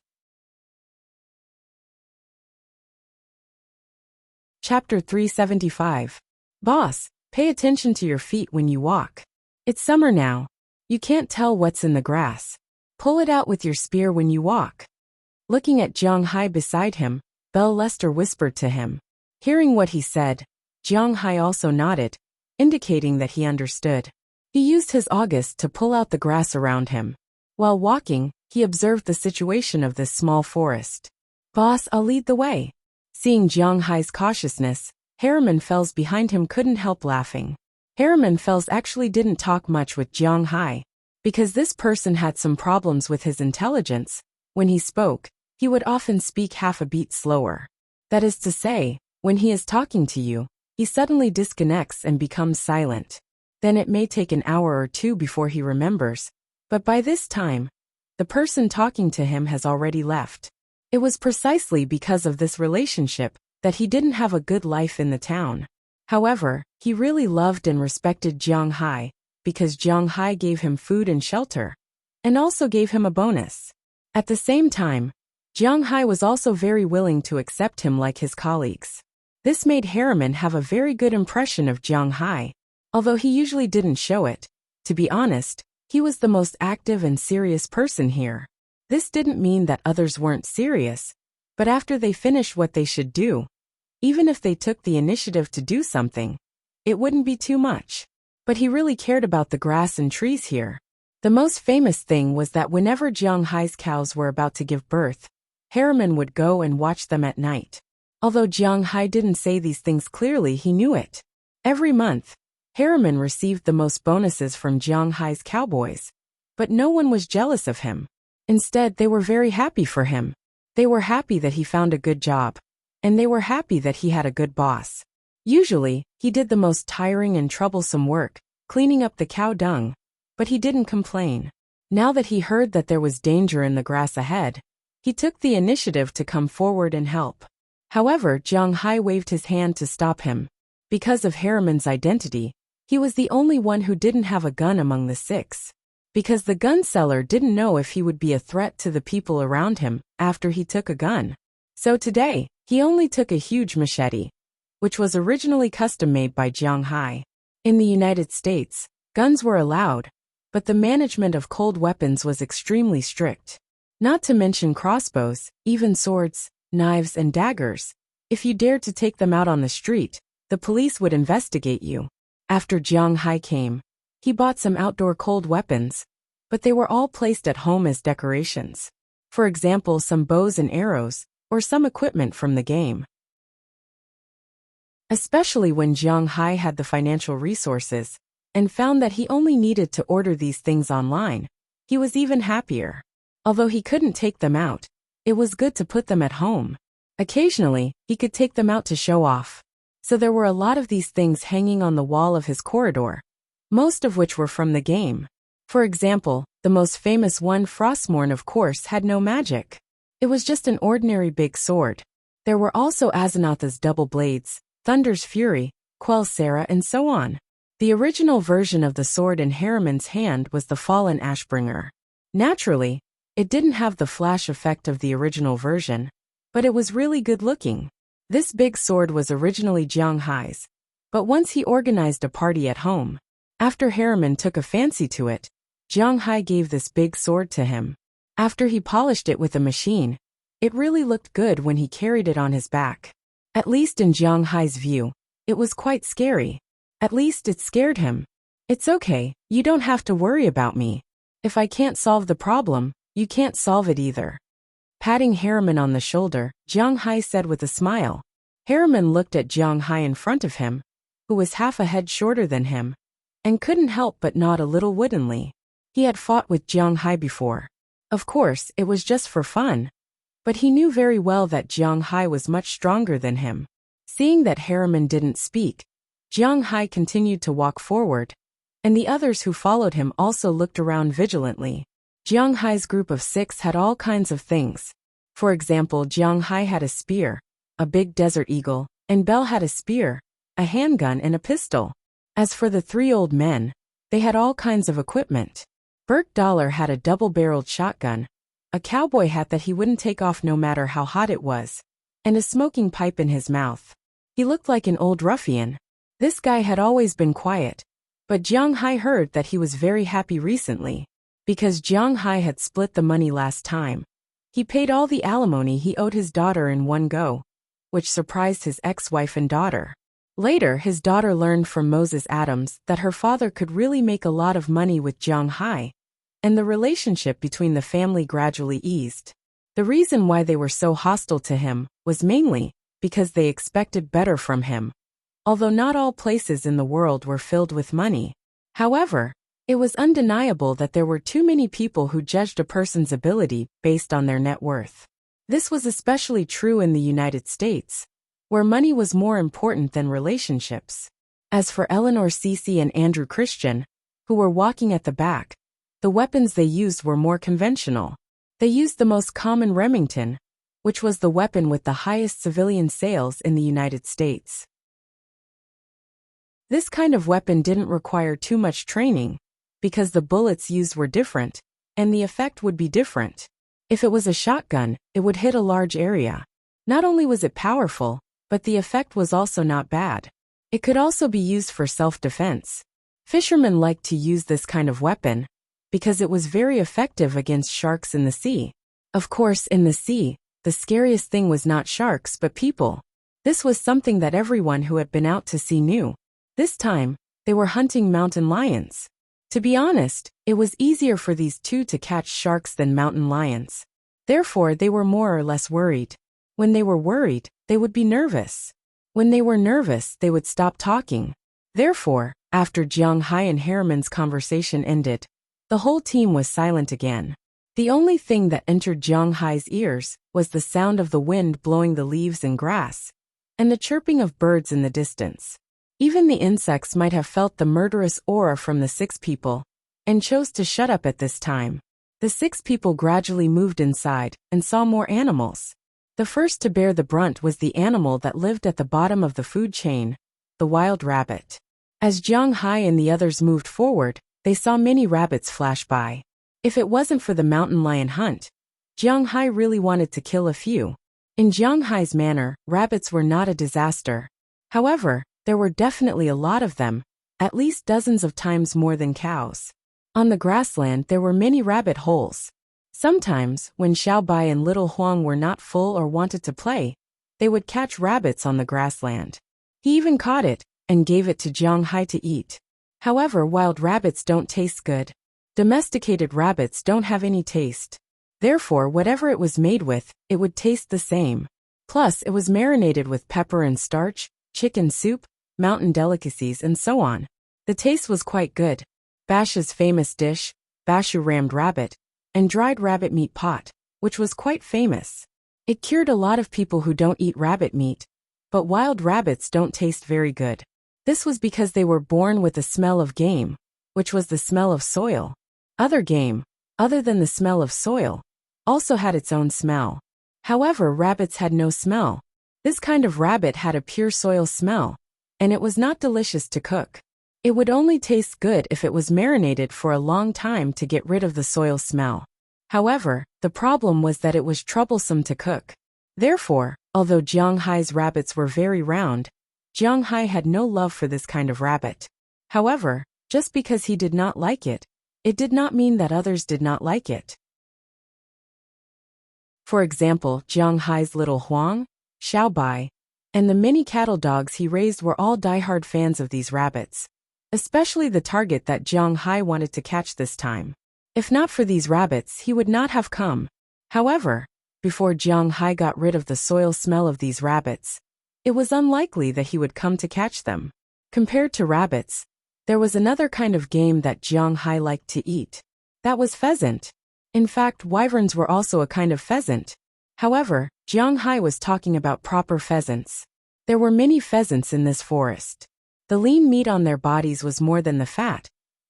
A: Chapter 375. Boss, pay attention to your feet when you walk. It's summer now. You can't tell what's in the grass. Pull it out with your spear when you walk. Looking at Jiang Hai beside him, Belle Lester whispered to him. Hearing what he said, Jiang Hai also nodded, indicating that he understood. He used his August to pull out the grass around him. While walking, he observed the situation of this small forest. Boss, I'll lead the way. Seeing Jiang Hai's cautiousness, Harriman Fells behind him couldn't help laughing. Harriman Fells actually didn't talk much with Jiang Hai, because this person had some problems with his intelligence. When he spoke, he would often speak half a beat slower. That is to say, when he is talking to you, he suddenly disconnects and becomes silent. Then it may take an hour or 2 before he remembers, but by this time, the person talking to him has already left. It was precisely because of this relationship that he didn't have a good life in the town. However, he really loved and respected Jiang Hai, because Jiang Hai gave him food and shelter, and also gave him a bonus. At the same time, Jiang Hai was also very willing to accept him like his colleagues. This made Harriman have a very good impression of Jiang Hai, although he usually didn't show it. To be honest, he was the most active and serious person here. This didn't mean that others weren't serious, but after they finished what they should do, even if they took the initiative to do something, it wouldn't be too much. But he really cared about the grass and trees here. The most famous thing was that whenever Jiang Hai's cows were about to give birth, Harriman would go and watch them at night. Although Jiang Hai didn't say these things clearly, he knew it. Every month, Harriman received the most bonuses from Jiang Hai's cowboys, but no one was jealous of him. Instead, they were very happy for him. They were happy that he found a good job, and they were happy that he had a good boss. Usually, he did the most tiring and troublesome work, cleaning up the cow dung, but he didn't complain. Now that he heard that there was danger in the grass ahead, he took the initiative to come forward and help. However, Jiang Hai waved his hand to stop him. Because of Harriman's identity, he was the only one who didn't have a gun among the 6. Because the gun seller didn't know if he would be a threat to the people around him after he took a gun. So today, he only took a huge machete, which was originally custom-made by Jiang Hai. In the United States, guns were allowed, but the management of cold weapons was extremely strict. Not to mention crossbows, even swords, knives and daggers. If you dared to take them out on the street, the police would investigate you. After Jiang Hai came, he bought some outdoor cold weapons, but they were all placed at home as decorations. For example, some bows and arrows, or some equipment from the game. Especially when Jiang Hai had the financial resources, and found that he only needed to order these things online, he was even happier. Although he couldn't take them out, it was good to put them at home. Occasionally, he could take them out to show off. So there were a lot of these things hanging on the wall of his corridor, most of which were from the game. For example, the most famous one, Frostmourne, of course, had no magic. It was just an ordinary big sword. There were also Azanatha's double blades, Thunder's fury, Quell's Sarah, and so on. The original version of the sword in Harriman's hand was the fallen Ashbringer. Naturally, it didn't have the flash effect of the original version, but it was really good looking. This big sword was originally Jiang Hai's, but once he organized a party at home, after Harriman took a fancy to it, Jiang Hai gave this big sword to him. After he polished it with a machine, it really looked good when he carried it on his back. At least in Jiang Hai's view, it was quite scary. At least it scared him. It's okay, you don't have to worry about me. If I can't solve the problem, you can't solve it either. Patting Harriman on the shoulder, Jiang Hai said with a smile. Harriman looked at Jiang Hai in front of him, who was half a head shorter than him, and couldn't help but nod a little woodenly. He had fought with Jiang Hai before. Of course, it was just for fun. But he knew very well that Jiang Hai was much stronger than him. Seeing that Harriman didn't speak, Jiang Hai continued to walk forward, and the others who followed him also looked around vigilantly. Jiang Hai's group of 6 had all kinds of things. For example, Jiang Hai had a spear, a big desert eagle, and Bell had a spear, a handgun, and a pistol. As for the 3 old men, they had all kinds of equipment. Bert Dollar had a double-barreled shotgun, a cowboy hat that he wouldn't take off no matter how hot it was, and a smoking pipe in his mouth. He looked like an old ruffian. This guy had always been quiet, but Jiang Hai heard that he was very happy recently, because Jiang Hai had split the money last time. He paid all the alimony he owed his daughter in one go, which surprised his ex-wife and daughter. Later, his daughter learned from Moses Adams that her father could really make a lot of money with Jiang Hai, and the relationship between the family gradually eased. The reason why they were so hostile to him was mainly because they expected better from him. Although not all places in the world were filled with money. However, it was undeniable that there were too many people who judged a person's ability based on their net worth. This was especially true in the United States, where money was more important than relationships. As for Eleanor Cece and Andrew Christian, who were walking at the back, the weapons they used were more conventional. They used the most common Remington, which was the weapon with the highest civilian sales in the United States. This kind of weapon didn't require too much training, because the bullets used were different, and the effect would be different. If it was a shotgun, it would hit a large area. Not only was it powerful, but the effect was also not bad. It could also be used for self-defense. Fishermen liked to use this kind of weapon, because it was very effective against sharks in the sea. Of course, in the sea, the scariest thing was not sharks but people. This was something that everyone who had been out to sea knew. This time, they were hunting mountain lions. To be honest, it was easier for these 2 to catch sharks than mountain lions. Therefore, they were more or less worried. When they were worried, they would be nervous. When they were nervous, they would stop talking. Therefore, after Jiang Hai and Harriman's conversation ended, the whole team was silent again. The only thing that entered Jiang Hai's ears was the sound of the wind blowing the leaves and grass, and the chirping of birds in the distance. Even the insects might have felt the murderous aura from the 6 people, and chose to shut up at this time. The 6 people gradually moved inside, and saw more animals. The first to bear the brunt was the animal that lived at the bottom of the food chain, the wild rabbit. As Jiang Hai and the others moved forward, they saw many rabbits flash by. If it wasn't for the mountain lion hunt, Jiang Hai really wanted to kill a few. In Jiang Hai's manner, rabbits were not a disaster. However, there were definitely a lot of them, at least dozens of times more than cows. On the grassland there were many rabbit holes. Sometimes, when Xiao Bai and Little Huang were not full or wanted to play, they would catch rabbits on the grassland. He even caught it, and gave it to Jiang Hai to eat. However, wild rabbits don't taste good. Domesticated rabbits don't have any taste. Therefore, whatever it was made with, it would taste the same. Plus, it was marinated with pepper and starch, chicken soup, mountain delicacies, and so on. The taste was quite good. Bash's famous dish, Bashu rammed rabbit, and dried rabbit meat pot, which was quite famous. It cured a lot of people who don't eat rabbit meat, but wild rabbits don't taste very good. This was because they were born with the smell of game, which was the smell of soil. Other game, other than the smell of soil, also had its own smell. However, rabbits had no smell, This kind of rabbit had a pure soil smell, and it was not delicious to cook. It would only taste good if it was marinated for a long time to get rid of the soil smell. However, the problem was that it was troublesome to cook. Therefore, although Jiang Hai's rabbits were very round, Jiang Hai had no love for this kind of rabbit. However, just because he did not like it, it did not mean that others did not like it. For example, Jiang Hai's little Huang, Xiaobai, and the many cattle dogs he raised were all die-hard fans of these rabbits, especially the target that Jiang Hai wanted to catch this time. If not for these rabbits, he would not have come. However, before Jiang Hai got rid of the soil smell of these rabbits, it was unlikely that he would come to catch them. Compared to rabbits, there was another kind of game that Jiang Hai liked to eat. That was pheasant. In fact, wyverns were also a kind of pheasant. However, Jiang Hai was talking about proper pheasants. There were many pheasants in this forest. The lean meat on their bodies was more than the fat,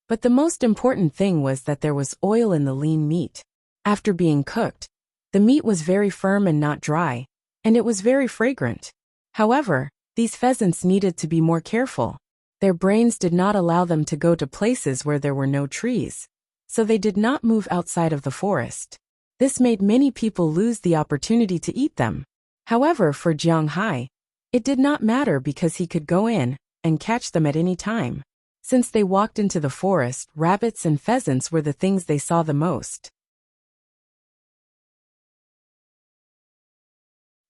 A: but the most important thing was that there was oil in the lean meat. After being cooked, the meat was very firm and not dry, and it was very fragrant. However, these pheasants needed to be more careful. Their brains did not allow them to go to places where there were no trees, so they did not move outside of the forest. This made many people lose the opportunity to eat them. However, for Jiang Hai, it did not matter because he could go in and catch them at any time. Since they walked into the forest, rabbits and pheasants were the things they saw the most.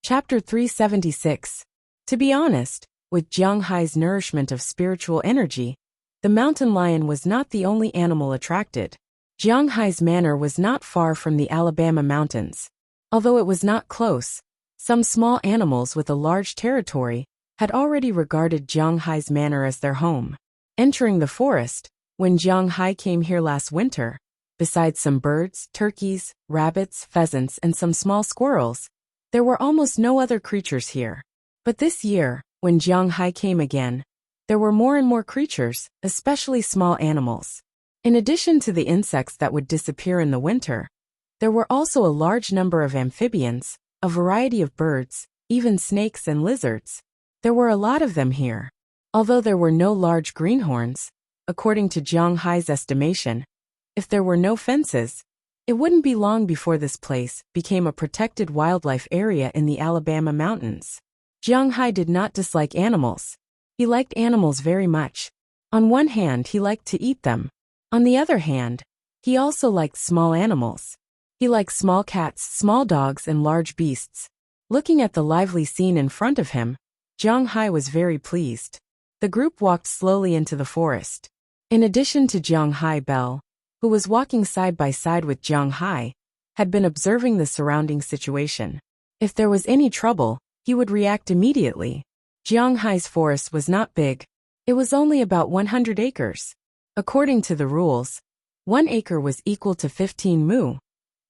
A: Chapter 376. To be honest, with Jiang Hai's nourishment of spiritual energy, the mountain lion was not the only animal attracted. Jiang Hai's manor was not far from the Alabama mountains. Although it was not close, some small animals with a large territory had already regarded Jiang Hai's manor as their home. Entering the forest, when Jiang Hai came here last winter, besides some birds, turkeys, rabbits, pheasants, and some small squirrels, there were almost no other creatures here. But this year, when Jiang Hai came again, there were more and more creatures, especially small animals. In addition to the insects that would disappear in the winter, there were also a large number of amphibians, a variety of birds, even snakes and lizards. There were a lot of them here. Although there were no large greenhorns, according to Jiang Hai's estimation, if there were no fences, it wouldn't be long before this place became a protected wildlife area in the Alabama mountains. Jiang Hai did not dislike animals. He liked animals very much. On one hand, he liked to eat them. On the other hand, he also liked small animals. He liked small cats, small dogs, and large beasts. Looking at the lively scene in front of him, Jiang Hai was very pleased. The group walked slowly into the forest. In addition to Jiang Hai, Belle, who was walking side by side with Jiang Hai, had been observing the surrounding situation. If there was any trouble, he would react immediately. Jiang Hai's forest was not big. It was only about 100 acres. According to the rules, 1 acre was equal to 15 mu,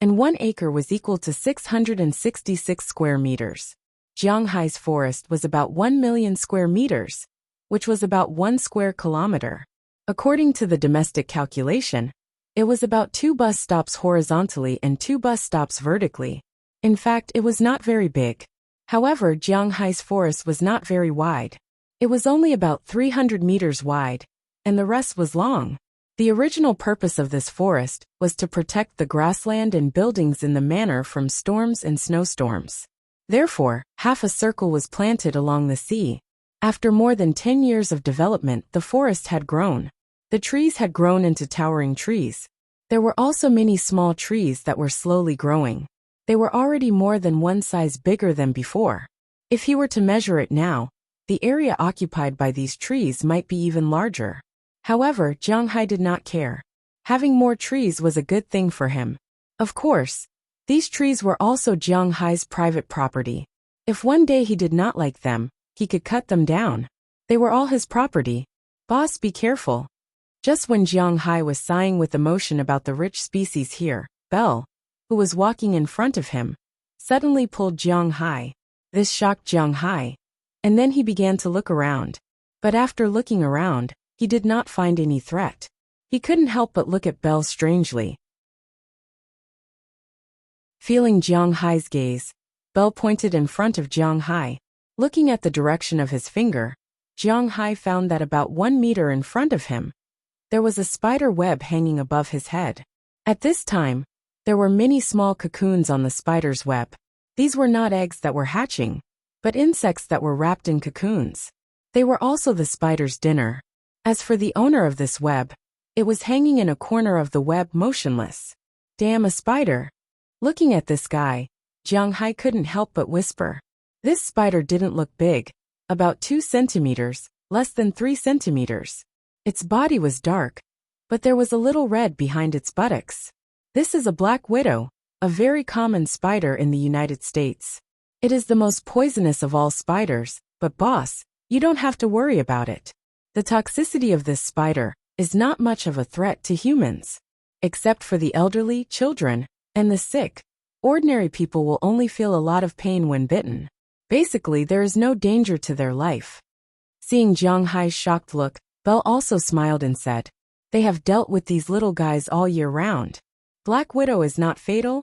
A: and 1 acre was equal to 666 square meters. Jiang Hai's forest was about 1 million square meters, which was about 1 square kilometer. According to the domestic calculation, it was about 2 bus stops horizontally and 2 bus stops vertically. In fact, it was not very big. However, Jiang Hai's forest was not very wide. It was only about 300 meters wide, and the rest was long. The original purpose of this forest was to protect the grassland and buildings in the manor from storms and snowstorms. Therefore, half a circle was planted along the sea. After more than 10 years of development, the forest had grown. The trees had grown into towering trees. There were also many small trees that were slowly growing. They were already more than 1 size bigger than before. If he were to measure it now, the area occupied by these trees might be even larger. However, Jiang Hai did not care. Having more trees was a good thing for him. Of course, these trees were also Jiang Hai's private property. If one day he did not like them, he could cut them down. They were all his property. Boss, be careful. Just when Jiang Hai was sighing with emotion about the rich species here, Belle, who was walking in front of him, suddenly pulled Jiang Hai. This shocked Jiang Hai, and then he began to look around. But after looking around, he did not find any threat. He couldn't help but look at Belle strangely. Feeling Jiang Hai's gaze, Belle pointed in front of Jiang Hai. Looking at the direction of his finger, Jiang Hai found that about 1 meter in front of him, there was a spider web hanging above his head. At this time, there were many small cocoons on the spider's web. These were not eggs that were hatching, but insects that were wrapped in cocoons. They were also the spider's dinner. As for the owner of this web, it was hanging in a corner of the web motionless. Damn, a spider. Looking at this guy, Jiang Hai couldn't help but whisper. This spider didn't look big, about 2 centimeters, less than 3 centimeters. Its body was dark, but there was a little red behind its buttocks. This is a black widow, a very common spider in the United States. It is the most poisonous of all spiders, but boss, you don't have to worry about it. The toxicity of this spider is not much of a threat to humans. Except for the elderly, children, and the sick, ordinary people will only feel a lot of pain when bitten. Basically, there is no danger to their life. Seeing Jiang Hai's shocked look, Belle also smiled and said, "They have dealt with these little guys all year round. Black Widow is not fatal?"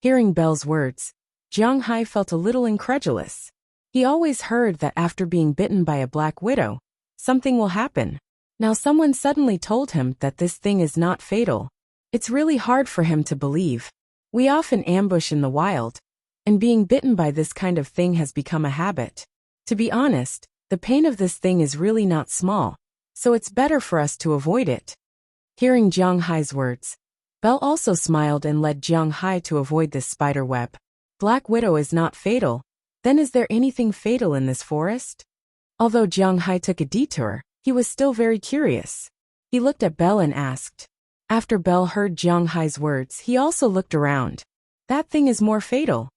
A: Hearing Belle's words, Jiang Hai felt a little incredulous. He always heard that after being bitten by a black widow, something will happen. Now someone suddenly told him that this thing is not fatal. It's really hard for him to believe. We often ambush in the wild, and being bitten by this kind of thing has become a habit. To be honest, the pain of this thing is really not small, so it's better for us to avoid it. Hearing Jiang Hai's words, Belle also smiled and led Jiang Hai to avoid this spider web. Black Widow is not fatal, then is there anything fatal in this forest? Although Jiang Hai took a detour, he was still very curious. He looked at Belle and asked. After Belle heard Jiang Hai's words, he also looked around. That thing is more fatal.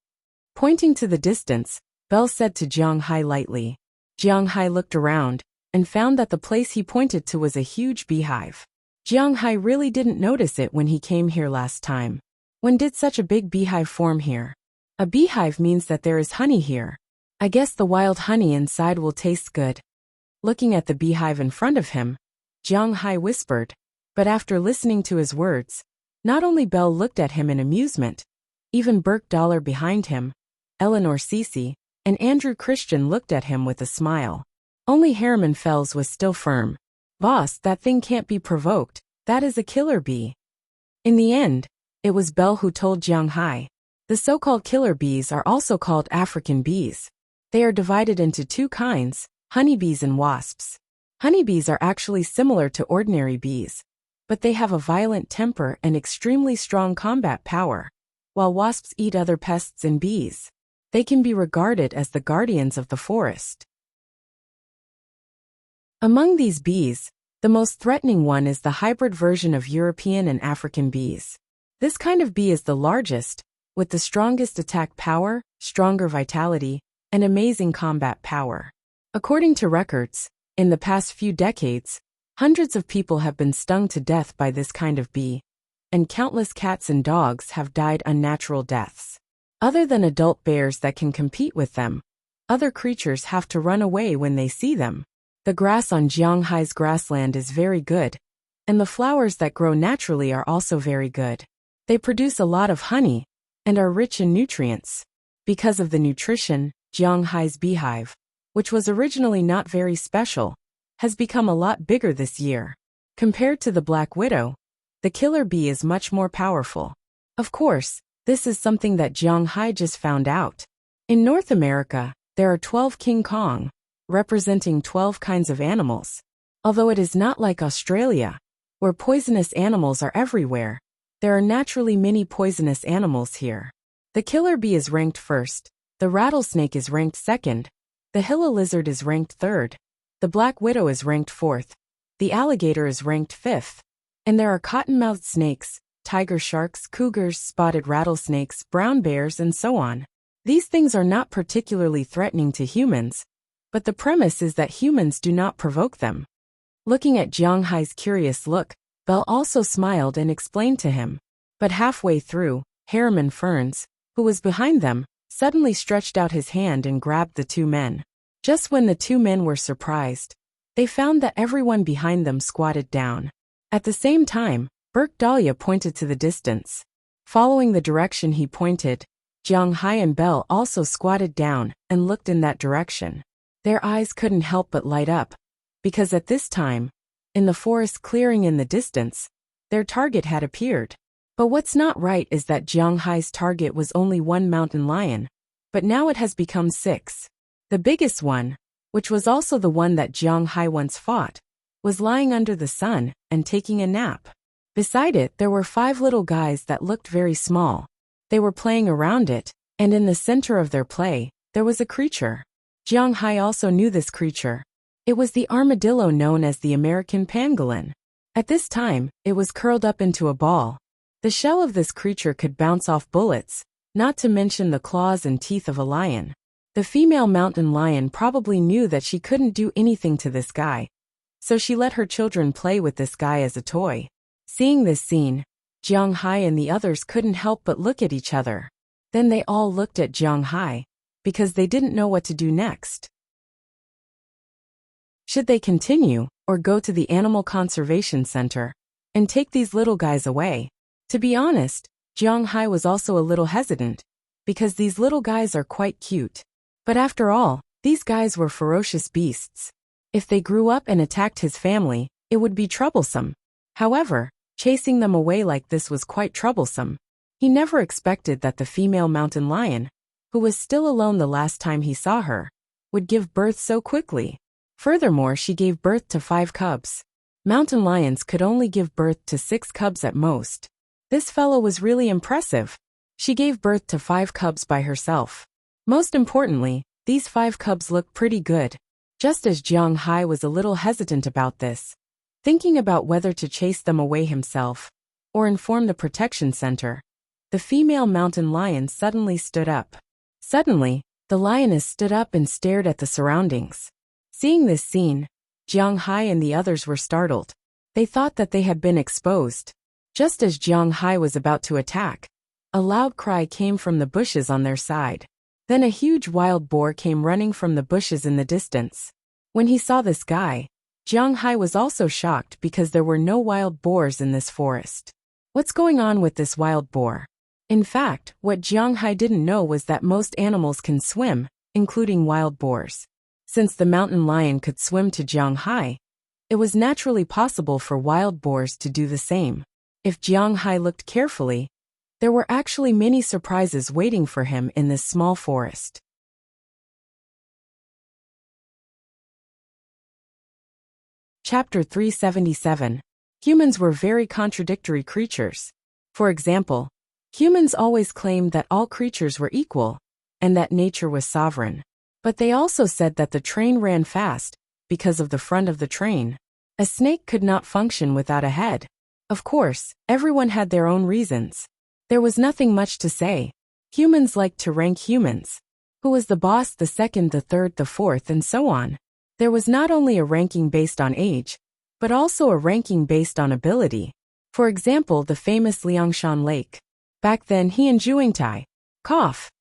A: Pointing to the distance, Belle said to Jiang Hai lightly. Jiang Hai looked around and found that the place he pointed to was a huge beehive. Jiang Hai really didn't notice it when he came here last time. When did such a big beehive form here? A beehive means that there is honey here. I guess the wild honey inside will taste good. Looking at the beehive in front of him, Jiang Hai whispered. But after listening to his words, not only Belle looked at him in amusement, even Burke Dollar behind him, Eleanor Cece, and Andrew Christian looked at him with a smile. Only Harriman Fells was still firm. Boss, that thing can't be provoked, that is a killer bee. In the end, it was Belle who told Jiang Hai. The so-called killer bees are also called African bees. They are divided into 2 kinds, honeybees and wasps. Honeybees are actually similar to ordinary bees, but they have a violent temper and extremely strong combat power, while wasps eat other pests and bees. They can be regarded as the guardians of the forest. Among these bees, the most threatening one is the hybrid version of European and African bees. This kind of bee is the largest, with the strongest attack power, stronger vitality, and amazing combat power. According to records, in the past few decades, hundreds of people have been stung to death by this kind of bee, and countless cats and dogs have died unnatural deaths. Other than adult bears that can compete with them, other creatures have to run away when they see them. The grass on Jiang Hai's grassland is very good, and the flowers that grow naturally are also very good. They produce a lot of honey, and are rich in nutrients. Because of the nutrition, Jiang Hai's beehive, which was originally not very special, has become a lot bigger this year. Compared to the black widow, the killer bee is much more powerful. Of course, this is something that Jiang Hai just found out. In North America, there are 12 King Kong, representing 12 kinds of animals. Although it is not like Australia, where poisonous animals are everywhere, there are naturally many poisonous animals here. The killer bee is ranked first, the rattlesnake is ranked second, the Gila lizard is ranked third, the black widow is ranked fourth, the alligator is ranked fifth, and there are cottonmouthed snakes, tiger sharks, cougars, spotted rattlesnakes, brown bears, and so on. These things are not particularly threatening to humans, but the premise is that humans do not provoke them. Looking at Jiang Hai's curious look, Belle also smiled and explained to him. But halfway through, Harriman Ferns, who was behind them, suddenly stretched out his hand and grabbed the 2 men. Just when the 2 men were surprised, they found that everyone behind them squatted down. At the same time, Burke Dahlia pointed to the distance. Following the direction he pointed, Jiang Hai and Belle also squatted down and looked in that direction. Their eyes couldn't help but light up, because at this time, in the forest clearing in the distance, their target had appeared. But what's not right is that Jiang Hai's target was only one mountain lion, but now it has become 6. The biggest one, which was also the one that Jiang Hai once fought, was lying under the sun and taking a nap. Beside it there were 5 little guys that looked very small. They were playing around it, and in the center of their play, there was a creature. Jiang Hai also knew this creature. It was the armadillo known as the American pangolin. At this time, it was curled up into a ball. The shell of this creature could bounce off bullets, not to mention the claws and teeth of a lion. The female mountain lion probably knew that she couldn't do anything to this guy, so she let her children play with this guy as a toy. Seeing this scene, Jiang Hai and the others couldn't help but look at each other. Then they all looked at Jiang Hai, because they didn't know what to do next. Should they continue, or go to the Animal Conservation Center, and take these little guys away? To be honest, Jiang Hai was also a little hesitant, because these little guys are quite cute. But after all, these guys were ferocious beasts. If they grew up and attacked his family, it would be troublesome. However, chasing them away like this was quite troublesome. He never expected that the female mountain lion, who was still alone the last time he saw her, would give birth so quickly. Furthermore, she gave birth to 5 cubs. Mountain lions could only give birth to 6 cubs at most. This fellow was really impressive. She gave birth to 5 cubs by herself. Most importantly, these 5 cubs looked pretty good. Just as Jiang Hai was a little hesitant about this, thinking about whether to chase them away himself, or inform the protection center, the female mountain lion suddenly stood up. Suddenly, the lioness stood up and stared at the surroundings. Seeing this scene, Jiang Hai and the others were startled. They thought that they had been exposed. Just as Jiang Hai was about to attack, a loud cry came from the bushes on their side. Then a huge wild boar came running from the bushes in the distance. When he saw this guy, Jiang Hai was also shocked because there were no wild boars in this forest. What's going on with this wild boar? In fact, what Jiang Hai didn't know was that most animals can swim, including wild boars. Since the mountain lion could swim to Jiang Hai, it was naturally possible for wild boars to do the same. If Jiang Hai looked carefully, there were actually many surprises waiting for him in this small forest. Chapter 377. Humans were very contradictory creatures. For example, humans always claimed that all creatures were equal, and that nature was sovereign. But they also said that the train ran fast, because of the front of the train. A snake could not function without a head. Of course, everyone had their own reasons. There was nothing much to say. Humans liked to rank humans. Who was the boss, the second, the third, the fourth, and so on. There was not only a ranking based on age, but also a ranking based on ability. For example, the famous Liangshan Lake. Back then he and Juingtai.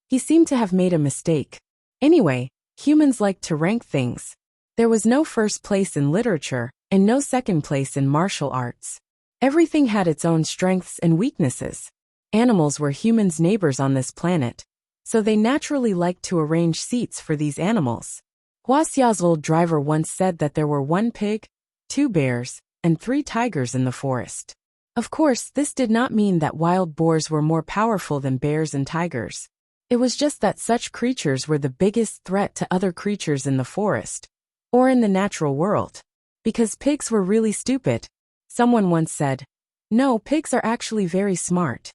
A: He seemed to have made a mistake. Anyway, humans liked to rank things. There was no first place in literature, and no second place in martial arts. Everything had its own strengths and weaknesses. Animals were humans' neighbors on this planet, so they naturally liked to arrange seats for these animals. Huaxia's old driver once said that there were 1 pig, 2 bears, and 3 tigers in the forest. Of course, this did not mean that wild boars were more powerful than bears and tigers. It was just that such creatures were the biggest threat to other creatures in the forest, or in the natural world. Because pigs were really stupid. Someone once said, "No, pigs are actually very smart."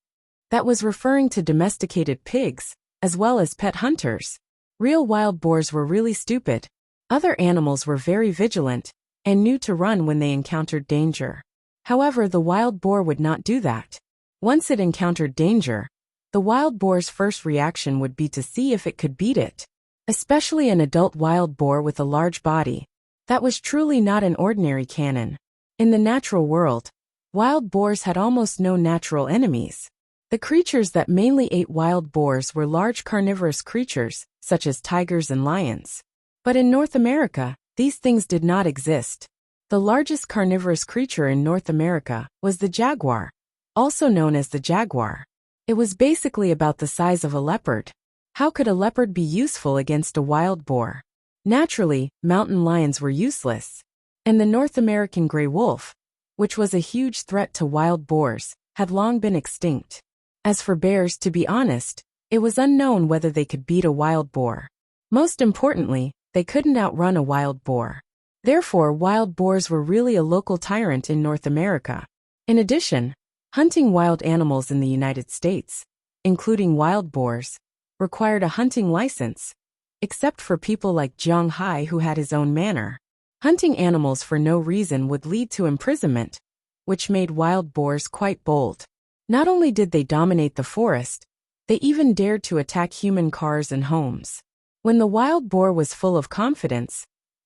A: That was referring to domesticated pigs, as well as pet hunters. Real wild boars were really stupid. Other animals were very vigilant, and knew to run when they encountered danger. However, the wild boar would not do that. Once it encountered danger, the wild boar's first reaction would be to see if it could beat it. Especially an adult wild boar with a large body. That was truly not an ordinary cannon. In the natural world, wild boars had almost no natural enemies. The creatures that mainly ate wild boars were large carnivorous creatures, such as tigers and lions. But in North America, these things did not exist. The largest carnivorous creature in North America was the jaguar, also known as the jaguar. It was basically about the size of a leopard. How could a leopard be useful against a wild boar? Naturally, mountain lions were useless. And the North American gray wolf, which was a huge threat to wild boars, had long been extinct. As for bears, to be honest, it was unknown whether they could beat a wild boar. Most importantly, they couldn't outrun a wild boar. Therefore, wild boars were really a local tyrant in North America. In addition, hunting wild animals in the United States, including wild boars, required a hunting license, except for people like Jiang Hai, who had his own manor. Hunting animals for no reason would lead to imprisonment, which made wild boars quite bold. Not only did they dominate the forest, they even dared to attack human cars and homes. When the wild boar was full of confidence,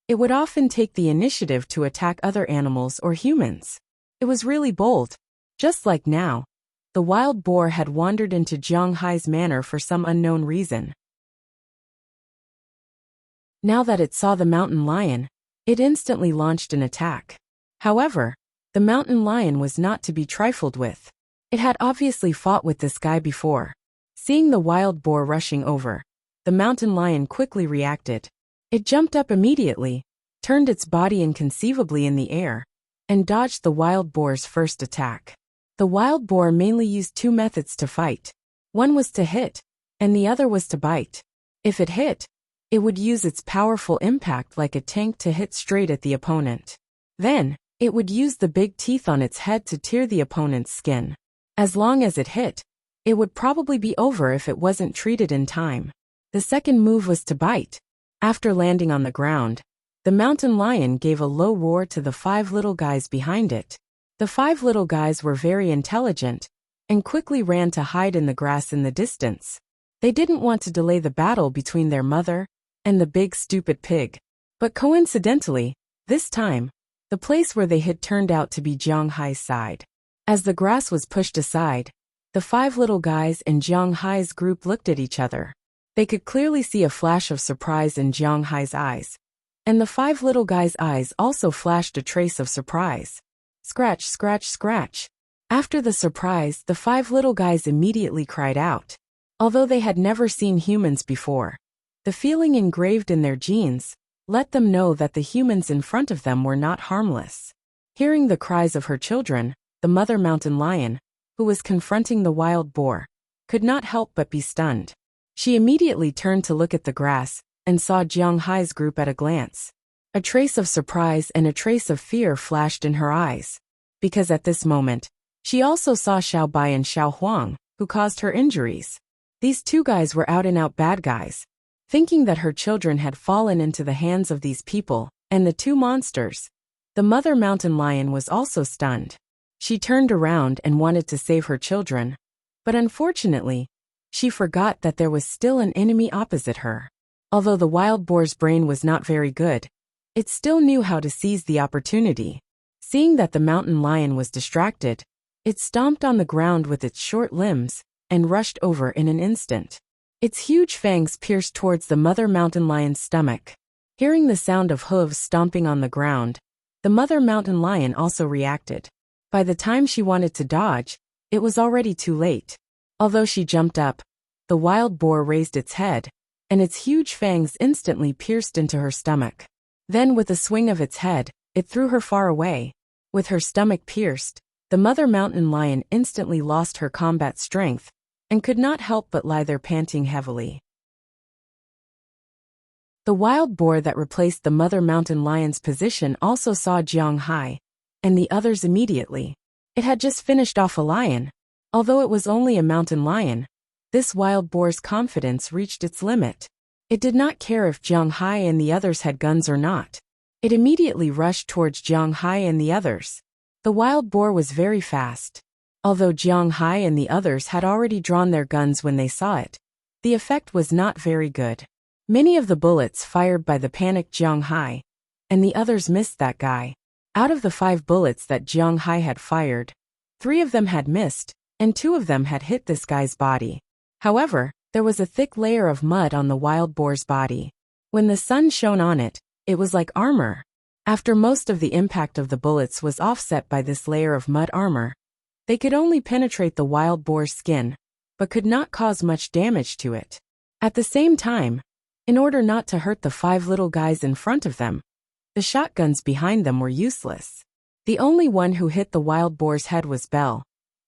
A: it would often take the initiative to attack other animals or humans. It was really bold. Just like now, the wild boar had wandered into Jiang Hai's manor for some unknown reason. Now that it saw the mountain lion, it instantly launched an attack. However, the mountain lion was not to be trifled with. It had obviously fought with this guy before. Seeing the wild boar rushing over, the mountain lion quickly reacted. It jumped up immediately, turned its body inconceivably in the air, and dodged the wild boar's first attack. The wild boar mainly used two methods to fight. One was to hit, and the other was to bite. If it hit, it would use its powerful impact like a tank to hit straight at the opponent. Then, it would use the big teeth on its head to tear the opponent's skin. As long as it hit, it would probably be over if it wasn't treated in time. The second move was to bite. After landing on the ground, the mountain lion gave a low roar to the 5 little guys behind it. The 5 little guys were very intelligent and quickly ran to hide in the grass in the distance. They didn't want to delay the battle between their mother and the big stupid pig. But coincidentally, this time, the place where they hid turned out to be Jiang Hai's side. As the grass was pushed aside, the 5 little guys and Jiang Hai's group looked at each other. They could clearly see a flash of surprise in Jiang Hai's eyes, and the 5 little guys' eyes also flashed a trace of surprise. Scratch, scratch, scratch. After the surprise, the 5 little guys immediately cried out. Although they had never seen humans before, the feeling engraved in their genes let them know that the humans in front of them were not harmless. Hearing the cries of her children, the mother mountain lion, who was confronting the wild boar, could not help but be stunned. She immediately turned to look at the grass and saw Jiang Hai's group at a glance. A trace of surprise and a trace of fear flashed in her eyes, because at this moment, she also saw Xiao Bai and Xiao Huang, who caused her injuries. These 2 guys were out-and-out bad guys. Thinking that her children had fallen into the hands of these people and the 2 monsters, the mother mountain lion was also stunned. She turned around and wanted to save her children, but unfortunately, she forgot that there was still an enemy opposite her. Although the wild boar's brain was not very good, it still knew how to seize the opportunity. Seeing that the mountain lion was distracted, it stomped on the ground with its short limbs and rushed over in an instant. Its huge fangs pierced towards the mother mountain lion's stomach. Hearing the sound of hooves stomping on the ground, the mother mountain lion also reacted. By the time she wanted to dodge, it was already too late. Although she jumped up, the wild boar raised its head, and its huge fangs instantly pierced into her stomach. Then with a swing of its head, it threw her far away. With her stomach pierced, the mother mountain lion instantly lost her combat strength and could not help but lie there panting heavily. The wild boar that replaced the mother mountain lion's position also saw Jiang Hai and the others immediately. It had just finished off a lion. Although it was only a mountain lion, this wild boar's confidence reached its limit. It did not care if Jiang Hai and the others had guns or not. It immediately rushed towards Jiang Hai and the others. The wild boar was very fast. Although Jiang Hai and the others had already drawn their guns when they saw it, the effect was not very good. Many of the bullets fired by the panicked Jiang Hai, and the others missed that guy. Out of the 5 bullets that Jiang Hai had fired, 3 of them had missed, and 2 of them had hit this guy's body. However, there was a thick layer of mud on the wild boar's body. When the sun shone on it, it was like armor. After most of the impact of the bullets was offset by this layer of mud armor, they could only penetrate the wild boar's skin, but could not cause much damage to it. At the same time, in order not to hurt the 5 little guys in front of them, the shotguns behind them were useless. The only one who hit the wild boar's head was Bell,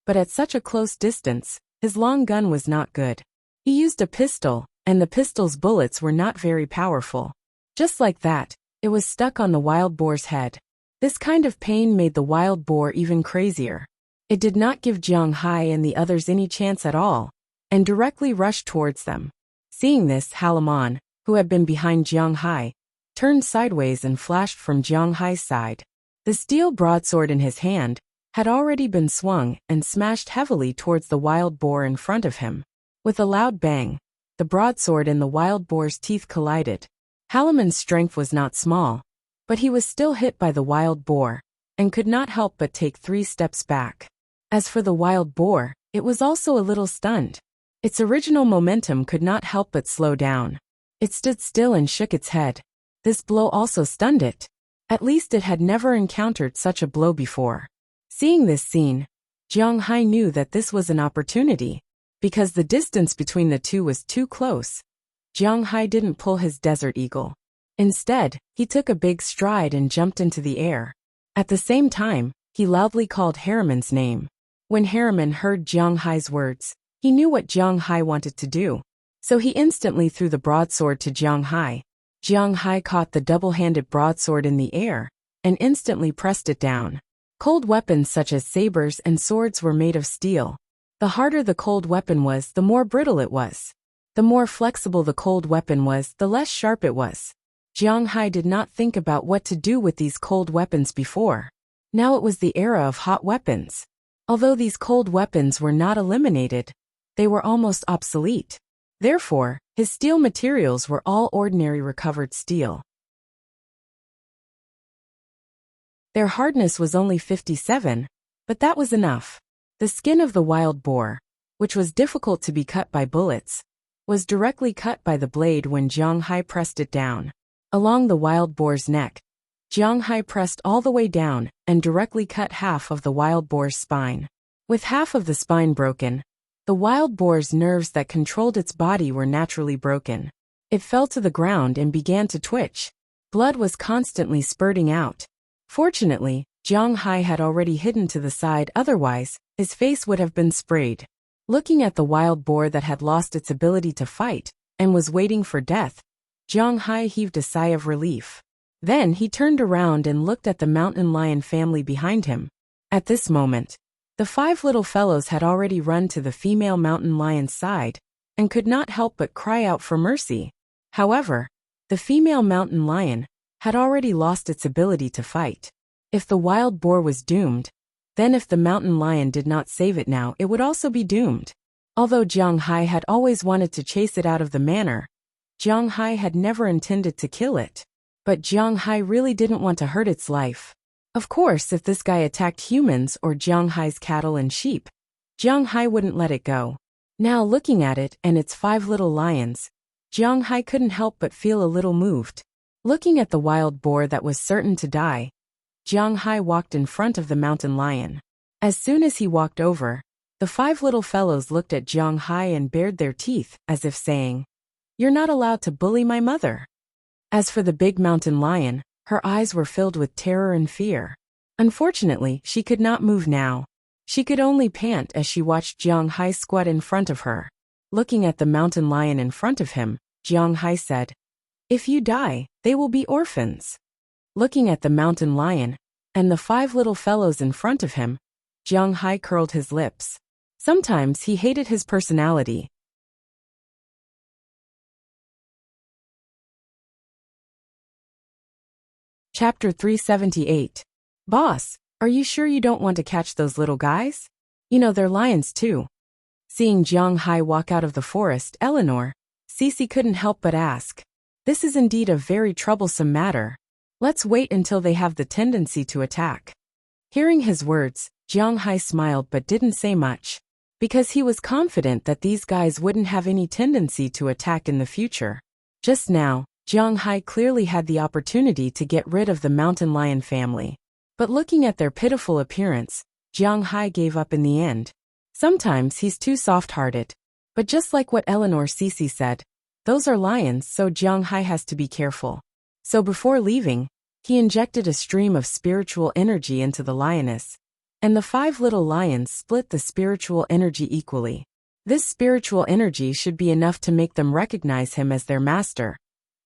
A: but at such a close distance, his long gun was not good. He used a pistol, and the pistol's bullets were not very powerful. Just like that, it was stuck on the wild boar's head. This kind of pain made the wild boar even crazier. It did not give Jiang Hai and the others any chance at all, and directly rushed towards them. Seeing this, Halamon, who had been behind Jiang Hai, turned sideways and flashed from Jiang Hai's side. The steel broadsword in his hand had already been swung and smashed heavily towards the wild boar in front of him. With a loud bang, the broadsword and the wild boar's teeth collided. Halamon's strength was not small, but he was still hit by the wild boar, and could not help but take 3 steps back. As for the wild boar, it was also a little stunned. Its original momentum could not help but slow down. It stood still and shook its head. This blow also stunned it. At least it had never encountered such a blow before. Seeing this scene, Jiang Hai knew that this was an opportunity. Because the distance between the two was too close, Jiang Hai didn't pull his Desert Eagle. Instead, he took a big stride and jumped into the air. At the same time, he loudly called Harriman's name. When Harriman heard Jiang Hai's words, he knew what Jiang Hai wanted to do. So he instantly threw the broadsword to Jiang Hai. Jiang Hai caught the double-handed broadsword in the air, and instantly pressed it down. Cold weapons such as sabers and swords were made of steel. The harder the cold weapon was, the more brittle it was. The more flexible the cold weapon was, the less sharp it was. Jiang Hai did not think about what to do with these cold weapons before. Now it was the era of hot weapons. Although these cold weapons were not eliminated, they were almost obsolete. Therefore, his steel materials were all ordinary recovered steel. Their hardness was only 57, but that was enough. The skin of the wild boar, which was difficult to be cut by bullets, was directly cut by the blade when Jiang Hai pressed it down. Along the wild boar's neck, Jiang Hai pressed all the way down and directly cut half of the wild boar's spine. With half of the spine broken, the wild boar's nerves that controlled its body were naturally broken. It fell to the ground and began to twitch. Blood was constantly spurting out. Fortunately, Jiang Hai had already hidden to the side, otherwise, his face would have been sprayed. Looking at the wild boar that had lost its ability to fight, and was waiting for death, Jiang Hai heaved a sigh of relief. Then he turned around and looked at the mountain lion family behind him. At this moment, the 5 little fellows had already run to the female mountain lion's side, and could not help but cry out for mercy. However, the female mountain lion had already lost its ability to fight. If the wild boar was doomed, then if the mountain lion did not save it now, it would also be doomed. Although Jiang Hai had always wanted to chase it out of the manor, Jiang Hai had never intended to kill it. But Jiang Hai really didn't want to hurt its life. Of course, if this guy attacked humans or Jiang Hai's cattle and sheep, Jiang Hai wouldn't let it go. Now looking at it and its 5 little lions, Jiang Hai couldn't help but feel a little moved. Looking at the wild boar that was certain to die, Jiang Hai walked in front of the mountain lion. As soon as he walked over, the 5 little fellows looked at Jiang Hai and bared their teeth, as if saying, "You're not allowed to bully my mother." As for the big mountain lion, her eyes were filled with terror and fear. Unfortunately, she could not move now. She could only pant as she watched Jiang Hai squat in front of her. Looking at the mountain lion in front of him, Jiang Hai said, "If you die, they will be orphans." Looking at the mountain lion, and the 5 little fellows in front of him, Jiang Hai curled his lips. Sometimes he hated his personality. Chapter 378. Boss, are you sure you don't want to catch those little guys? You know they're lions too. Seeing Jiang Hai walk out of the forest, Eleanor, Cece couldn't help but ask. This is indeed a very troublesome matter. Let's wait until they have the tendency to attack. Hearing his words, Jiang Hai smiled but didn't say much. Because he was confident that these guys wouldn't have any tendency to attack in the future. Just now, Jiang Hai clearly had the opportunity to get rid of the mountain lion family. But looking at their pitiful appearance, Jiang Hai gave up in the end. Sometimes he's too soft-hearted. But just like what Eleanor Cece said, those are lions, so Jiang Hai has to be careful. So before leaving, he injected a stream of spiritual energy into the lioness, and the 5 little lions split the spiritual energy equally. This spiritual energy should be enough to make them recognize him as their master,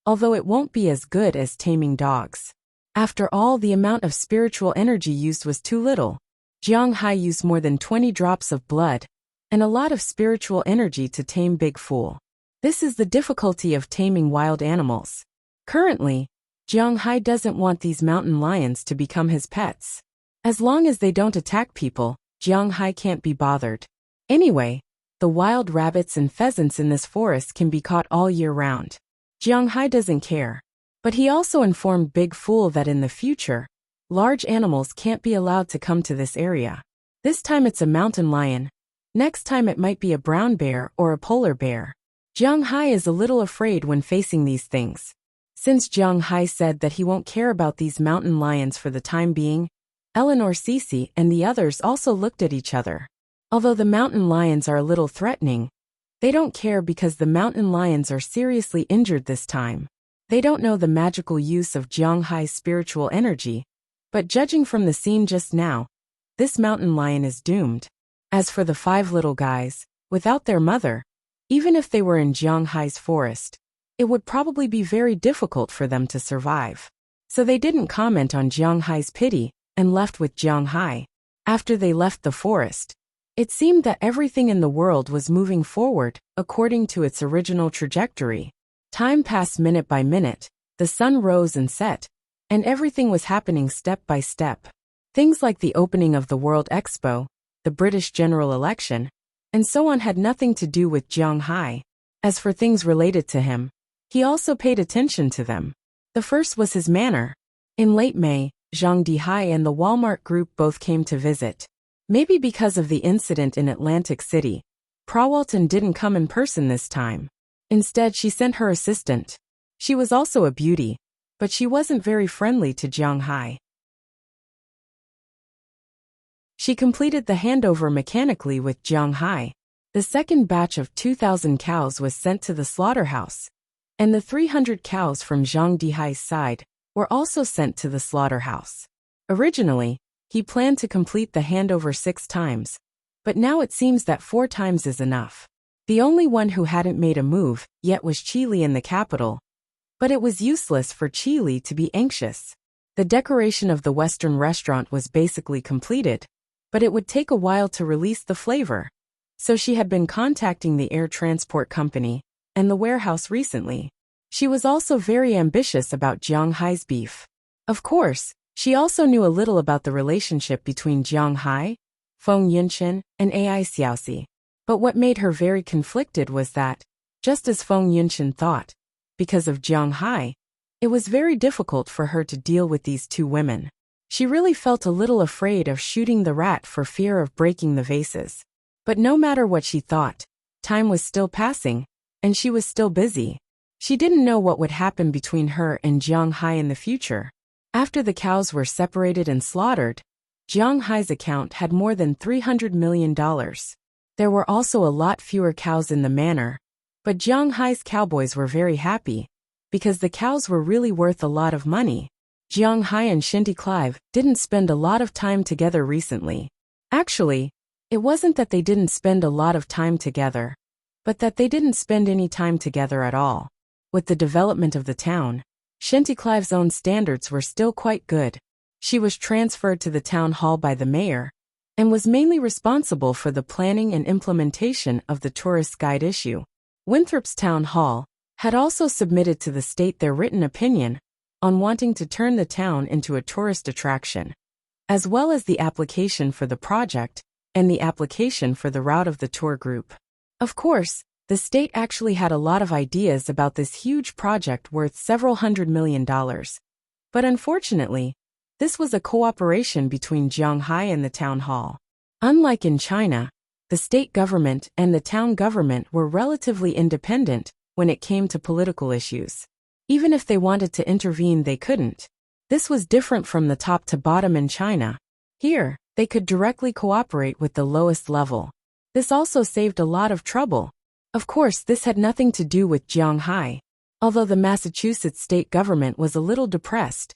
A: although it won't be as good as taming dogs. After all, the amount of spiritual energy used was too little. Jiang Hai used more than 20 drops of blood and a lot of spiritual energy to tame Big Fool. This is the difficulty of taming wild animals. Currently, Jiang Hai doesn't want these mountain lions to become his pets. As long as they don't attack people, Jiang Hai can't be bothered. Anyway, the wild rabbits and pheasants in this forest can be caught all year round. Jiang Hai doesn't care. But he also informed Big Fool that in the future, large animals can't be allowed to come to this area. This time it's a mountain lion. Next time it might be a brown bear or a polar bear. Jiang Hai is a little afraid when facing these things. Since Jiang Hai said that he won't care about these mountain lions for the time being, Eleanor Cece and the others also looked at each other. Although the mountain lions are a little threatening, they don't care because the mountain lions are seriously injured this time. They don't know the magical use of Jiang Hai's spiritual energy, but judging from the scene just now, this mountain lion is doomed. As for the 5 little guys, without their mother, even if they were in Jiang Hai's forest, it would probably be very difficult for them to survive. So they didn't comment on Jiang Hai's pity and left with Jiang Hai. After they left the forest, it seemed that everything in the world was moving forward according to its original trajectory. Time passed minute by minute, the sun rose and set, and everything was happening step by step. Things like the opening of the World Expo, the British general election, and so on had nothing to do with Jiang Hai. As for things related to him, he also paid attention to them. The first was his manner. In late May, Zhang Dihai and the Walmart Group both came to visit. Maybe because of the incident in Atlantic City, Prawalton didn't come in person this time. Instead, she sent her assistant. She was also a beauty, but she wasn't very friendly to Jiang Hai. She completed the handover mechanically with Jiang Hai. The second batch of 2,000 cows was sent to the slaughterhouse, and the 300 cows from Zhang Dihai's side were also sent to the slaughterhouse. Originally, he planned to complete the handover 6 times, but now it seems that 4 times is enough. The only one who hadn't made a move yet was Qili in the capital, but it was useless for Qili to be anxious. The decoration of the Western restaurant was basically completed, but it would take a while to release the flavor. So she had been contacting the air transport company and the warehouse recently. She was also very ambitious about Jiang Hai's beef. Of course, she also knew a little about the relationship between Jiang Hai, Feng Yunchen, and Ai Xiaoxi. But what made her very conflicted was that, just as Feng Yunchen thought, because of Jiang Hai, it was very difficult for her to deal with these 2 women. She really felt a little afraid of shooting the rat for fear of breaking the vases. But no matter what she thought, time was still passing, and she was still busy. She didn't know what would happen between her and Jiang Hai in the future. After the cows were separated and slaughtered, Jiang Hai's account had more than $300 million. There were also a lot fewer cows in the manor, but Jiang Hai's cowboys were very happy, because the cows were really worth a lot of money. Jiang Hai and Shinty Clive didn't spend a lot of time together recently. Actually, it wasn't that they didn't spend a lot of time together, but that they didn't spend any time together at all. With the development of the town, Shinty Clive's own standards were still quite good. She was transferred to the town hall by the mayor, and was mainly responsible for the planning and implementation of the tourist guide issue. Winthrop's town hall had also submitted to the state their written opinion on wanting to turn the town into a tourist attraction, as well as the application for the project and the application for the route of the tour group. Of course, the state actually had a lot of ideas about this huge project worth several $100 million. But unfortunately, this was a cooperation between Jiang Hai and the town hall. Unlike in China, the state government and the town government were relatively independent when it came to political issues. Even if they wanted to intervene, they couldn't. This was different from the top to bottom in China. Here, they could directly cooperate with the lowest level. This also saved a lot of trouble. Of course, this had nothing to do with Jianghai. Although the Massachusetts state government was a little depressed,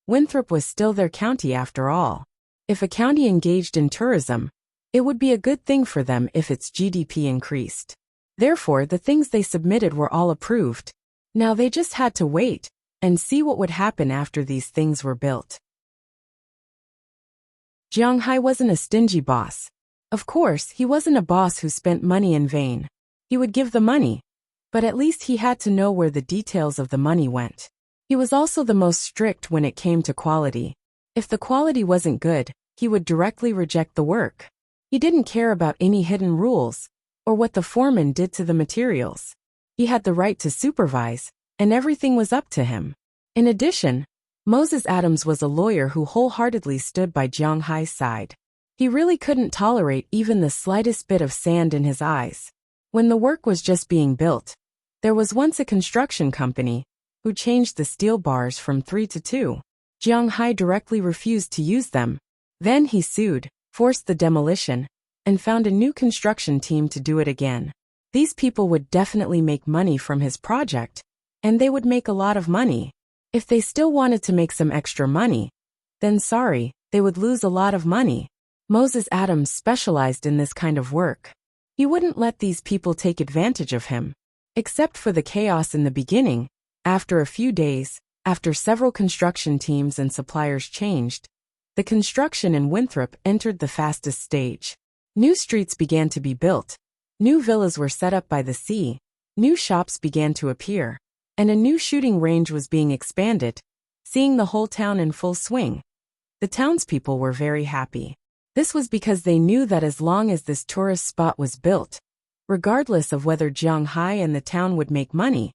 A: Winthrop was still their county after all. If a county engaged in tourism, it would be a good thing for them if its GDP increased. Therefore, the things they submitted were all approved. Now they just had to wait and see what would happen after these things were built. Jianghai wasn't a stingy boss. Of course, he wasn't a boss who spent money in vain. He would give the money, but at least he had to know where the details of the money went. He was also the most strict when it came to quality. If the quality wasn't good, he would directly reject the work. He didn't care about any hidden rules or what the foreman did to the materials. He had the right to supervise, and everything was up to him. In addition, Moses Adams was a lawyer who wholeheartedly stood by Jianghai's side. He really couldn't tolerate even the slightest bit of sand in his eyes. When the work was just being built, there was once a construction company who changed the steel bars from 3 to 2. Jianghai directly refused to use them. Then he sued, forced the demolition, and found a new construction team to do it again. These people would definitely make money from his project, and they would make a lot of money. If they still wanted to make some extra money, then sorry, they would lose a lot of money. Moses Adams specialized in this kind of work. He wouldn't let these people take advantage of him. Except for the chaos in the beginning, after a few days, after several construction teams and suppliers changed, the construction in Winthrop entered the fastest stage. New streets began to be built, new villas were set up by the sea, new shops began to appear, and a new shooting range was being expanded, seeing the whole town in full swing. The townspeople were very happy. This was because they knew that as long as this tourist spot was built, regardless of whether Jianghai and the town would make money,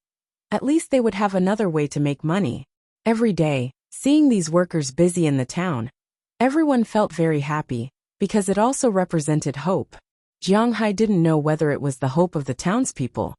A: at least they would have another way to make money. Every day, seeing these workers busy in the town, everyone felt very happy, because it also represented hope. Jianghai didn't know whether it was the hope of the townspeople,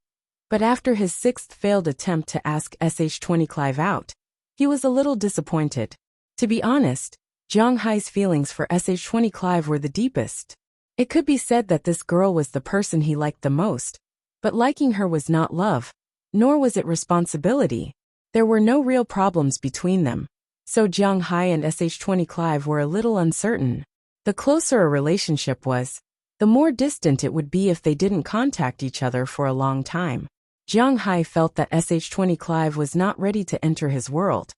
A: but after his 6th failed attempt to ask Sh-20 Clive out, he was a little disappointed. To be honest, Jianghai's feelings for Sh-20 Clive were the deepest. It could be said that this girl was the person he liked the most, but liking her was not love, nor was it responsibility. There were no real problems between them, so Jianghai and Sh-20 Clive were a little uncertain. The closer a relationship was, the more distant it would be if they didn't contact each other for a long time. Jianghai felt that Sh-20 Clive was not ready to enter his world,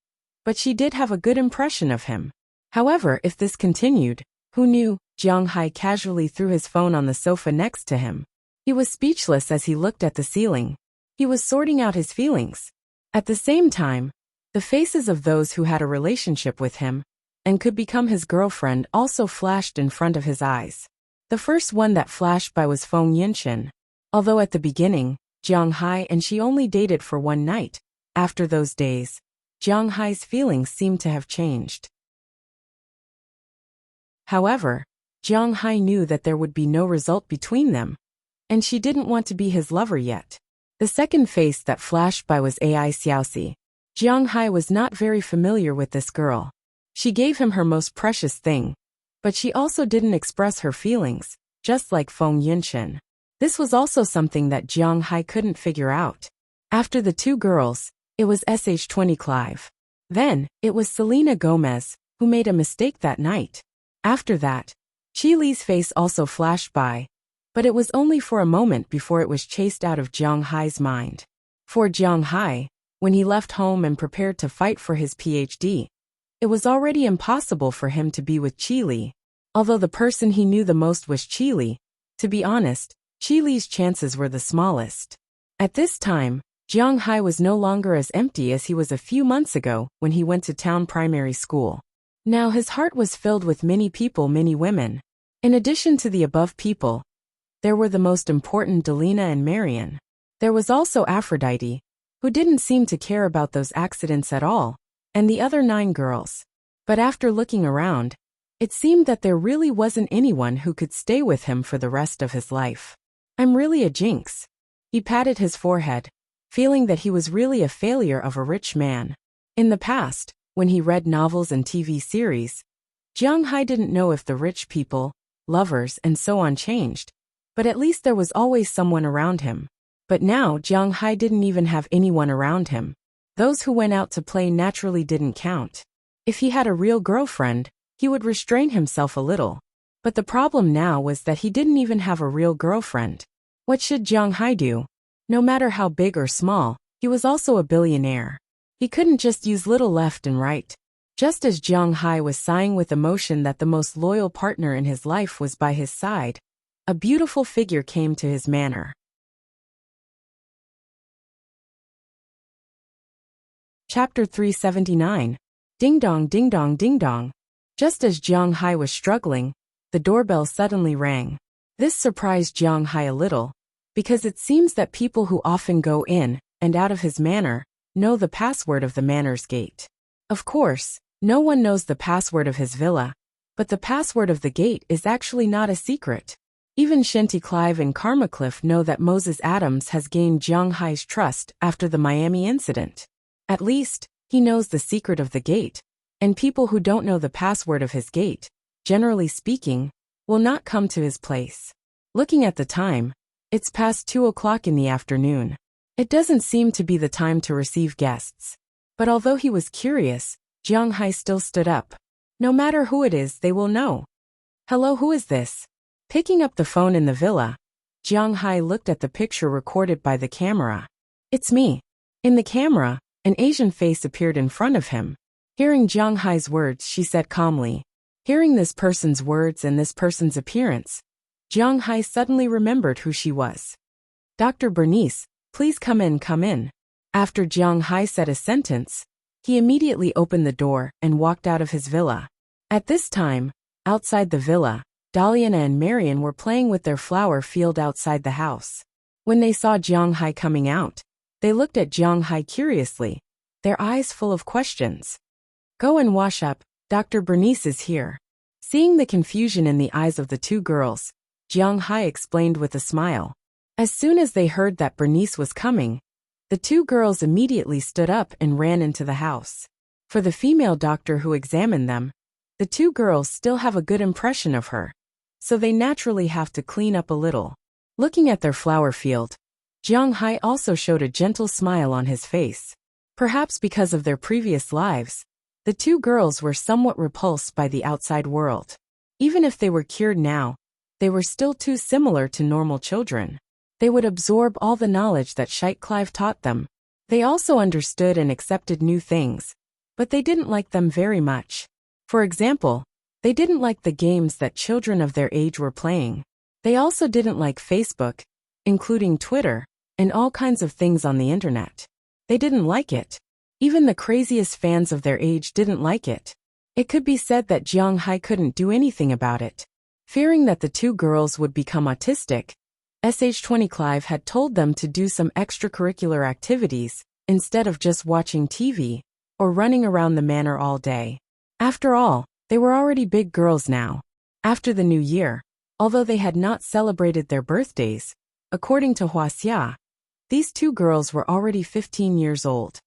A: but she did have a good impression of him. However, if this continued, who knew? Jianghai casually threw his phone on the sofa next to him. He was speechless as he looked at the ceiling. He was sorting out his feelings. At the same time, the faces of those who had a relationship with him and could become his girlfriend also flashed in front of his eyes. The first one that flashed by was Feng Yinchen. Although at the beginning, Jianghai and she only dated for one night, after those days, Jianghai's feelings seemed to have changed. However, Jianghai knew that there would be no result between them, and she didn't want to be his lover yet. The second face that flashed by was Ai Xiaoxi. Jianghai was not very familiar with this girl. She gave him her most precious thing, but she also didn't express her feelings, just like Feng Yinchen. This was also something that Jianghai couldn't figure out. After the two girls, it was Sh-20 Clive. Then, it was Selena Gomez, who made a mistake that night. After that, Chi Li's face also flashed by, but it was only for a moment before it was chased out of Jianghai's mind. For Jianghai, when he left home and prepared to fight for his PhD, it was already impossible for him to be with Chi Li. Although the person he knew the most was Chi Li, to be honest, Chi Li's chances were the smallest. At this time, Jianghai was no longer as empty as he was a few months ago when he went to town primary school. Now his heart was filled with many people, many women. In addition to the above people, there were the most important Delina and Marion. There was also Aphrodite, who didn't seem to care about those accidents at all, and the other 9 girls. But after looking around, it seemed that there really wasn't anyone who could stay with him for the rest of his life. I'm really a jinx. He patted his forehead, feeling that he was really a failure of a rich man. In the past, when he read novels and TV series, Jianghai didn't know if the rich people, lovers, and so on changed, But at least there was always someone around him. But now Jiang Hai didn't even have anyone around him. Those who went out to play naturally didn't count. If he had a real girlfriend, he would restrain himself a little. But the problem now was that he didn't even have a real girlfriend. What should Jiang Hai do? No matter how big or small, he was also a billionaire. He couldn't just use little left and right. Just as Jiang Hai was sighing with emotion that the most loyal partner in his life was by his side, a beautiful figure came to his manor. Chapter 379. Ding dong ding dong ding dong. Just as Jiang Hai was struggling, the doorbell suddenly rang. This surprised Jiang Hai a little, because it seems that people who often go in and out of his manor know the password of the manor's gate. Of course, no one knows the password of his villa, but the password of the gate is actually not a secret. Even Shinty Clive and Karma Cliff know that Moses Adams has gained Jiang Hai's trust after the Miami incident. At least, he knows the secret of the gate, and people who don't know the password of his gate, generally speaking, will not come to his place. Looking at the time, it's past 2 o'clock in the afternoon. It doesn't seem to be the time to receive guests. But although he was curious, Jiang Hai still stood up. No matter who it is, they will know. Hello, who is this? Picking up the phone in the villa, Jiang Hai looked at the picture recorded by the camera. It's me. In the camera, an Asian face appeared in front of him. Hearing Jiang Hai's words, she said calmly. Hearing this person's words and this person's appearance, Jiang Hai suddenly remembered who she was. Dr. Bernice, please come in, come in. After Jiang Hai said a sentence, he immediately opened the door and walked out of his villa. At this time, outside the villa, Daliana and Marian were playing with their flower field outside the house. When they saw Jiang Hai coming out, they looked at Jiang Hai curiously, their eyes full of questions. Go and wash up, Dr. Bernice is here. Seeing the confusion in the eyes of the two girls, Jiang Hai explained with a smile. As soon as they heard that Bernice was coming, the two girls immediately stood up and ran into the house. For the female doctor who examined them, the two girls still have a good impression of her, so they naturally have to clean up a little. Looking at their flower field, Jiang Hai also showed a gentle smile on his face. Perhaps because of their previous lives, the two girls were somewhat repulsed by the outside world. Even if they were cured now, they were still too similar to normal children. They would absorb all the knowledge that Sheit Clive taught them. They also understood and accepted new things, but they didn't like them very much. For example, they didn't like the games that children of their age were playing. They also didn't like Facebook, including Twitter, and all kinds of things on the internet. They didn't like it. Even the craziest fans of their age didn't like it. It could be said that Jiang Hai couldn't do anything about it. Fearing that the two girls would become autistic, SH20 Clive had told them to do some extracurricular activities, instead of just watching TV, or running around the manor all day. After all, they were already big girls now. After the new year, although they had not celebrated their birthdays, according to Huaxia, these two girls were already 15 years old.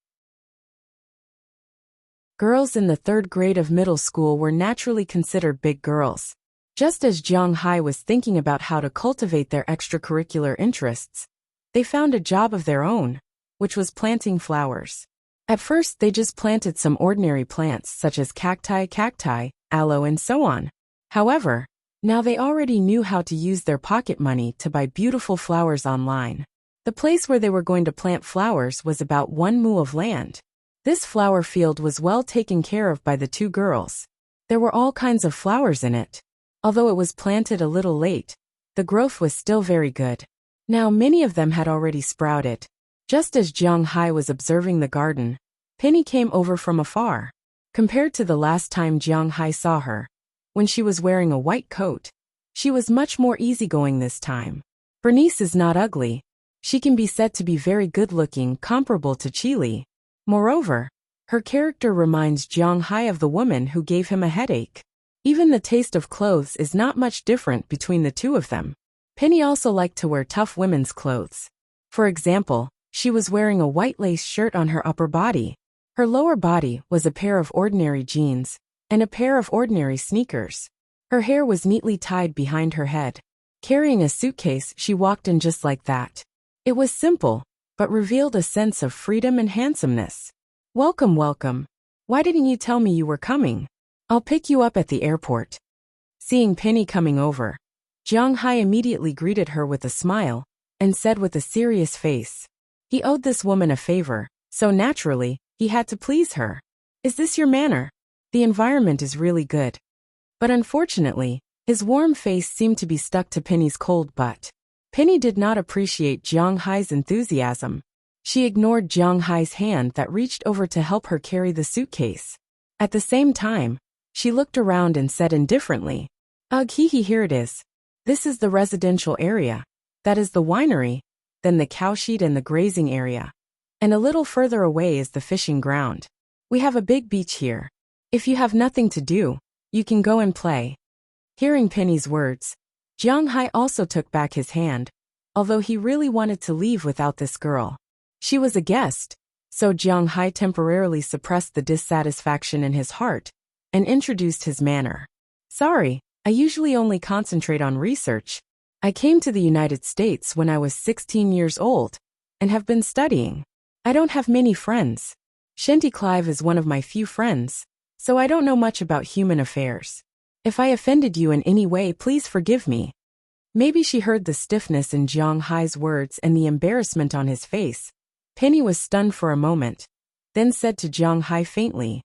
A: Girls in the 3rd grade of middle school were naturally considered big girls. Just as Jiang Hai was thinking about how to cultivate their extracurricular interests, they found a job of their own, which was planting flowers. At first they just planted some ordinary plants such as cacti, aloe and so on. However, now they already knew how to use their pocket money to buy beautiful flowers online. The place where they were going to plant flowers was about 1 mu of land. This flower field was well taken care of by the two girls. There were all kinds of flowers in it. Although it was planted a little late, the growth was still very good. Now many of them had already sprouted. Just as Jiang Hai was observing the garden, Penny came over from afar. Compared to the last time Jiang Hai saw her, when she was wearing a white coat, she was much more easygoing this time. Bernice is not ugly. She can be said to be very good-looking, comparable to Chili. Moreover, her character reminds Jiang Hai of the woman who gave him a headache. Even the taste of clothes is not much different between the two of them. Penny also liked to wear tough women's clothes. For example, she was wearing a white lace shirt on her upper body. Her lower body was a pair of ordinary jeans and a pair of ordinary sneakers. Her hair was neatly tied behind her head. Carrying a suitcase, she walked in just like that. It was simple, but revealed a sense of freedom and handsomeness. Welcome, welcome. Why didn't you tell me you were coming? I'll pick you up at the airport. Seeing Penny coming over, Jiang Hai immediately greeted her with a smile and said with a serious face. He owed this woman a favor, so naturally, he had to please her. Is this your manner? The environment is really good. But unfortunately, his warm face seemed to be stuck to Penny's cold butt. Penny did not appreciate Jiang Hai's enthusiasm. She ignored Jiang Hai's hand that reached over to help her carry the suitcase. At the same time, she looked around and said indifferently, "Ugh, here it is. This is the residential area. That is the winery, then the cowshed and the grazing area. And a little further away is the fishing ground. We have a big beach here. If you have nothing to do, you can go and play." Hearing Penny's words, Jiang Hai also took back his hand, although he really wanted to leave without this girl. She was a guest, so Jiang Hai temporarily suppressed the dissatisfaction in his heart and introduced his manner. "Sorry, I usually only concentrate on research. I came to the United States when I was 16 years old and have been studying. I don't have many friends. Shenty Clive is one of my few friends, so I don't know much about human affairs. If I offended you in any way, please forgive me." Maybe she heard the stiffness in Jiang Hai's words and the embarrassment on his face. Penny was stunned for a moment, then said to Jiang Hai faintly.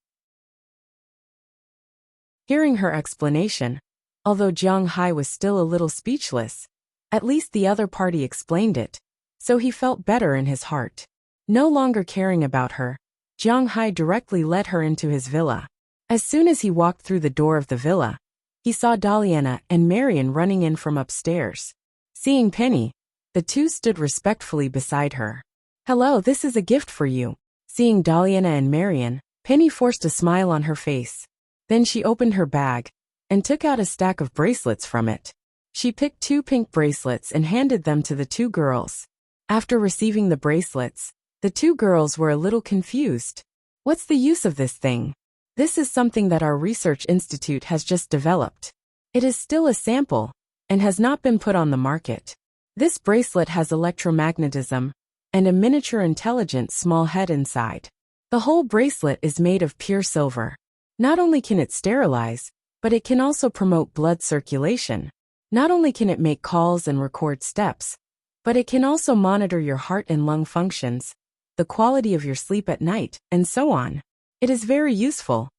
A: Hearing her explanation, although Jiang Hai was still a little speechless, at least the other party explained it, so he felt better in his heart. No longer caring about her, Jiang Hai directly led her into his villa. As soon as he walked through the door of the villa, he saw Daliana and Marian running in from upstairs. Seeing Penny, the two stood respectfully beside her. "Hello, this is a gift for you." Seeing Daliana and Marian, Penny forced a smile on her face. Then she opened her bag and took out a stack of bracelets from it. She picked 2 pink bracelets and handed them to the 2 girls. After receiving the bracelets, the 2 girls were a little confused. "What's the use of this thing?" "This is something that our research institute has just developed. It is still a sample and has not been put on the market. This bracelet has electromagnetism and a miniature intelligent small head inside. The whole bracelet is made of pure silver. Not only can it sterilize, but it can also promote blood circulation. Not only can it make calls and record steps, but it can also monitor your heart and lung functions, the quality of your sleep at night, and so on. It is very useful."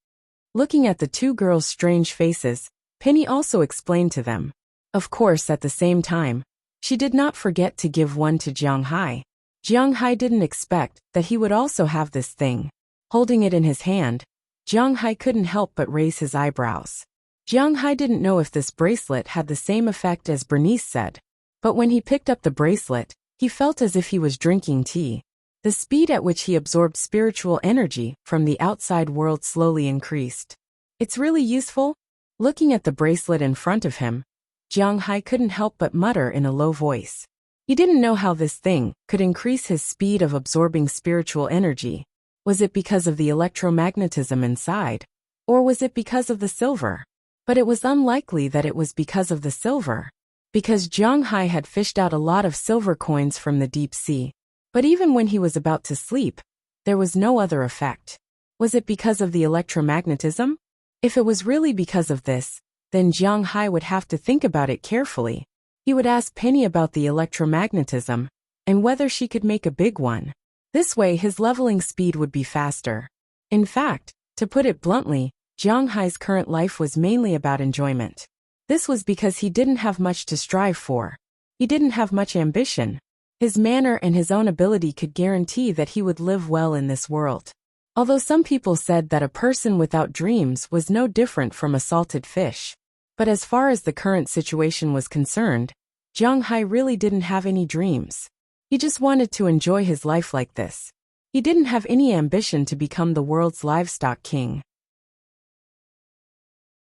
A: Looking at the 2 girls' strange faces, Penny also explained to them. Of course, at the same time, she did not forget to give one to Jiang Hai. Jiang Hai didn't expect that he would also have this thing. Holding it in his hand, Jiang Hai couldn't help but raise his eyebrows. Jiang Hai didn't know if this bracelet had the same effect as Bernice said, but when he picked up the bracelet, he felt as if he was drinking tea. The speed at which he absorbed spiritual energy from the outside world slowly increased. "It's really useful?" Looking at the bracelet in front of him, Jiang Hai couldn't help but mutter in a low voice. He didn't know how this thing could increase his speed of absorbing spiritual energy. Was it because of the electromagnetism inside? Or was it because of the silver? But it was unlikely that it was because of the silver, because Jiang Hai had fished out a lot of silver coins from the deep sea. But even when he was about to sleep, there was no other effect. Was it because of the electromagnetism? If it was really because of this, then Jiang Hai would have to think about it carefully. He would ask Penny about the electromagnetism and whether she could make a big one. This way his leveling speed would be faster. In fact, to put it bluntly, Jiang Hai's current life was mainly about enjoyment. This was because he didn't have much to strive for. He didn't have much ambition. His manner and his own ability could guarantee that he would live well in this world. Although some people said that a person without dreams was no different from a salted fish. But as far as the current situation was concerned, Jiang Hai really didn't have any dreams. He just wanted to enjoy his life like this. He didn't have any ambition to become the world's livestock king.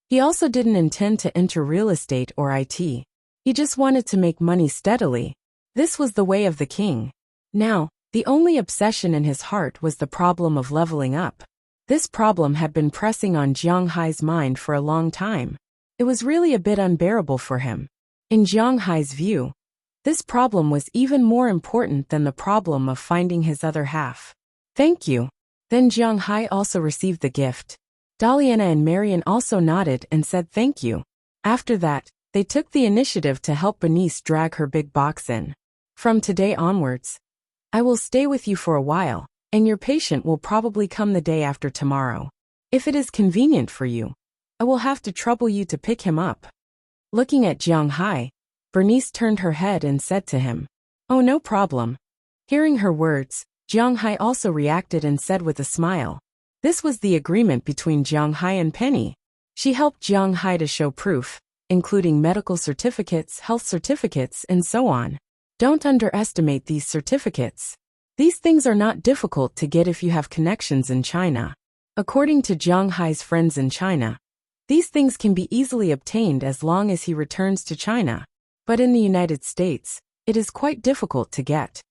A: He also didn't intend to enter real estate or IT. He just wanted to make money steadily. This was the way of the king. Now, the only obsession in his heart was the problem of leveling up. This problem had been pressing on Jiang Hai's mind for a long time. It was really a bit unbearable for him. In Jiang Hai's view, this problem was even more important than the problem of finding his other half. Thank you. Then Jiang Hai also received the gift. Daliana and Marian also nodded and said thank you. After that, they took the initiative to help Bernice drag her big box in. From today onwards, I will stay with you for a while, and your patient will probably come the day after tomorrow. If it is convenient for you, I will have to trouble you to pick him up. Looking at Jiang Hai, Bernice turned her head and said to him, "Oh, no problem." Hearing her words, Jiang Hai also reacted and said with a smile. This was the agreement between Jiang Hai and Penny. She helped Jiang Hai to show proof, including medical certificates, health certificates, and so on. Don't underestimate these certificates. These things are not difficult to get if you have connections in China. According to Jiang Hai's friends in China, these things can be easily obtained as long as he returns to China. But in the United States, it is quite difficult to get.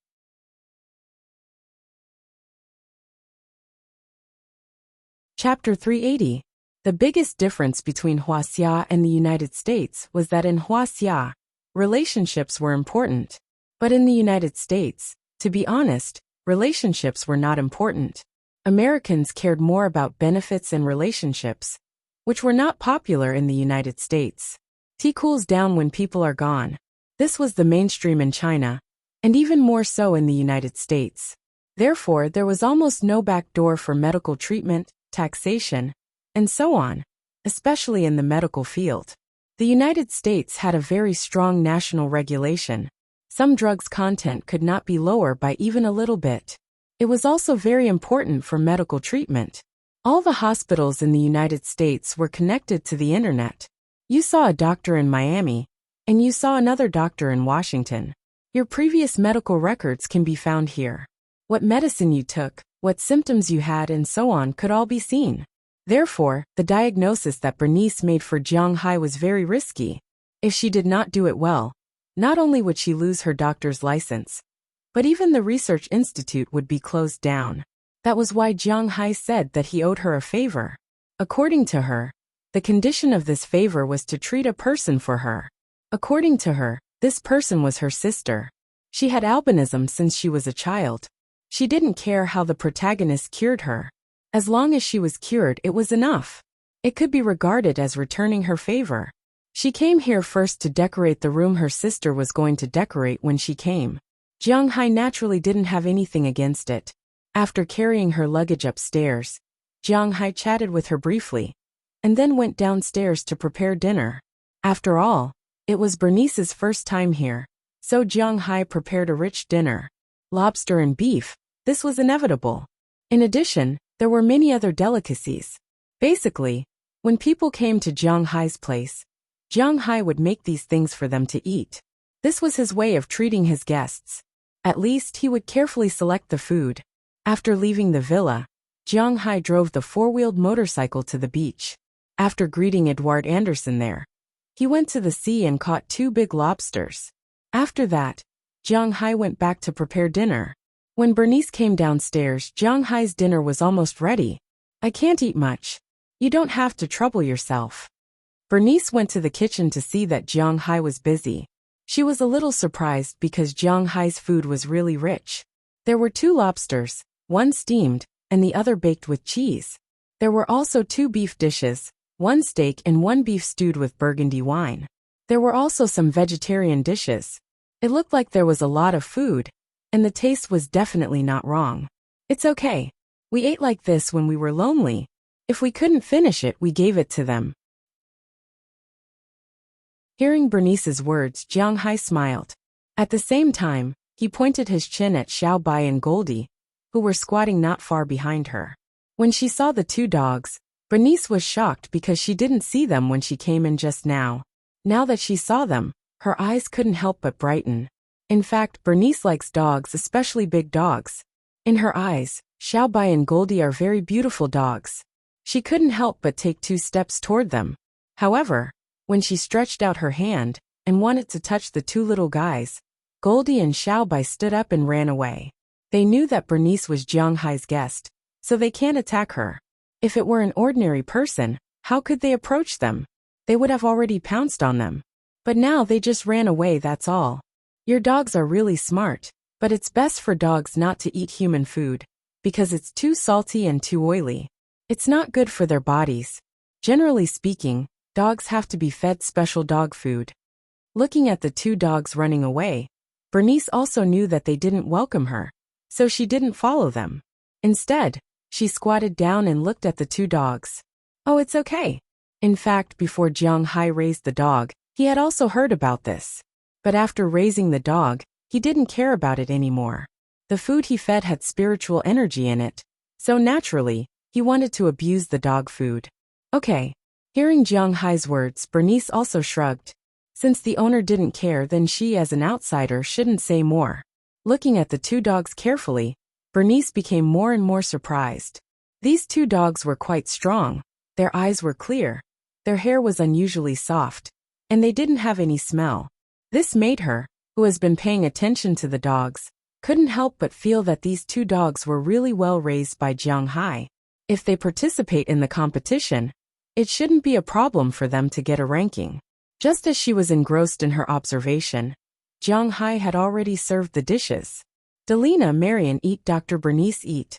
A: Chapter 380. The biggest difference between Huaxia and the United States was that in Huaxia, relationships were important. But in the United States, to be honest, relationships were not important. Americans cared more about benefits and relationships, which were not popular in the United States. Tea cools down when people are gone. This was the mainstream in China, and even more so in the United States. Therefore, there was almost no backdoor for medical treatment, taxation, and so on, especially in the medical field. The United States had a very strong national regulation. Some drugs' content could not be lower by even a little bit. It was also very important for medical treatment. All the hospitals in the United States were connected to the internet. You saw a doctor in Miami, and you saw another doctor in Washington. Your previous medical records can be found here. What medicine you took, what symptoms you had, and so on could all be seen. Therefore, the diagnosis that Bernice made for Jiang Hai was very risky. If she did not do it well, not only would she lose her doctor's license, but even the research institute would be closed down. That was why Jiang Hai said that he owed her a favor. According to her, the condition of this favor was to treat a person for her. According to her, this person was her sister. She had albinism since she was a child. She didn't care how the protagonist cured her. As long as she was cured, it was enough. It could be regarded as returning her favor. She came here first to decorate the room her sister was going to decorate when she came. Jiang Hai naturally didn't have anything against it. After carrying her luggage upstairs, Jiang Hai chatted with her briefly, and then went downstairs to prepare dinner. After all, it was Bernice's first time here, so Jiang Hai prepared a rich dinner. Lobster and beef, this was inevitable. In addition, there were many other delicacies. Basically, when people came to Jiang Hai's place, Jiang Hai would make these things for them to eat. This was his way of treating his guests. At least he would carefully select the food. After leaving the villa, Jiang Hai drove the four-wheeled motorcycle to the beach. After greeting Edward Anderson there, he went to the sea and caught 2 big lobsters. After that, Jiang Hai went back to prepare dinner. When Bernice came downstairs, Jiang Hai's dinner was almost ready. "I can't eat much. You don't have to trouble yourself." Bernice went to the kitchen to see that Jiang Hai was busy. She was a little surprised because Jiang Hai's food was really rich. There were 2 lobsters, one steamed, and the other baked with cheese. There were also 2 beef dishes, one steak and one beef stewed with burgundy wine. There were also some vegetarian dishes. It looked like there was a lot of food, and the taste was definitely not wrong. "It's okay. We ate like this when we were lonely. If we couldn't finish it, we gave it to them." Hearing Bernice's words, Jiang Hai smiled. At the same time, he pointed his chin at Xiao Bai and Goldie, who were squatting not far behind her. When she saw the 2 dogs, Bernice was shocked because she didn't see them when she came in just now. Now that she saw them, her eyes couldn't help but brighten. In fact, Bernice likes dogs, especially big dogs. In her eyes, Xiao Bai and Goldie are very beautiful dogs. She couldn't help but take 2 steps toward them. However, when she stretched out her hand and wanted to touch the 2 little guys, Goldie and Xiao Bai stood up and ran away. They knew that Bernice was Jiang Hai's guest, so they can't attack her. If it were an ordinary person, how could they approach them? They would have already pounced on them. But now they just ran away, that's all. Your dogs are really smart, but it's best for dogs not to eat human food, because it's too salty and too oily. It's not good for their bodies. Generally speaking, dogs have to be fed special dog food. Looking at the two dogs running away, Bernice also knew that they didn't welcome her, so she didn't follow them. Instead, she squatted down and looked at the two dogs. Oh, it's okay. In fact, before Jiang Hai raised the dog, he had also heard about this. But after raising the dog, he didn't care about it anymore. The food he fed had spiritual energy in it, so naturally, he wanted to abuse the dog food. Okay. Hearing Jiang Hai's words, Bernice also shrugged. Since the owner didn't care, then she as an outsider shouldn't say more. Looking at the two dogs carefully, Bernice became more and more surprised. These two dogs were quite strong, their eyes were clear, their hair was unusually soft, and they didn't have any smell. This made her, who has been paying attention to the dogs, couldn't help but feel that these two dogs were really well raised by Jiang Hai. If they participate in the competition, it shouldn't be a problem for them to get a ranking. Just as she was engrossed in her observation, Jiang Hai had already served the dishes. Delina, Marian, eat, Dr. Bernice, eat.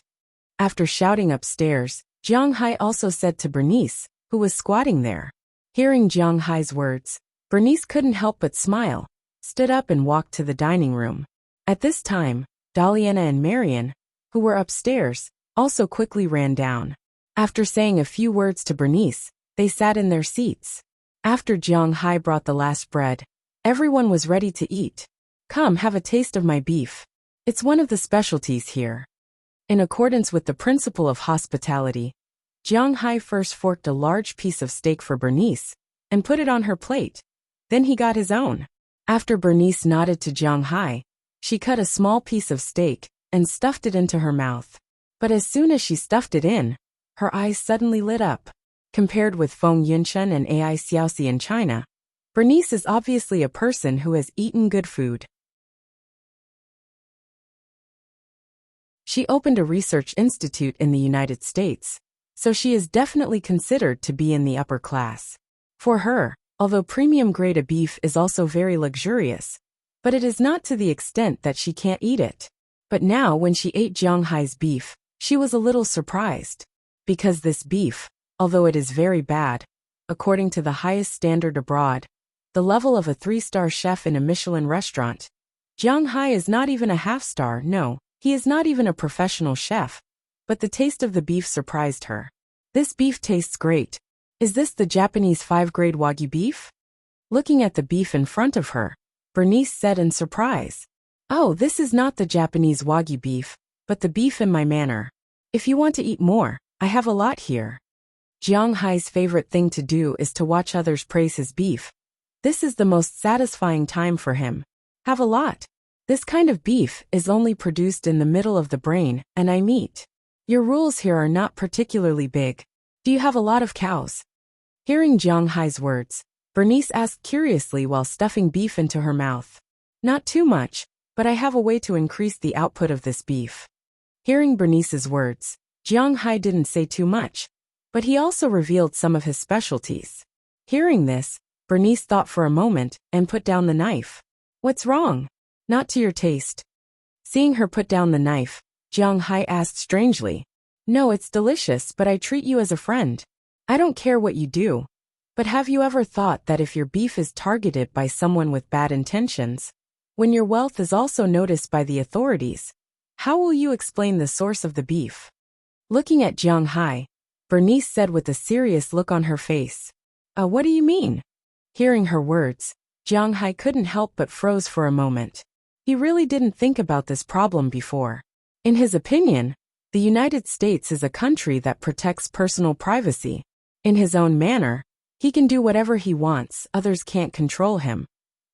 A: After shouting upstairs, Jiang Hai also said to Bernice, who was squatting there. Hearing Jiang Hai's words, Bernice couldn't help but smile, stood up and walked to the dining room. At this time, Daliana and Marian, who were upstairs, also quickly ran down. After saying a few words to Bernice, they sat in their seats. After Jiang Hai brought the last bread, everyone was ready to eat. Come, have a taste of my beef. It's one of the specialties here. In accordance with the principle of hospitality, Jiang Hai first forked a large piece of steak for Bernice and put it on her plate. Then he got his own. After Bernice nodded to Jiang Hai, she cut a small piece of steak and stuffed it into her mouth. But as soon as she stuffed it in, her eyes suddenly lit up. Compared with Feng Yunchen and Ai Xiaoxi in China, Bernice is obviously a person who has eaten good food. She opened a research institute in the United States, so she is definitely considered to be in the upper class. For her, although premium-grade beef is also very luxurious, but it is not to the extent that she can't eat it. But now when she ate Jiang Hai's beef, she was a little surprised. Because this beef, although it is very bad, according to the highest standard abroad, the level of a 3-star chef in a Michelin restaurant, Jiang Hai is not even a half-star, no, he is not even a professional chef, but the taste of the beef surprised her. This beef tastes great. Is this the Japanese 5-grade Wagyu beef? Looking at the beef in front of her, Bernice said in surprise. Oh, this is not the Japanese Wagyu beef, but the beef in my manor. If you want to eat more, I have a lot here. Jiang Hai's favorite thing to do is to watch others praise his beef. This is the most satisfying time for him. Have a lot. This kind of beef is only produced in the middle of the brain, and I meat. Your rules here are not particularly big. Do you have a lot of cows? Hearing Jiang Hai's words, Bernice asked curiously while stuffing beef into her mouth. Not too much, but I have a way to increase the output of this beef. Hearing Bernice's words, Jiang Hai didn't say too much, but he also revealed some of his specialties. Hearing this, Bernice thought for a moment and put down the knife. What's wrong? Not to your taste. Seeing her put down the knife, Jiang Hai asked strangely. No, it's delicious, but I treat you as a friend. I don't care what you do. But have you ever thought that if your beef is targeted by someone with bad intentions, when your wealth is also noticed by the authorities, how will you explain the source of the beef? Looking at Jiang Hai, Bernice said with a serious look on her face. What do you mean? Hearing her words, Jiang Hai couldn't help but froze for a moment. He really didn't think about this problem before. In his opinion, the United States is a country that protects personal privacy. In his own manner, he can do whatever he wants, others can't control him.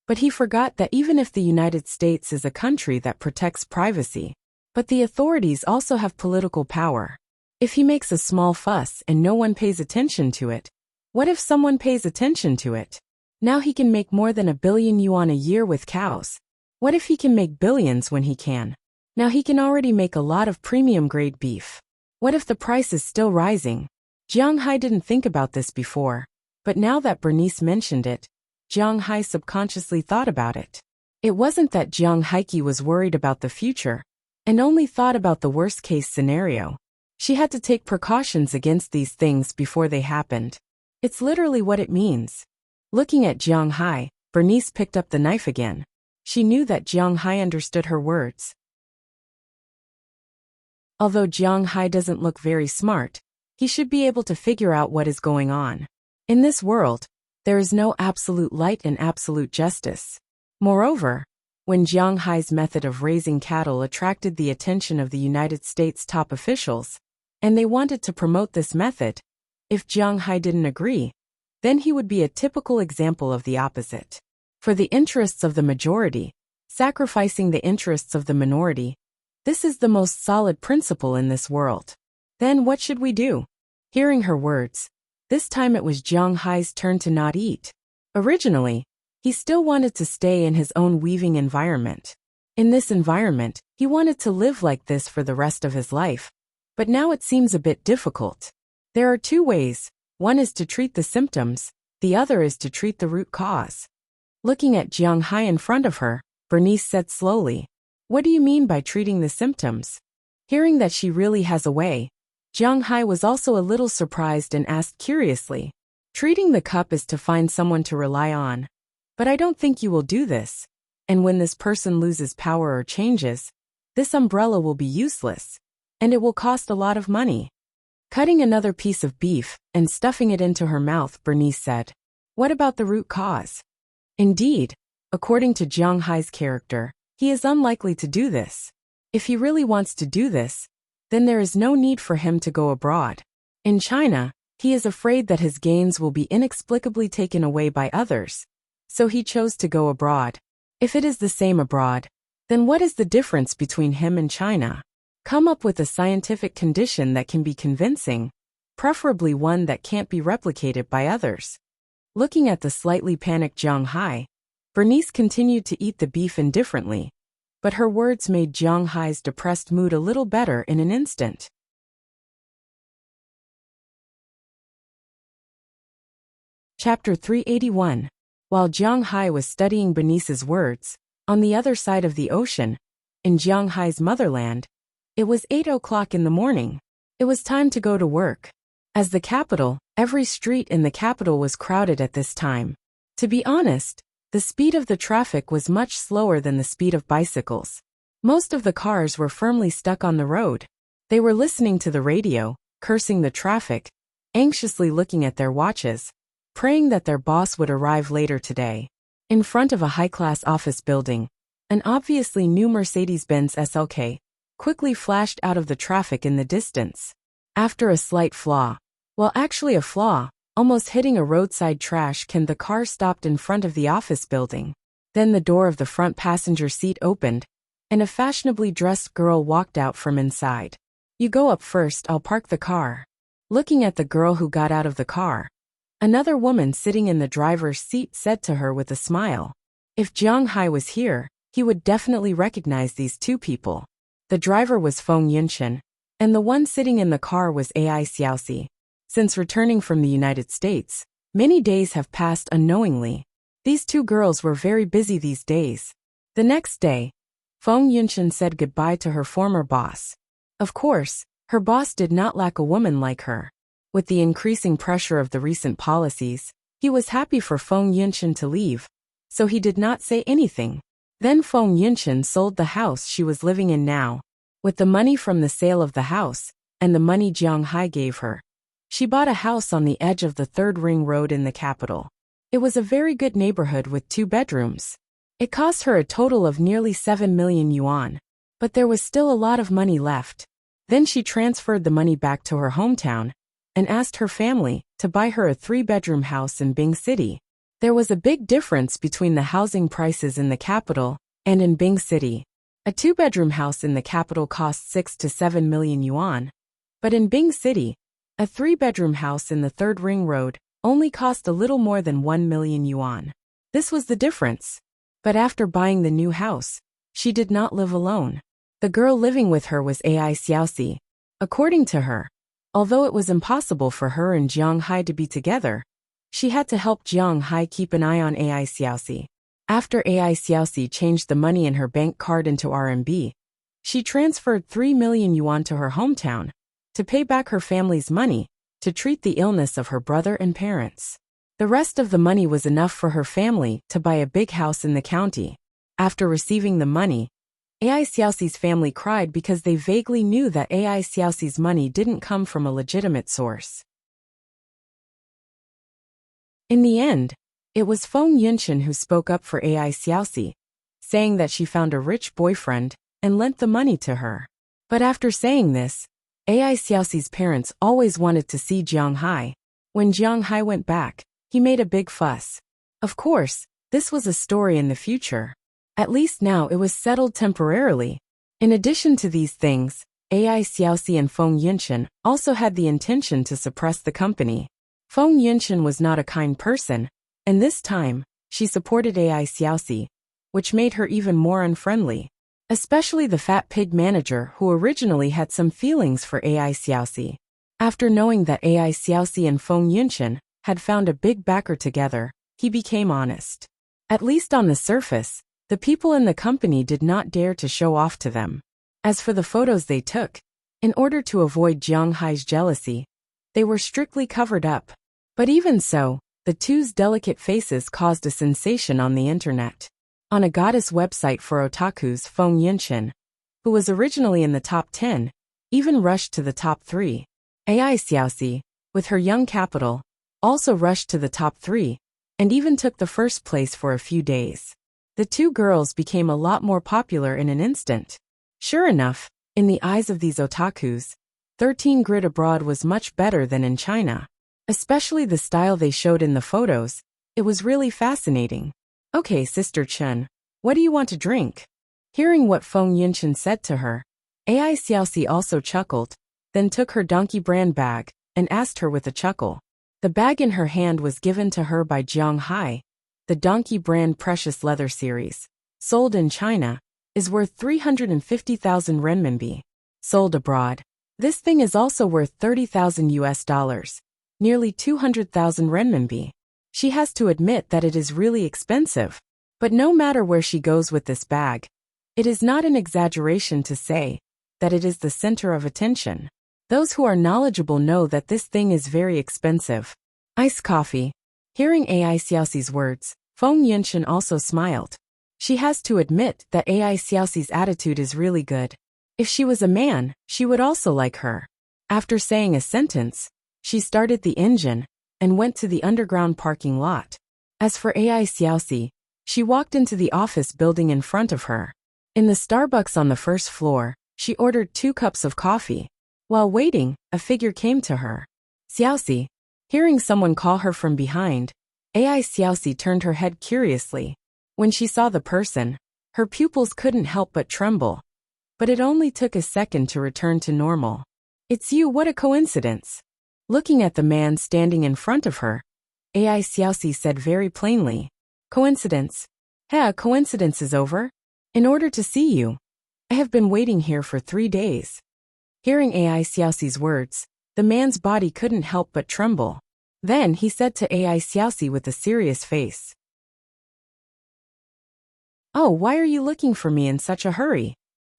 A: But he forgot that even if the United States is a country that protects privacy, but the authorities also have political power. If he makes a small fuss and no one pays attention to it, what if someone pays attention to it? Now he can make more than 1 billion yuan a year with cows. What if he can make billions when he can? Now he can already make a lot of premium-grade beef. What if the price is still rising? Jiang Hai didn't think about this before, but now that Bernice mentioned it, Jiang Hai subconsciously thought about it. It wasn't that Jiang Heike was worried about the future and only thought about the worst-case scenario. She had to take precautions against these things before they happened. It's literally what it means. Looking at Jiang Hai, Bernice picked up the knife again. She knew that Jiang Hai understood her words. Although Jiang Hai doesn't look very smart, he should be able to figure out what is going on. In this world, there is no absolute light and absolute justice. Moreover, when Jiang Hai's method of raising cattle attracted the attention of the United States top officials, and they wanted to promote this method, if Jiang Hai didn't agree, then he would be a typical example of the opposite. For the interests of the majority, sacrificing the interests of the minority, this is the most solid principle in this world. Then what should we do? Hearing her words, this time it was Jiang Hai's turn to not eat. Originally, he still wanted to stay in his own weaving environment. In this environment, he wanted to live like this for the rest of his life. But now it seems a bit difficult. There are two ways. One is to treat the symptoms, the other is to treat the root cause. Looking at Jiang Hai in front of her, Bernice said slowly, "What do you mean by treating the symptoms?" Hearing that she really has a way, Jiang Hai was also a little surprised and asked curiously, "Treating the cup is to find someone to rely on. But I don't think you will do this. And when this person loses power or changes, this umbrella will be useless, and it will cost a lot of money." Cutting another piece of beef and stuffing it into her mouth, Bernice said, "What about the root cause?" Indeed, according to Jiang Hai's character, he is unlikely to do this. If he really wants to do this, then there is no need for him to go abroad. In China, he is afraid that his gains will be inexplicably taken away by others, so he chose to go abroad. If it is the same abroad, then what is the difference between him and China? Come up with a scientific condition that can be convincing, preferably one that can't be replicated by others. Looking at the slightly panicked Jiang Hai, Bernice continued to eat the beef indifferently, but her words made Jiang Hai's depressed mood a little better in an instant. Chapter 381. While Jiang Hai was studying Bernice's words, on the other side of the ocean, in Jiang Hai's motherland, it was 8 o'clock in the morning. It was time to go to work. As the capital, every street in the capital was crowded at this time. To be honest, the speed of the traffic was much slower than the speed of bicycles. Most of the cars were firmly stuck on the road. They were listening to the radio, cursing the traffic, anxiously looking at their watches, praying that their boss would arrive later today. In front of a high-class office building, an obviously new Mercedes-Benz SLK quickly flashed out of the traffic in the distance. After a slight flaw, well actually a flaw, almost hitting a roadside trash can, the car stopped in front of the office building. Then the door of the front passenger seat opened, and a fashionably dressed girl walked out from inside. "You go up first, I'll park the car." Looking at the girl who got out of the car, another woman sitting in the driver's seat said to her with a smile. If Jiang Hai was here, he would definitely recognize these two people. The driver was Feng Yunshan, and the one sitting in the car was Ai Xiaoxi. Since returning from the United States, many days have passed unknowingly. These two girls were very busy these days. The next day, Feng Yunshan said goodbye to her former boss. Of course, her boss did not lack a woman like her. With the increasing pressure of the recent policies, he was happy for Feng Yunshan to leave, so he did not say anything. Then Feng Yunshan sold the house she was living in now. With the money from the sale of the house, and the money Jiang Hai gave her, she bought a house on the edge of the Third Ring Road in the capital. It was a very good neighborhood with 2 bedrooms. It cost her a total of nearly 7 million yuan, but there was still a lot of money left. Then she transferred the money back to her hometown, and asked her family to buy her a 3-bedroom house in Bing City. There was a big difference between the housing prices in the capital and in Bing City. A 2-bedroom house in the capital cost 6 to 7 million yuan, but in Bing City, a 3-bedroom house in the Third Ring Road only cost a little more than 1 million yuan. This was the difference. But after buying the new house, she did not live alone. The girl living with her was Ai Xiaoxi. According to her, although it was impossible for her and Jiang Hai to be together, She had to help Jiang Hai keep an eye on Ai Xiaoxi. After Ai Xiaoxi changed the money in her bank card into RMB, she transferred 3 million yuan to her hometown to pay back her family's money to treat the illness of her brother and parents. The rest of the money was enough for her family to buy a big house in the county. After receiving the money, Ai Xiaoxi's family cried because they vaguely knew that Ai Xiaoxi's money didn't come from a legitimate source. In the end, it was Feng Yunshan who spoke up for Ai Xiaoxi, saying that she found a rich boyfriend and lent the money to her. But after saying this, Ai Xiaoxi's parents always wanted to see Jiang Hai. When Jiang Hai went back, he made a big fuss. Of course, this was a story in the future. At least now it was settled temporarily. In addition to these things, Ai Xiaoxi and Feng Yunshan also had the intention to suppress the company. Feng Yunshan was not a kind person, and this time, she supported Ai Xiaoxi, which made her even more unfriendly. Especially the fat pig manager who originally had some feelings for Ai Xiaoxi. After knowing that Ai Xiaoxi and Feng Yunshan had found a big backer together, he became honest. At least on the surface, the people in the company did not dare to show off to them. As for the photos they took, in order to avoid Jiang Hai's jealousy, they were strictly covered up. But even so, the two's delicate faces caused a sensation on the internet. On a goddess website for otakus, Feng Yunshan, who was originally in the top 10, even rushed to the top 3. Ai Xiaoxi, with her young capital, also rushed to the top 3, and even took the first place for a few days. The two girls became a lot more popular in an instant. Sure enough, in the eyes of these otakus, 13 Grid abroad was much better than in China. Especially the style they showed in the photos, it was really fascinating. Okay, Sister Chen, what do you want to drink? Hearing what Feng Yunshan said to her, Ai Xiaoxi also chuckled, then took her donkey brand bag and asked her with a chuckle. The bag in her hand was given to her by Jiang Hai. The donkey brand precious leather series, sold in China, is worth 350,000 renminbi. Sold abroad, this thing is also worth 30,000 US dollars, nearly 200,000 renminbi. She has to admit that it is really expensive. But no matter where she goes with this bag, it is not an exaggeration to say that it is the center of attention. Those who are knowledgeable know that this thing is very expensive. Iced coffee. Hearing Ai Xiaoxi's words, Feng Yunshan also smiled. She has to admit that Ai Xiaoxi's attitude is really good. If she was a man, she would also like her. After saying a sentence, she started the engine and went to the underground parking lot. As for Ai Xiaoxi, she walked into the office building in front of her. In the Starbucks on the first floor, she ordered 2 cups of coffee. While waiting, a figure came to her. Xiaoxi. Hearing someone call her from behind, Ai Xiaoxi turned her head curiously. When she saw the person, her pupils couldn't help but tremble. But it only took a second to return to normal. It's you, what a coincidence. Looking at the man standing in front of her, Ai Xiaoxi said very plainly, Coincidence? Hey, coincidence is over. In order to see you, I have been waiting here for 3 days. Hearing Ai Xiaoxi's words, the man's body couldn't help but tremble. Then he said to Ai Xiaoxi with a serious face, Oh, why are you looking for me in such a hurry?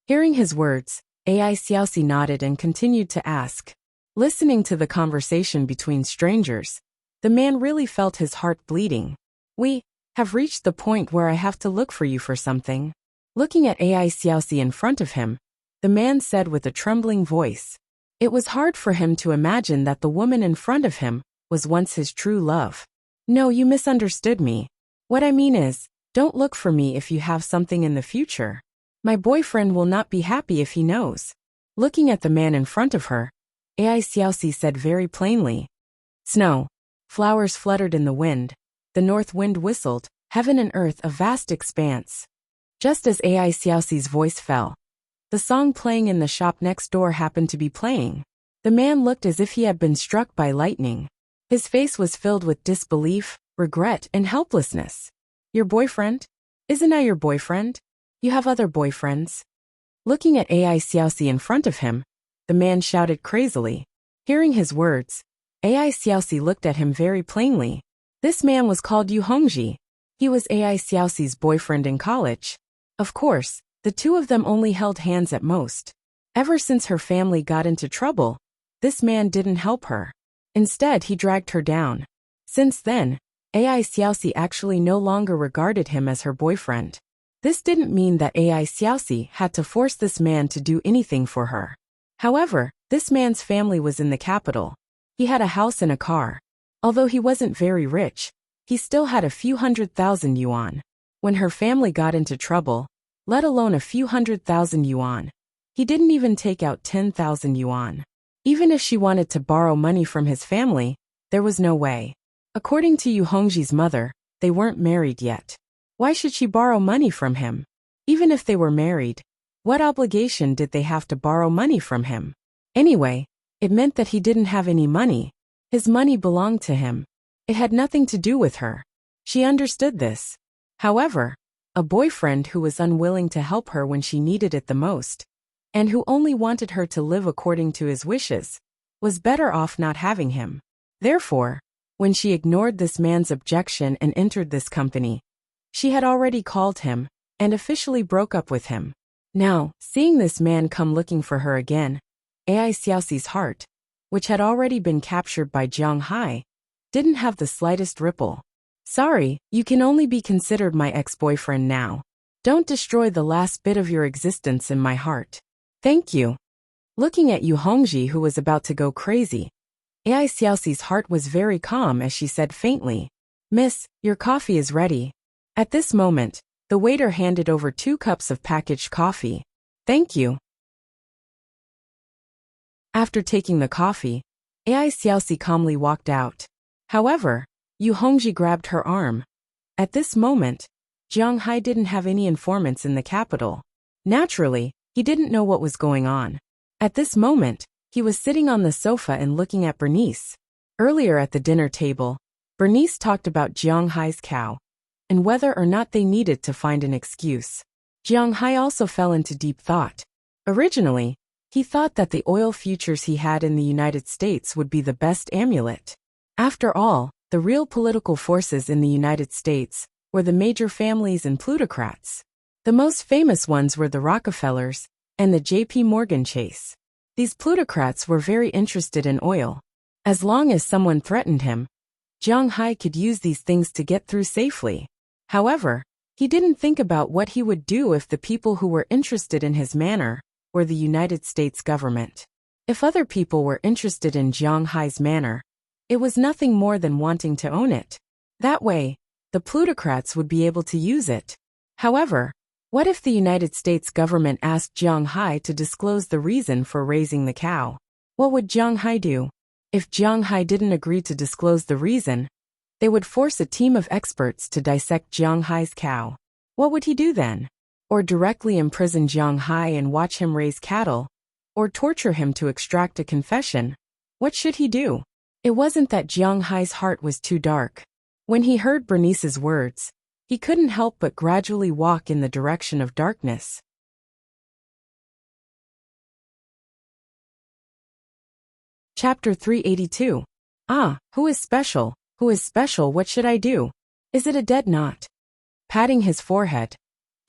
A: Hearing his words, Ai Xiaoxi nodded and continued to ask. Listening to the conversation between strangers, the man really felt his heart bleeding. We have reached the point where I have to look for you for something. Looking at Ai Xiaoxi in front of him, the man said with a trembling voice. It was hard for him to imagine that the woman in front of him was once his true love. No, you misunderstood me. What I mean is, don't look for me if you have something in the future. My boyfriend will not be happy if he knows. Looking at the man in front of her, Ai Xiaoxi said very plainly. Snow. Flowers fluttered in the wind. The north wind whistled, heaven and earth a vast expanse. Just as Ai Xiaoxi's voice fell, the song playing in the shop next door happened to be playing. The man looked as if he had been struck by lightning. His face was filled with disbelief, regret, and helplessness. Your boyfriend? Isn't I your boyfriend? You have other boyfriends. Looking at Ai Xiaoxi in front of him, the man shouted crazily. Hearing his words, Ai Xiaoxi looked at him very plainly. This man was called Yu Hongji. He was Ai Xiaoxi's boyfriend in college. Of course, the two of them only held hands at most. Ever since her family got into trouble, this man didn't help her. Instead, he dragged her down. Since then, Ai Xiaoxi actually no longer regarded him as her boyfriend. This didn't mean that Ai Xiaoxi had to force this man to do anything for her. However, this man's family was in the capital. He had a house and a car. Although he wasn't very rich, he still had a few 100,000 yuan. When her family got into trouble, let alone a few 100,000 yuan, he didn't even take out 10,000 yuan. Even if she wanted to borrow money from his family, there was no way. According to Yu Hongji's mother, they weren't married yet. Why should she borrow money from him? Even if they were married, what obligation did they have to borrow money from him? Anyway, it meant that he didn't have any money. His money belonged to him. It had nothing to do with her. She understood this. However, a boyfriend who was unwilling to help her when she needed it the most, and who only wanted her to live according to his wishes, was better off not having him. Therefore, when she ignored this man's objection and entered this company, she had already called him and officially broke up with him. Now, seeing this man come looking for her again, Ai Xiaoxi's heart, which had already been captured by Jiang Hai, didn't have the slightest ripple. Sorry, you can only be considered my ex-boyfriend now. Don't destroy the last bit of your existence in my heart. Thank you. Looking at Yu Hongji, who was about to go crazy, Ai Xiaoxi's heart was very calm as she said faintly, "Miss, your coffee is ready." At this moment, the waiter handed over 2 cups of packaged coffee. Thank you. After taking the coffee, Ai Xiaoxi calmly walked out. However, Yu Hongji grabbed her arm. At this moment, Jiang Hai didn't have any informants in the capital. Naturally, he didn't know what was going on. At this moment, he was sitting on the sofa and looking at Bernice. Earlier at the dinner table, Bernice talked about Jiang Hai's cow, and whether or not they needed to find an excuse. Jiang Hai also fell into deep thought. Originally, he thought that the oil futures he had in the United States would be the best amulet. After all, the real political forces in the United States were the major families and plutocrats. The most famous ones were the Rockefellers and the J.P. Morgan Chase. These plutocrats were very interested in oil. As long as someone threatened him, Jiang Hai could use these things to get through safely. However, he didn't think about what he would do if the people who were interested in his manor were the United States government. If other people were interested in Jiang Hai's manor, it was nothing more than wanting to own it. That way, the plutocrats would be able to use it. However, what if the United States government asked Jiang Hai to disclose the reason for raising the cow? What would Jiang Hai do? If Jiang Hai didn't agree to disclose the reason, they would force a team of experts to dissect Jiang Hai's cow. What would he do then? Or directly imprison Jiang Hai and watch him raise cattle? Or torture him to extract a confession? What should he do? It wasn't that Jiang Hai's heart was too dark. When he heard Bernice's words, he couldn't help but gradually walk in the direction of darkness. Chapter 382. Who is special? Who is special? What should I do? Is it a dead knot? Patting his forehead,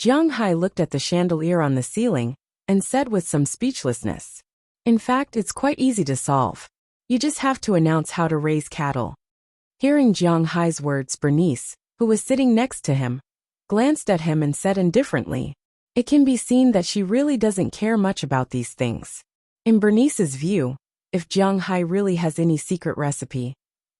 A: Jiang Hai looked at the chandelier on the ceiling and said with some speechlessness, "In fact, it's quite easy to solve. You just have to announce how to raise cattle." Hearing Jiang Hai's words, Bernice, who was sitting next to him, glanced at him and said indifferently, "It can be seen that she really doesn't care much about these things." In Bernice's view, if Jiang Hai really has any secret recipe,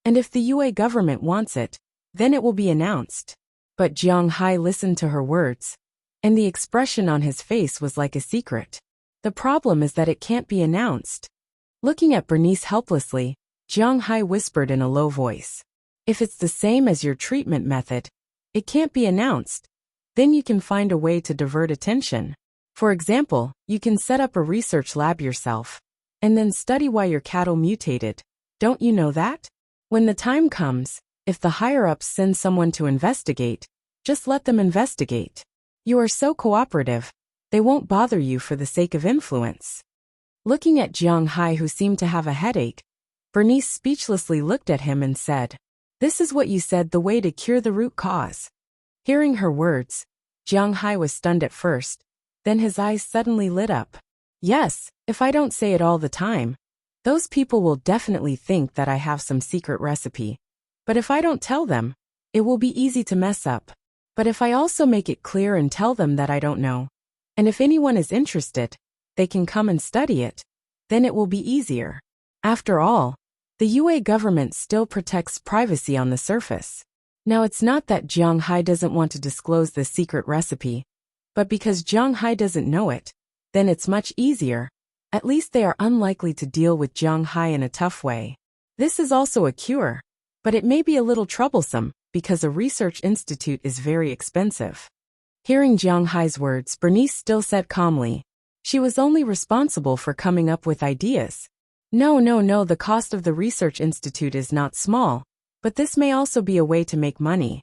A: and if the UA government wants it, then it will be announced. But Jiang Hai listened to her words, and the expression on his face was like a secret. The problem is that it can't be announced. Looking at Bernice helplessly, Jiang Hai whispered in a low voice, "If it's the same as your treatment method, it can't be announced. Then you can find a way to divert attention. For example, you can set up a research lab yourself, and then study why your cattle mutated. Don't you know that? When the time comes, if the higher-ups send someone to investigate, just let them investigate. You are so cooperative, they won't bother you for the sake of influence." Looking at Jiang Hai, who seemed to have a headache, Bernice speechlessly looked at him and said, This is what you said, the way to cure the root cause. Hearing her words, Jiang Hai was stunned at first, then his eyes suddenly lit up. Yes, if I don't say it all the time, those people will definitely think that I have some secret recipe. But if I don't tell them, it will be easy to mess up. But if I also make it clear and tell them that I don't know, and if anyone is interested, they can come and study it, then it will be easier. After all, the UA government still protects privacy on the surface. Now it's not that Jiang Hai doesn't want to disclose the secret recipe, but because Jiang Hai doesn't know it, then it's much easier. At least they are unlikely to deal with Jiang Hai in a tough way. This is also a cure, but it may be a little troublesome because a research institute is very expensive. Hearing Jiang Hai's words, Bernice still said calmly, she was only responsible for coming up with ideas. No, the cost of the research institute is not small, but this may also be a way to make money.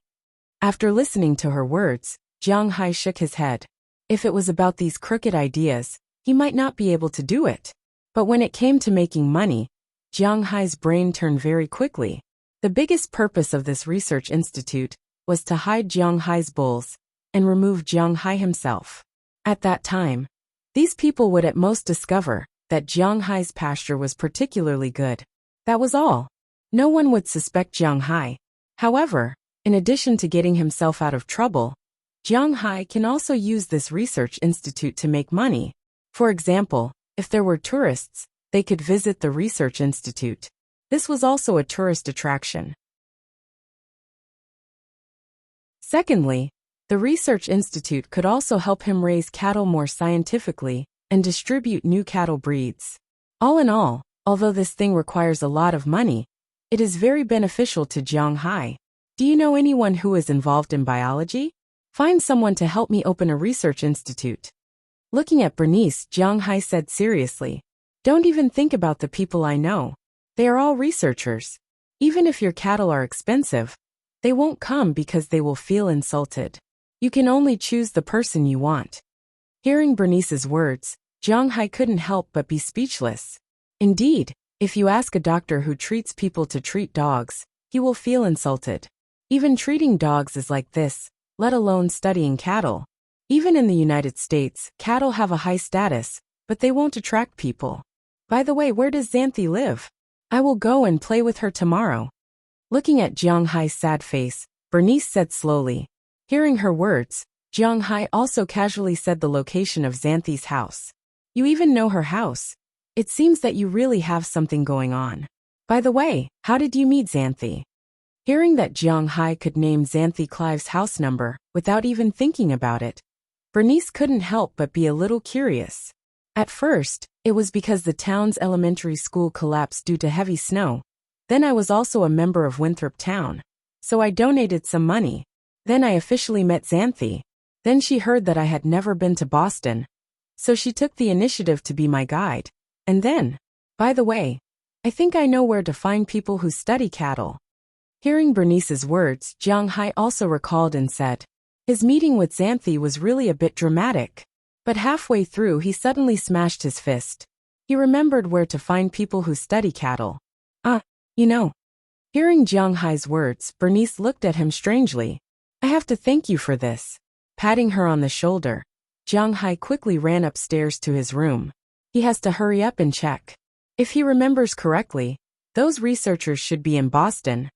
A: After listening to her words, Jiang Hai shook his head. If it was about these crooked ideas, he might not be able to do it. But when it came to making money, Jiang Hai's brain turned very quickly. The biggest purpose of this research institute was to hide Jiang Hai's bulls and remove Jiang Hai himself. At that time, these people would at most discover that Jiang Hai's pasture was particularly good. That was all. No one would suspect Jiang Hai. However, in addition to getting himself out of trouble, Jiang Hai can also use this research institute to make money. For example, if there were tourists, they could visit the research institute. This was also a tourist attraction. Secondly, the research institute could also help him raise cattle more scientifically and distribute new cattle breeds. All in all, although this thing requires a lot of money, it is very beneficial to Jiang Hai. Do you know anyone who is involved in biology? Find someone to help me open a research institute. Looking at Bernice, Jiang Hai said seriously, don't even think about the people I know. They are all researchers. Even if your cattle are expensive, they won't come because they will feel insulted. You can only choose the person you want. Hearing Bernice's words, Jiang Hai couldn't help but be speechless. Indeed, if you ask a doctor who treats people to treat dogs, he will feel insulted. Even treating dogs is like this, let alone studying cattle. Even in the United States, cattle have a high status, but they won't attract people. By the way, where does Xanthi live? I will go and play with her tomorrow. Looking at Jiang Hai's sad face, Bernice said slowly. Hearing her words, Jiang Hai also casually said the location of Xanthi's house. You even know her house. It seems that you really have something going on. By the way, how did you meet Xanthi? Hearing that Jiang Hai could name Xanthi Clive's house number without even thinking about it, Bernice couldn't help but be a little curious. At first, it was because the town's elementary school collapsed due to heavy snow. Then I was also a member of Winthrop Town, so I donated some money. Then I officially met Xanthi. Then she heard that I had never been to Boston, so she took the initiative to be my guide. And then, by the way, I think I know where to find people who study cattle. Hearing Bernice's words, Jiang Hai also recalled and said, his meeting with Xanthi was really a bit dramatic. But halfway through he suddenly smashed his fist. He remembered where to find people who study cattle. You know. Hearing Jiang Hai's words, Bernice looked at him strangely. I have to thank you for this. Patting her on the shoulder, Jiang Hai quickly ran upstairs to his room. He has to hurry up and check. If he remembers correctly, those researchers should be in Boston.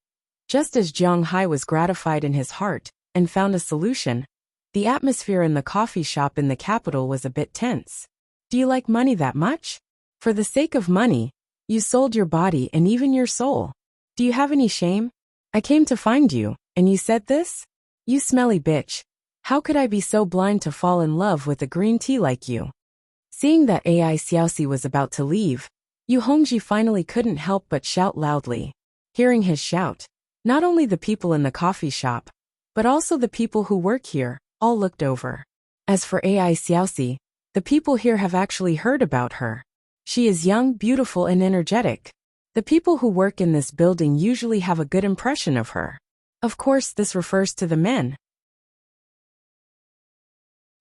A: Just as Jiang Hai was gratified in his heart and found a solution, the atmosphere in the coffee shop in the capital was a bit tense. Do you like money that much? For the sake of money, you sold your body and even your soul. Do you have any shame? I came to find you, and you said this? You smelly bitch. How could I be so blind to fall in love with a green tea like you? Seeing that Ai Xiaoxi was about to leave, Yu Hongji finally couldn't help but shout loudly. Hearing his shout, not only the people in the coffee shop, but also the people who work here, all looked over. As for Ai Xiaoxi, the people here have actually heard about her. She is young, beautiful, and energetic. The people who work in this building usually have a good impression of her. Of course, this refers to the men.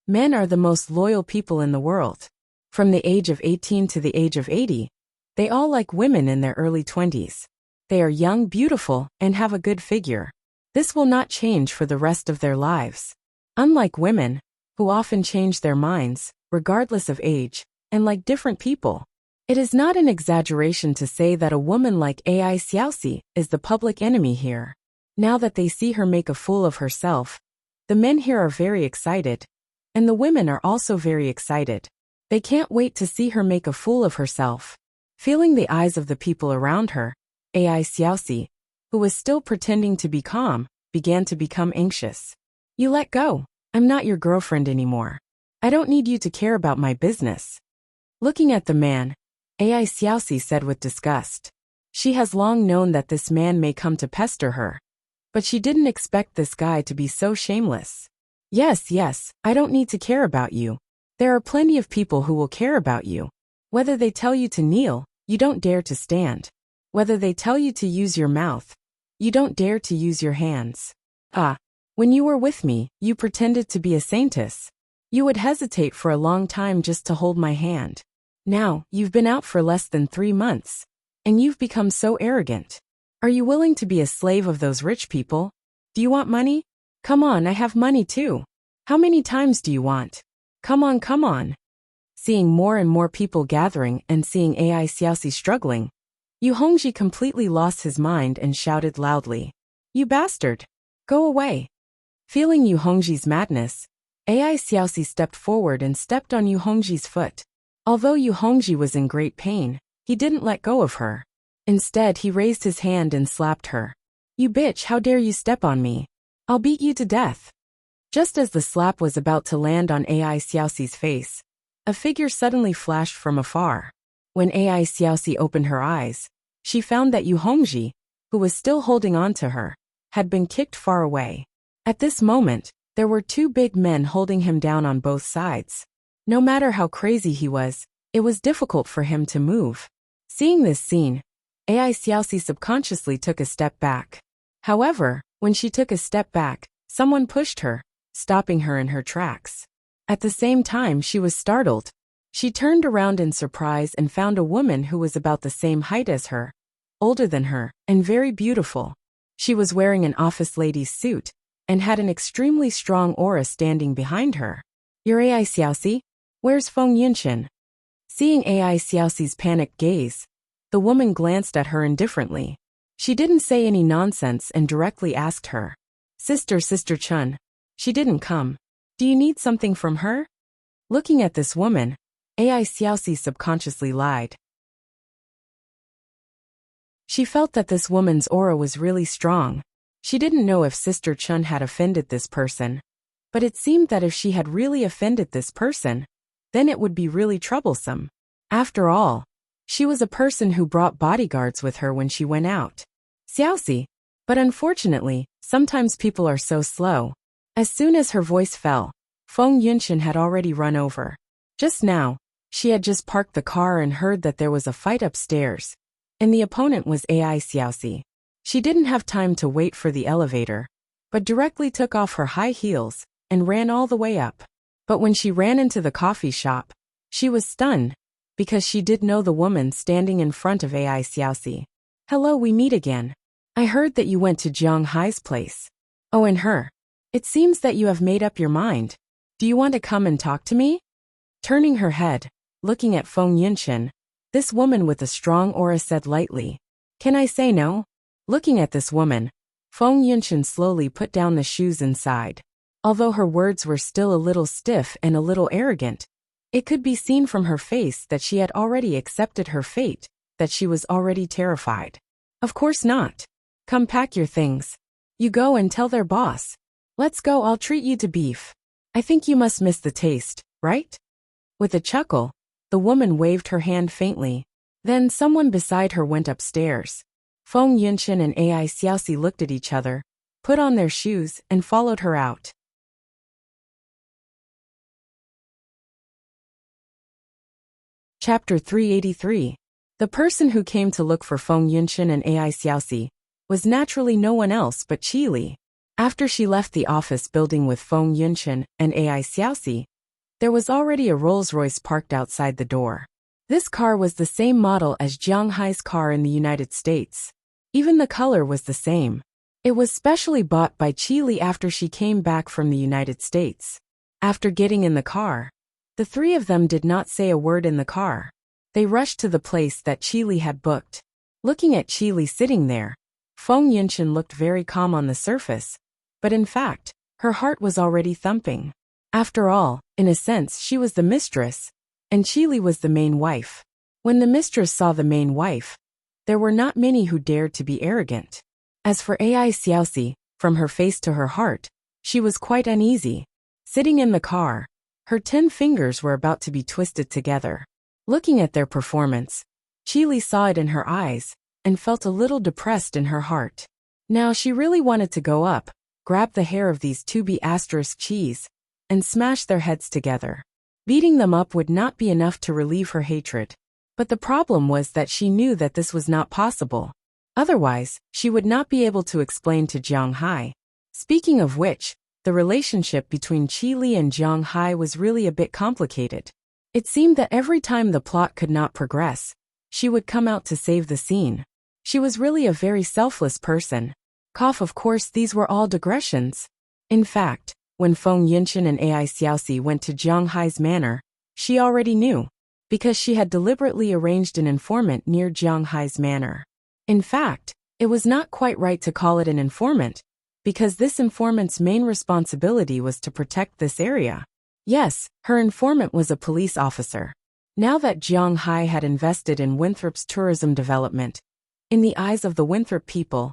A: Men are the most loyal people in the world. From the age of 18 to the age of 80, they all like women in their early 20s. They are young, beautiful, and have a good figure. This will not change for the rest of their lives. Unlike women, who often change their minds, regardless of age, and like different people. It is not an exaggeration to say that a woman like Ai Xiaoxi is the public enemy here. Now that they see her make a fool of herself, the men here are very excited, and the women are also very excited. They can't wait to see her make a fool of herself. Feeling the eyes of the people around her, Ai Xiaoxi, who was still pretending to be calm, began to become anxious. You let go. I'm not your girlfriend anymore. I don't need you to care about my business. Looking at the man, Ai Xiaoxi said with disgust. She has long known that this man may come to pester her, but she didn't expect this guy to be so shameless. Yes, I don't need to care about you. There are plenty of people who will care about you. Whether they tell you to kneel, you don't dare to stand. Whether they tell you to use your mouth, you don't dare to use your hands. When you were with me, you pretended to be a saintess. You would hesitate for a long time just to hold my hand. Now, you've been out for less than 3 months, and you've become so arrogant. Are you willing to be a slave of those rich people? Do you want money? Come on, I have money too. How many times do you want? Come on. Seeing more and more people gathering and seeing Ai Xiaoxi struggling, Yu Hongji completely lost his mind and shouted loudly. You bastard! Go away! Feeling Yu Hongji's madness, Ai Xiaoxi stepped forward and stepped on Yu Hongji's foot. Although Yu Hongji was in great pain, he didn't let go of her. Instead, he raised his hand and slapped her. You bitch, how dare you step on me? I'll beat you to death. Just as the slap was about to land on Ai Xiaoxi's face, a figure suddenly flashed from afar. When Ai Xiaoxi opened her eyes, she found that Yu Hongji, who was still holding on to her, had been kicked far away. At this moment, there were 2 big men holding him down on both sides. No matter how crazy he was, it was difficult for him to move. Seeing this scene, Ai Xiaoxi subconsciously took a step back. However, when she took a step back, someone pushed her, stopping her in her tracks. At the same time, she was startled. She turned around in surprise and found a woman who was about the same height as her, older than her, and very beautiful. She was wearing an office lady's suit, and had an extremely strong aura standing behind her. You're Ai Xiaoxi? Where's Feng Yunshan? Seeing Ai Xiaoxi's panicked gaze, the woman glanced at her indifferently. She didn't say any nonsense and directly asked her. Sister Chun. She didn't come. Do you need something from her? Looking at this woman, Ai Xiaoxi subconsciously lied. She felt that this woman's aura was really strong. She didn't know if Sister Chun had offended this person, but it seemed that if she had really offended this person, then it would be really troublesome. After all, she was a person who brought bodyguards with her when she went out. Xiaoxi. But unfortunately, sometimes people are so slow. As soon as her voice fell, Feng Yunshan had already run over. Just now, she had just parked the car and heard that there was a fight upstairs, and the opponent was Ai Xiaoxi. She didn't have time to wait for the elevator, but directly took off her high heels and ran all the way up. But when she ran into the coffee shop, she was stunned, because she did know the woman standing in front of Ai Xiaoxi. Hello, we meet again. I heard that you went to Jiang Hai's place. Oh, and her. It seems that you have made up your mind. Do you want to come and talk to me? Turning her head, looking at Feng Yunshan, this woman with a strong aura said lightly. Can I say no? Looking at this woman, Feng Yunshan slowly put down the shoes inside. Although her words were still a little stiff and a little arrogant, it could be seen from her face that she had already accepted her fate, that she was already terrified. Of course not. Come pack your things. You go and tell their boss. Let's go, I'll treat you to beef. I think you must miss the taste, right? With a chuckle, the woman waved her hand faintly. Then someone beside her went upstairs. Feng Yunshan and Ai Xiaoxi looked at each other, put on their shoes, and followed her out. Chapter 383. The person who came to look for Feng Yunshan and Ai Xiaoxi was naturally no one else but Qi Li. After she left the office building with Feng Yunshan and Ai Xiaoxi, there was already a Rolls-Royce parked outside the door. This car was the same model as Jiang Hai's car in the United States. Even the color was the same. It was specially bought by Chili after she came back from the United States. After getting in the car, the three of them did not say a word in the car. They rushed to the place that Chili had booked. Looking at Chili sitting there, Feng Yunshan looked very calm on the surface, but in fact, her heart was already thumping. After all, in a sense she was the mistress, and Chili was the main wife. When the mistress saw the main wife, there were not many who dared to be arrogant. As for Ai Xiaoxi, from her face to her heart, she was quite uneasy. Sitting in the car, her 10 fingers were about to be twisted together. Looking at their performance, Chili saw it in her eyes, and felt a little depressed in her heart. Now she really wanted to go up, grab the hair of these 2B** cheese, and smash their heads together. Beating them up would not be enough to relieve her hatred. But the problem was that she knew that this was not possible. Otherwise, she would not be able to explain to Jiang Hai. Speaking of which, the relationship between Chili and Jiang Hai was really a bit complicated. It seemed that every time the plot could not progress, she would come out to save the scene. She was really a very selfless person. Of course, these were all digressions. In fact, when Feng Yunshan and Ai Xiaoxi went to Jiang Hai's manor, she already knew, because she had deliberately arranged an informant near Jiang Hai's manor. In fact, it was not quite right to call it an informant, because this informant's main responsibility was to protect this area. Yes, her informant was a police officer. Now that Jiang Hai had invested in Winthrop's tourism development, in the eyes of the Winthrop people,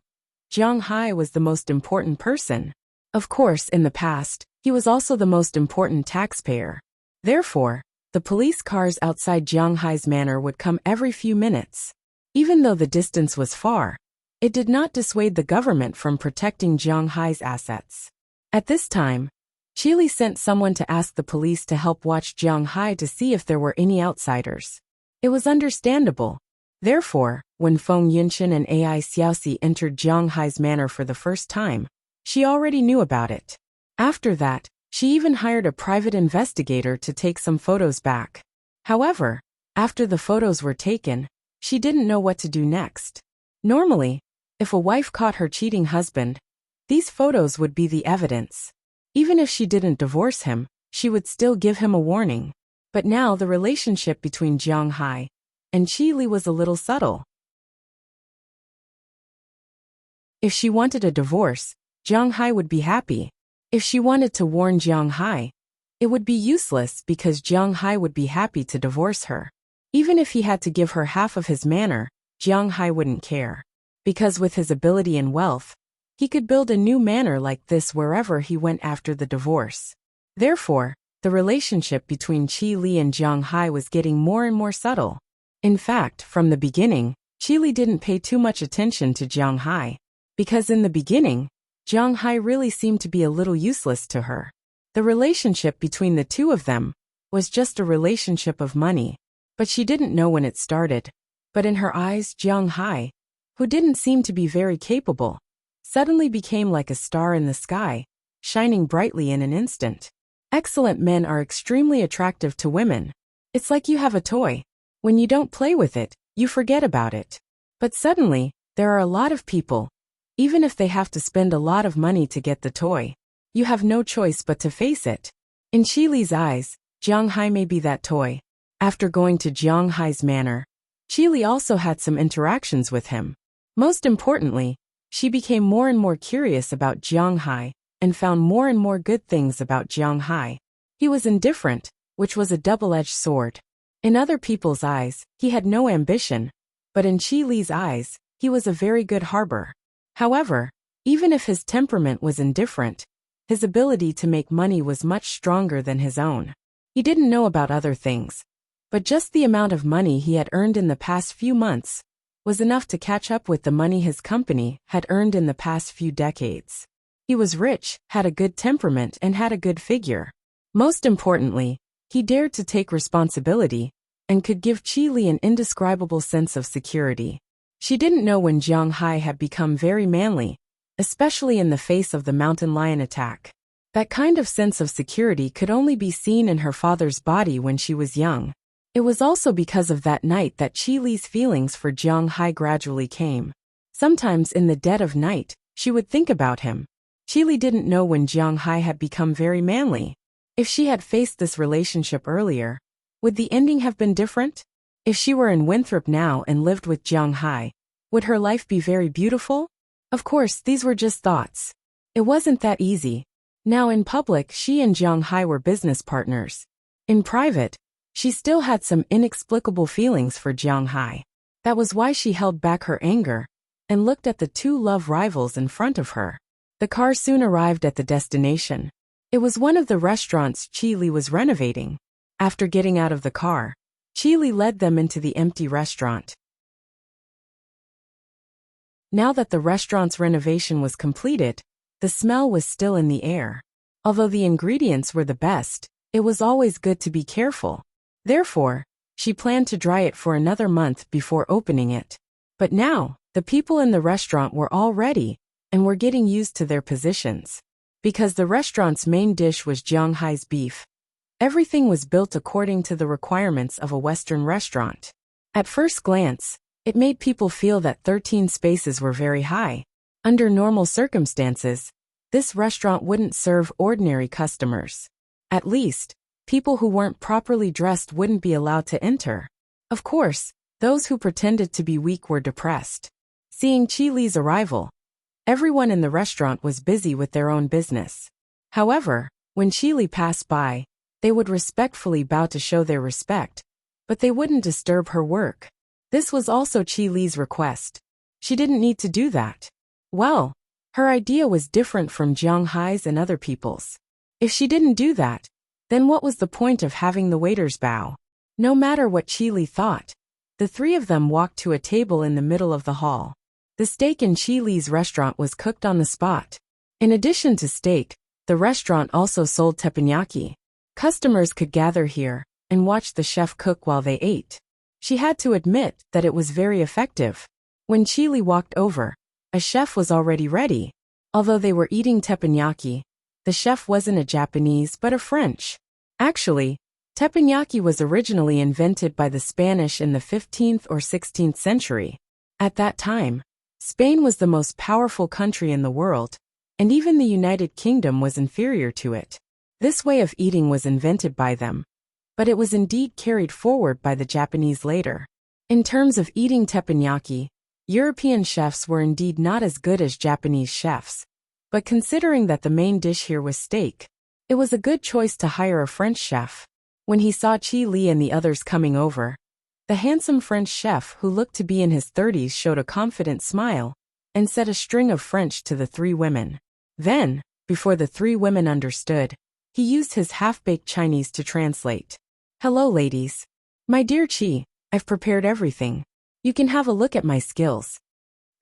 A: Jiang Hai was the most important person. Of course, in the past, he was also the most important taxpayer. Therefore, the police cars outside Jiang Hai's manor would come every few minutes. Even though the distance was far, it did not dissuade the government from protecting Jiang Hai's assets. At this time, Chili sent someone to ask the police to help watch Jiang Hai to see if there were any outsiders. It was understandable. Therefore, when Feng Yunshan and Ai Xiaoxi entered Jiang Hai's manor for the first time, she already knew about it. After that, she even hired a private investigator to take some photos back. However, after the photos were taken, she didn't know what to do next. Normally, if a wife caught her cheating husband, these photos would be the evidence. Even if she didn't divorce him, she would still give him a warning. But now the relationship between Jiang Hai and Chili was a little subtle. If she wanted a divorce, Jiang Hai would be happy. If she wanted to warn Jiang Hai, it would be useless because Jiang Hai would be happy to divorce her. Even if he had to give her half of his manor, Jiang Hai wouldn't care. Because with his ability and wealth, he could build a new manor like this wherever he went after the divorce. Therefore, the relationship between Chili and Jiang Hai was getting more and more subtle. In fact, from the beginning, Chili didn't pay too much attention to Jiang Hai. Because in the beginning, Jiang Hai really seemed to be a little useless to her. The relationship between the two of them was just a relationship of money. But she didn't know when it started. But in her eyes, Jiang Hai, who didn't seem to be very capable, suddenly became like a star in the sky, shining brightly in an instant. Excellent men are extremely attractive to women. It's like you have a toy. When you don't play with it, you forget about it. But suddenly, there are a lot of people. Even if they have to spend a lot of money to get the toy, you have no choice but to face it. In Chili's eyes, Jiang Hai may be that toy. After going to Jiang Hai's manor, Chili also had some interactions with him. Most importantly, she became more and more curious about Jiang Hai and found more and more good things about Jiang Hai. He was indifferent, which was a double-edged sword. In other people's eyes, he had no ambition, but in Chili's eyes, he was a very good harbor. However, even if his temperament was indifferent, his ability to make money was much stronger than his own. He didn't know about other things, but just the amount of money he had earned in the past few months was enough to catch up with the money his company had earned in the past few decades. He was rich, had a good temperament, and had a good figure. Most importantly, he dared to take responsibility and could give Chili an indescribable sense of security. She didn't know when Jiang Hai had become very manly, especially in the face of the mountain lion attack. That kind of sense of security could only be seen in her father's body when she was young. It was also because of that night that Chili's feelings for Jiang Hai gradually came. Sometimes in the dead of night, she would think about him. Qili didn't know when Jiang Hai had become very manly. If she had faced this relationship earlier, would the ending have been different? If she were in Winthrop now and lived with Jiang Hai, would her life be very beautiful? Of course, these were just thoughts. It wasn't that easy. Now in public, she and Jiang Hai were business partners. In private, she still had some inexplicable feelings for Jiang Hai. That was why she held back her anger and looked at the two love rivals in front of her. The car soon arrived at the destination. It was one of the restaurants Qili was renovating. After getting out of the car, Qili led them into the empty restaurant. Now that the restaurant's renovation was completed, the smell was still in the air. Although the ingredients were the best, it was always good to be careful. Therefore, she planned to dry it for another month before opening it. But now, the people in the restaurant were all ready and were getting used to their positions. Because the restaurant's main dish was Jiang Hai's beef, everything was built according to the requirements of a Western restaurant. At first glance, it made people feel that 13 spaces were very high. Under normal circumstances, this restaurant wouldn't serve ordinary customers. At least, people who weren't properly dressed wouldn't be allowed to enter. Of course, those who pretended to be weak were depressed. Seeing Qili's arrival, everyone in the restaurant was busy with their own business. However, when Qili passed by, they would respectfully bow to show their respect, but they wouldn't disturb her work. This was also Qili's request. She didn't need to do that. Well, her idea was different from Jiang Hai's and other people's. If she didn't do that, then what was the point of having the waiters bow? No matter what Qili thought, the three of them walked to a table in the middle of the hall. The steak in Qili's restaurant was cooked on the spot. In addition to steak, the restaurant also sold teppanyaki. Customers could gather here and watch the chef cook while they ate. She had to admit that it was very effective. When Qili walked over, a chef was already ready. Although they were eating teppanyaki, the chef wasn't a Japanese but a French. Actually, teppanyaki was originally invented by the Spanish in the 15th or 16th century. At that time, Spain was the most powerful country in the world, and even the United Kingdom was inferior to it. This way of eating was invented by them, but it was indeed carried forward by the Japanese later. In terms of eating teppanyaki, European chefs were indeed not as good as Japanese chefs, but considering that the main dish here was steak, it was a good choice to hire a French chef. When he saw Qili and the others coming over, the handsome French chef who looked to be in his 30s showed a confident smile and said a string of French to the three women. Then, before the three women understood, he used his half-baked Chinese to translate. "Hello, ladies. My dear Qi, I've prepared everything. You can have a look at my skills,"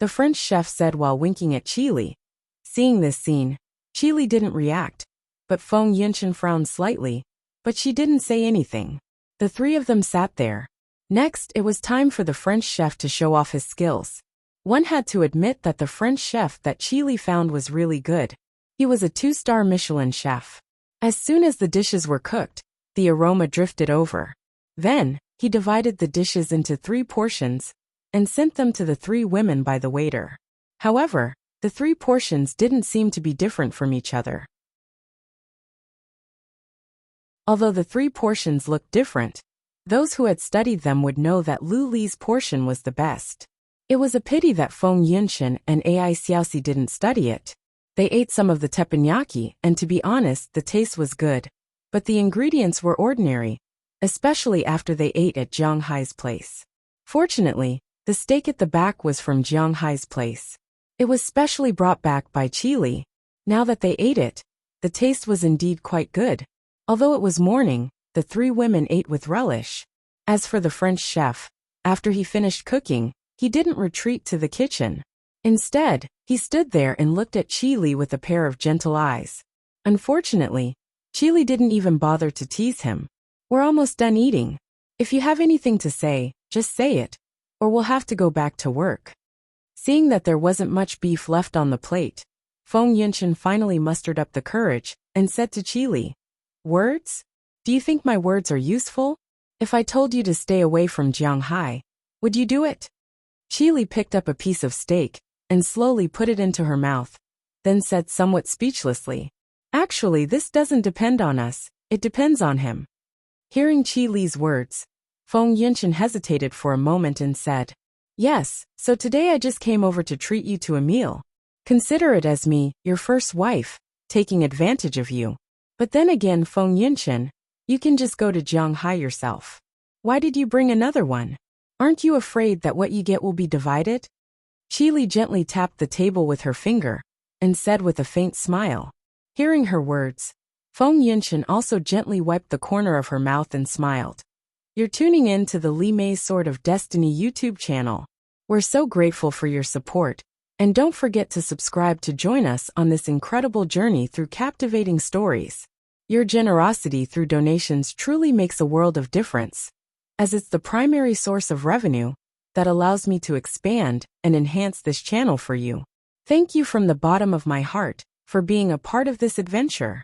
A: the French chef said while winking at Qili. Seeing this scene, Qili didn't react, but Feng Yunshan frowned slightly, but she didn't say anything. The three of them sat there. Next, it was time for the French chef to show off his skills. One had to admit that the French chef that Qili found was really good. He was a 2-star Michelin chef. As soon as the dishes were cooked, the aroma drifted over. Then, he divided the dishes into 3 portions and sent them to the 3 women by the waiter. However, the 3 portions didn't seem to be different from each other. Although the 3 portions looked different, those who had studied them would know that Lu Li's portion was the best. It was a pity that Feng Yunshan and Ai Xiaoxi didn't study it. They ate some of the teppanyaki, and to be honest, the taste was good, but the ingredients were ordinary, especially after they ate at Jiang Hai's place. Fortunately, the steak at the back was from Jiang Hai's place. It was specially brought back by Qili. Now that they ate it, the taste was indeed quite good. Although it was morning, the 3 women ate with relish. As for the French chef, after he finished cooking, he didn't retreat to the kitchen. Instead, he stood there and looked at Qili with a pair of gentle eyes. Unfortunately, Qili didn't even bother to tease him. "We're almost done eating. If you have anything to say, just say it, or we'll have to go back to work." Seeing that there wasn't much beef left on the plate, Feng Yunshan finally mustered up the courage and said to Qili, "Words? Do you think my words are useful? If I told you to stay away from Jiang Hai, would you do it?" Chi Li picked up a piece of steak and slowly put it into her mouth, then said somewhat speechlessly, "Actually, this doesn't depend on us, it depends on him." Hearing Chi Li's words, Feng Yunchen hesitated for a moment and said, "Yes, so today I just came over to treat you to a meal. Consider it as me, your first wife, taking advantage of you. But then again, Feng Yunchen, you can just go to Jianghai yourself. Why did you bring another one? Aren't you afraid that what you get will be divided?" Chi Li gently tapped the table with her finger and said with a faint smile. Hearing her words, Feng Yunchen also gently wiped the corner of her mouth and smiled. You're tuning in to the Li Mei's Sword of Destiny YouTube channel. We're so grateful for your support, and don't forget to subscribe to join us on this incredible journey through captivating stories. Your generosity through donations truly makes a world of difference, as it's the primary source of revenue that allows me to expand and enhance this channel for you. Thank you from the bottom of my heart for being a part of this adventure.